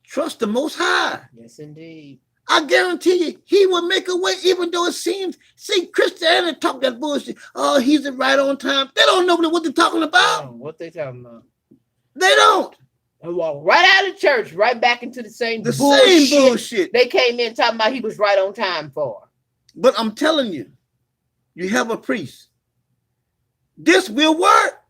trust the Most High. Yes, indeed. I guarantee you, he will make a way, even though it seems, see, Christianity talk that bullshit. Oh, he's right on time. They don't know what they're talking about. What they talking about? They don't. And walk right out of church, right back into the same bullshit. They came in talking about he was right on time for. But I'm telling you, you have a priest. This will work.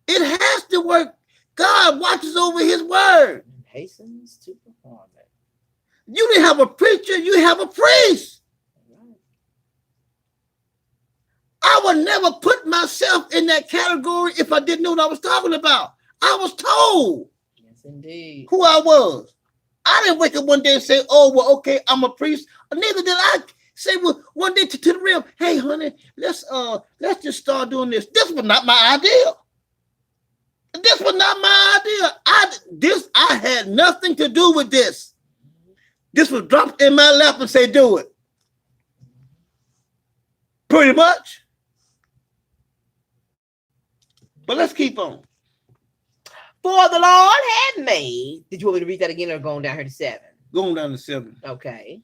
It has to work. God watches over his word. And hastens to perform it. You didn't have a preacher, you have a priest. Right. I would never put myself in that category if I didn't know what I was talking about. I was told Yes, indeed. who I was. I didn't wake up one day and say, oh, well, okay, I'm a priest. Neither did I say, well, one day to the real, hey, honey, let's just start doing this. This was not my idea. This was not my idea. I had nothing to do with this. This was dropped in my lap and say, do it. Pretty much. But let's keep on. For the Lord had made. Did you want me to read that again or going down here to 7? Going down to 7. Okay.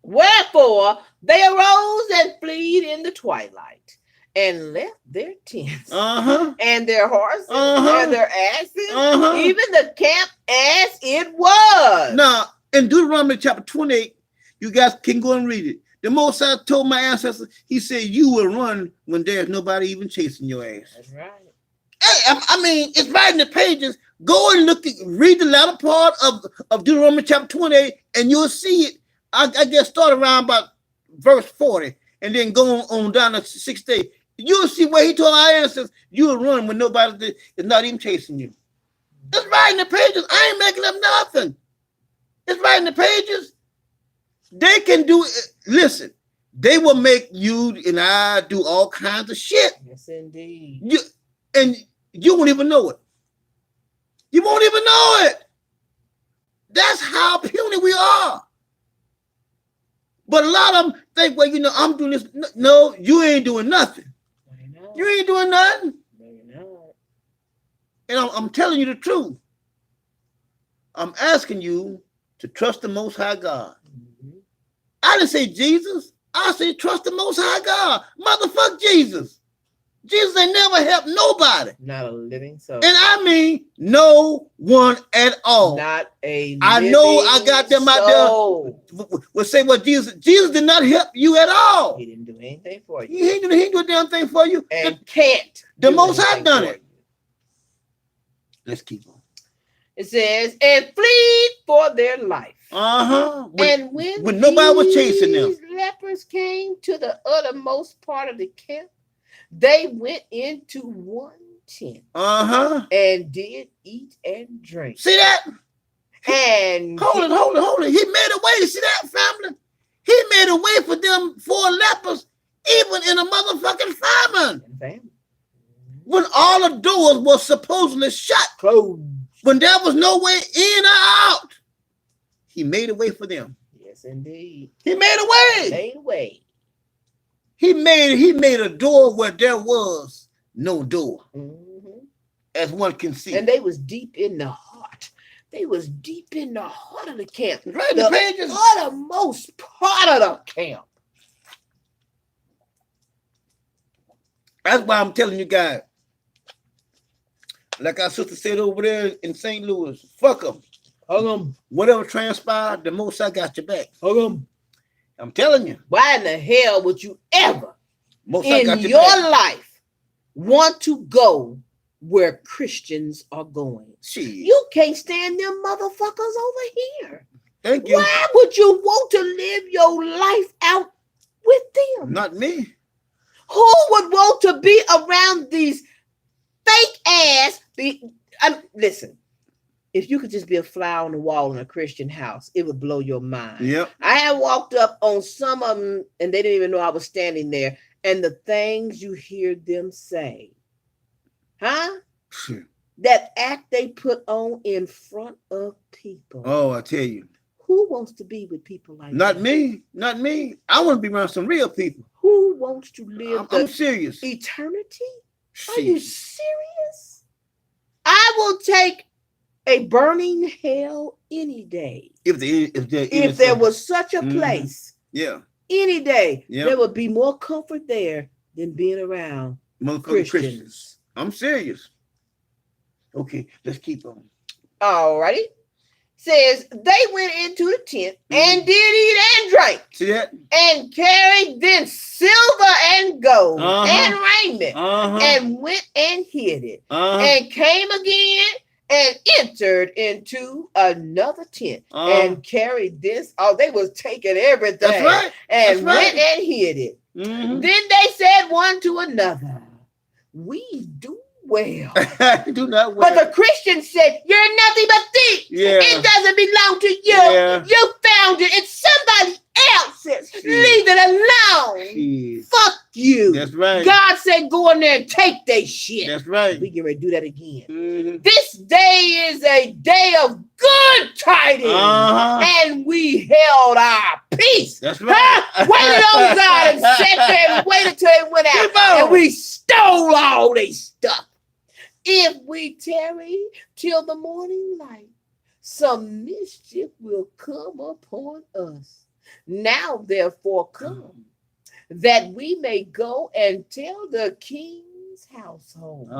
Wherefore they arose and fled in the twilight and left their tents and their horses and their asses, even the camp as it was. Now, in Deuteronomy chapter 28, you guys can go and read it. The Most High told my ancestors, he said, you will run when there's nobody even chasing your ass. That's right. Hey, I mean, it's right in the pages. Go and read the latter part of Deuteronomy chapter 28, and you'll see it. I guess start around about verse 40, and then go on down to 60. You'll see where he told our ancestors, you'll run when nobody is not even chasing you. It's right in the pages. I ain't making up nothing. It's right in the pages. They can do it. Listen, they will make you and I do all kinds of shit. Yes, indeed. You won't even know it. You won't even know it. That's how puny we are. But a lot of them think, well, I'm doing this. No, you ain't doing nothing. You ain't doing nothing. No, you're not. And I'm telling you the truth. I'm asking you to trust the Most High God. Mm-hmm. I didn't say Jesus. I said trust the Most High God. Motherfuck Jesus. Jesus ain't never helped nobody. Not a living soul. And I mean no one at all. Not a I know I got them soul. out there. Will say, well, Jesus did not help you at all. He didn't do anything for you. He ain't do a damn thing for you. And can't. The Most High done it. Let's keep on. It says, and fleed for their life. And when nobody was chasing them, these lepers came to the uttermost part of the camp, they went into one tent and did eat and drink. See that? And hold it. He made a way. See that, family? He made a way for them 4 lepers, even in a motherfucking famine. When all the doors were supposedly shut, closed, when there was no way in or out, he made a way for them. Yes, indeed. He made a way. Made a way. He made a door where there was no door, as one can see. And they was deep in the heart. They was deep in the heart of the camp. Right in the pages. Uttermost part of the camp. That's why I'm telling you guys. Like our sister said over there in St. Louis, fuck them. Hug them. Whatever transpired, the Most High got your back. Hug them. I'm telling you. Why in the hell would you ever Most High got in your back. life want to go where Christians are going? Shit. You can't stand them motherfuckers over here. Thank you. Why would you want to live your life out with them? Not me. Who would want to be around these fake ass? Listen, if you could just be a fly on the wall in a Christian house, it would blow your mind. Yep. I had walked up on some of them and they didn't even know I was standing there. And the things you hear them say, huh? That act they put on in front of people. Oh, I tell you. Who wants to be with people like Not that? me. Not me. I want to be around some real people. Who wants to live I'm serious. eternity? Are you serious? I will take a burning hell any day. If there was such a place, yeah, any day, yeah, there would be more comfort there than being around Christians. I'm serious. Okay, let's keep on. All righty. Says they went into the tent and did eat and drank. See that? And carried then silver and gold and raiment and went and hid it and came again and entered into another tent and carried this. Oh, they was taking everything. That's right. And went and hid it. Then they said one to another, we do well. Do not well. But the Christian said, you're nothing but thieves. Yeah. It doesn't belong to you. Yeah. You found it. It's somebody else's. Leave it alone. Fuck you. That's right. God said, go in there and take their shit. That's right. We get ready to do that again. This day is a day of good tidings. And we held our peace. That's right. Waited on God and sat there and waited till it went out. And we stole all their stuff. If we tarry till the morning light, some mischief will come upon us. Now, therefore, come, that we may go and tell the king's household.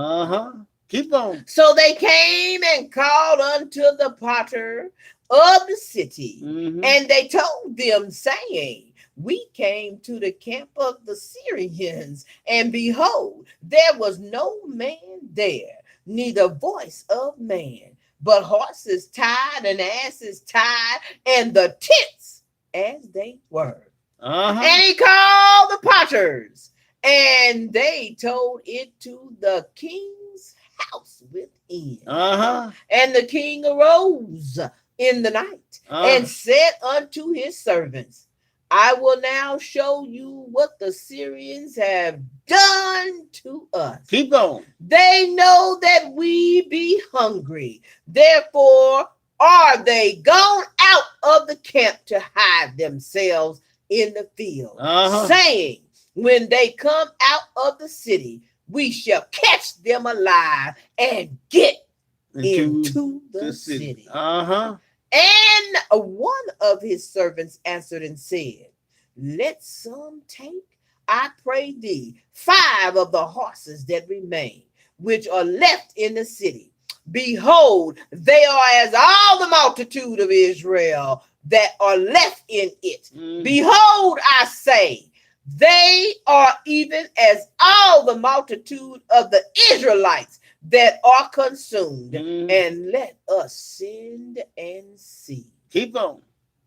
Keep on. So they came and called unto the potter of the city, and they told them, saying, we came to the camp of the Syrians, and behold, there was no man there, neither voice of man, but horses tied and asses tied, and the tents as they were. And he called the potters, and they told it to the king's house within. And the king arose in the night and said unto his servants, I will now show you what the Syrians have done to us. Keep on. They know that we be hungry. Therefore are they gone out of the camp to hide themselves in the field, saying, when they come out of the city, we shall catch them alive and get into the city. And one of his servants answered and said, let some take, I pray thee, 5 of the horses that remain, which are left in the city. Behold, they are as all the multitude of Israel that are left in it. Behold, I say, they are even as all the multitude of the Israelites that are consumed. And let us send and see. Keep on.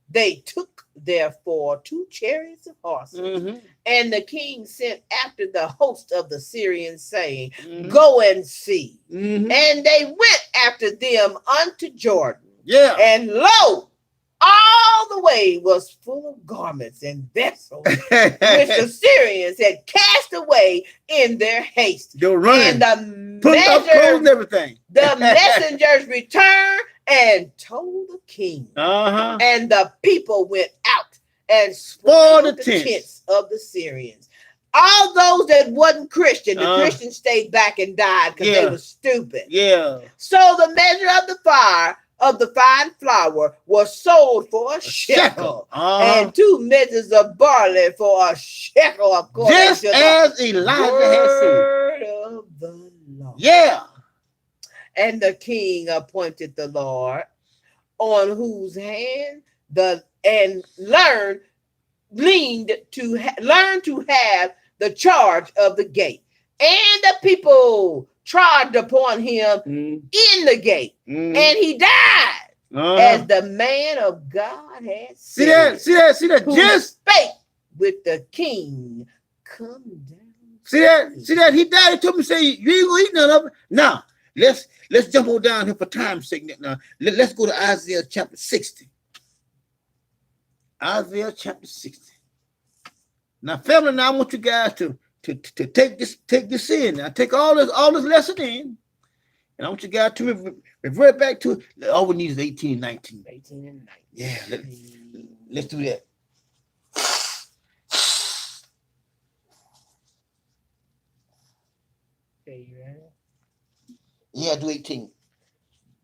They took therefore 2 chariots of horses, and the king sent after the host of the Syrians, saying, go and see. And they went after them unto Jordan. And lo, all the way was full of garments and vessels, which the Syrians had cast away in their haste. They're running. And everything. The messengers returned and told the king. And the people went out and spoiled the tents of the Syrians. All those that wasn't Christian, the Christians stayed back and died because they were stupid. So the measure of the fire of the fine flour was sold for a shekel, and 2 measures of barley for a shekel, according just to as Elijah had said. Of the Lord. And the king appointed the Lord, on whose hand learned to have the charge of the gate. And the people trod upon him in the gate, and he died as the man of God had said. See that? Who just spake with the king. Come down. See that? He died. He told me, say, you ain't gonna eat none of it. Now, let's jump on down here for time's sake. Now, let's go to Isaiah chapter 60. Isaiah chapter 60. Now, family, now I want you guys to take this in. Now, take all this lesson in, And I want you guys to revert back to it. All we need is 18 and 19. 18 and 19. Yeah, let's do that. Okay, you ready? Yeah, do 18.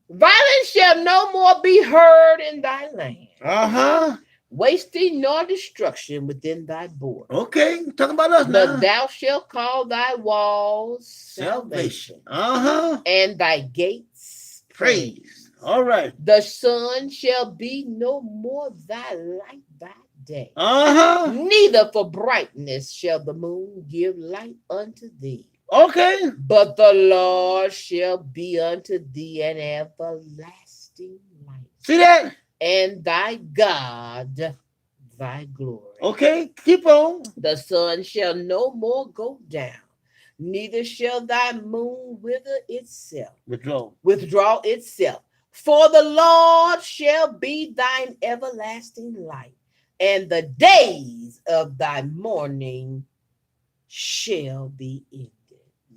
Violence shall no more be heard in thy land. Uh-huh. Wasting nor destruction within thy border. Okay, talking about us now. But thou shalt call thy walls salvation, Uh-huh. and thy gates Praise. All right. The sun shall be no more thy light by day, Uh-huh. neither for brightness shall the moon give light unto thee. Okay. But the Lord shall be unto thee an everlasting light. See that? And thy God, thy glory. Okay, keep on. The sun shall no more go down, neither shall thy moon withdraw itself. For the Lord shall be thine everlasting light, and the days of thy mourning shall be ended.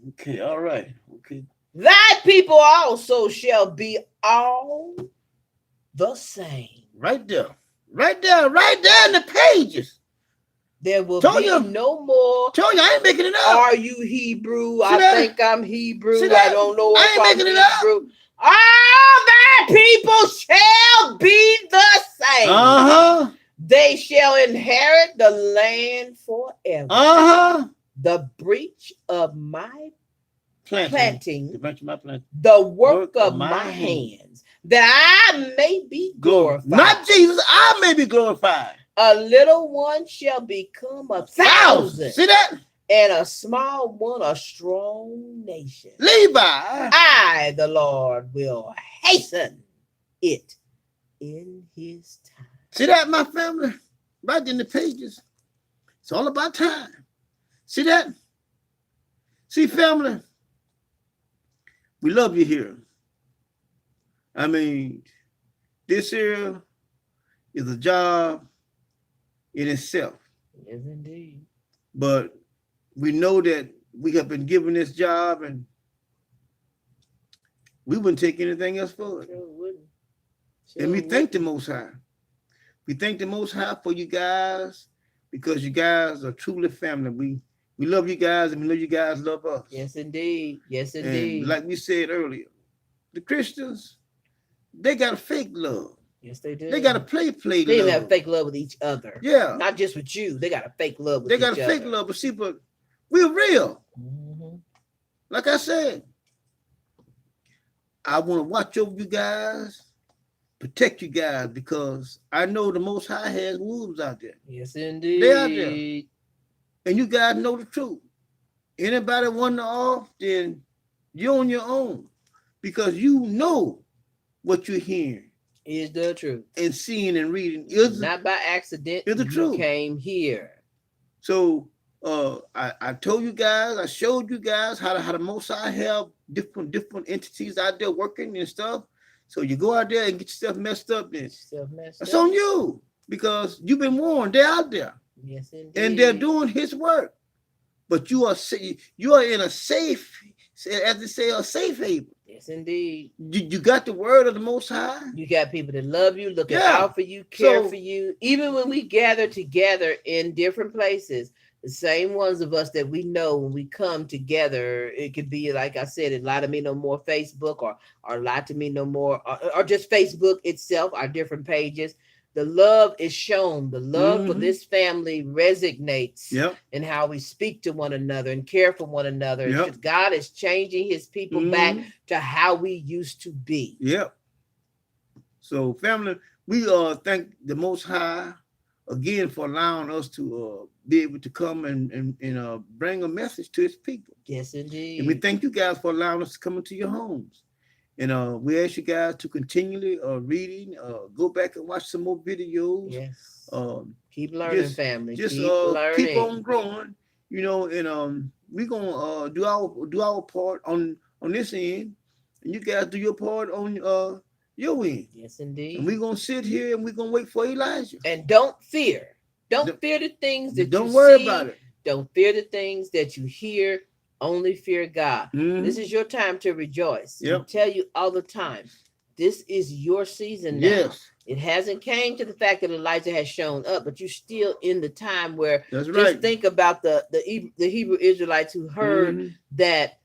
Okay, all right. Okay. Thy people also shall be all the same. Right there. Right there in the pages. There will Told be you. no more. Told you I ain't making it up. Are you Hebrew? See I that? think I'm Hebrew. See that? I don't know I if ain't I'm making it up. Hebrew. All thy people shall be the same. Uh-huh. They shall inherit the land forever. Uh-huh. The breach of my planting, The branch of my planting. the work of my hands, that I may be glorified. Not Jesus, I may be glorified. A little one shall become 1,000. See that? And a small one a strong nation. Levi. I, the Lord, will hasten it in his time. See that, my family? Right in the pages. It's all about time. See that? See, family, we love you here. I mean, this here is a job in itself. Yes, indeed. But we know that we have been given this job and we wouldn't take anything else for it. Sure wouldn't. And we thank the Most High. We thank the Most High for you guys because you guys are truly family. We love you guys and we know you guys love us. Yes, indeed. Yes, indeed. And like we said earlier, the Christians, they got a fake love. Yes, they do. They got a play They love. have fake love with each other. Yeah. Not just with you. They got a fake love with They each other. got a fake love, but see, but we're real. Mm-hmm. Like I said, I want to watch over you guys, protect you guys, because I know the Most High has wolves out there. Yes, indeed. They out there. And you guys know the truth. Anybody wonder off, then you're on your own because you know what you're hearing. Is the truth. And seeing and reading. Not by accident. It's the truth. Came here. So I told you guys, I showed you guys how the Most High have different entities out there working and stuff. So you go out there and get yourself messed up, then it's on you because you've been warned. They're out there. Yes, indeed. And they're doing his work. But you are in a safe, as they say, a safe haven. Yes, indeed. You got the word of the Most High. You got people that love you, looking out for you, care for you. Even when we gather together in different places, the same ones of us that we know when we come together, it could be, like I said, it lie to me no more Facebook or lie to me no more, or just Facebook itself, our different pages. The love is shown. The love for this family resonates in how we speak to one another and care for one another. Yep. God is changing his people back to how we used to be. Yep. So, family, we thank the Most High again for allowing us to be able to come and bring a message to his people. Yes, indeed. And we thank you guys for allowing us to come into your homes. And we ask you guys to continually reading, go back and watch some more videos. Yes. Keep learning, family. Just keep on growing, and we're gonna do our part on this end, and you guys do your part on your end. Yes, indeed. And we're gonna sit here and we're gonna wait for Elijah. And don't fear. Don't fear the things that don't you worry see. about it. Don't fear the things that you hear. Only fear God. Mhm. This is your time to rejoice. Yep. I tell you all the time, this is your season now. Yes, It hasn't came to the fact that Elijah has shown up, but you're still in the time where that's just right. think about the Hebrew Israelites who heard Mhm. that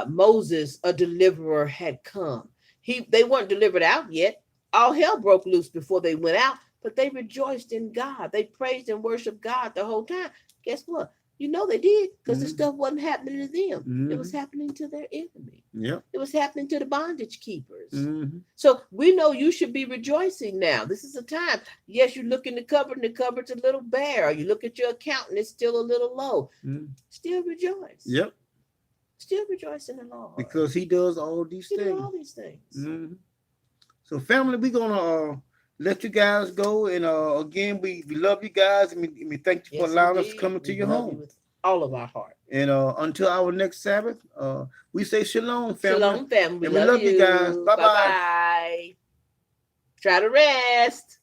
Moses, a deliverer, had come. They weren't delivered out yet. All hell broke loose before they went out, but they rejoiced in God. They praised and worshiped God the whole time. Guess what? You know they did, because the Mhm. stuff wasn't happening to them. It was Mhm. happening to their enemy. Yep. It was happening to the bondage keepers. Mhm. So we know you should be rejoicing now. This is a time. Yes, you look in the cupboard and the cupboard's a little bare. Or you look at your account and it's still a little low. Mhm. Still rejoice. Yep. Still rejoice in the Lord. Because he does all these He do things. all these things. Mhm. So, family, we're gonna let you guys go, and again, we love you guys, and we thank you for Yes, allowing us to indeed. come into We your love home. you with all of our heart. And until our next Sabbath, we say shalom, family. Shalom, family. And we love you guys. Bye-bye. Bye-bye. Try to rest.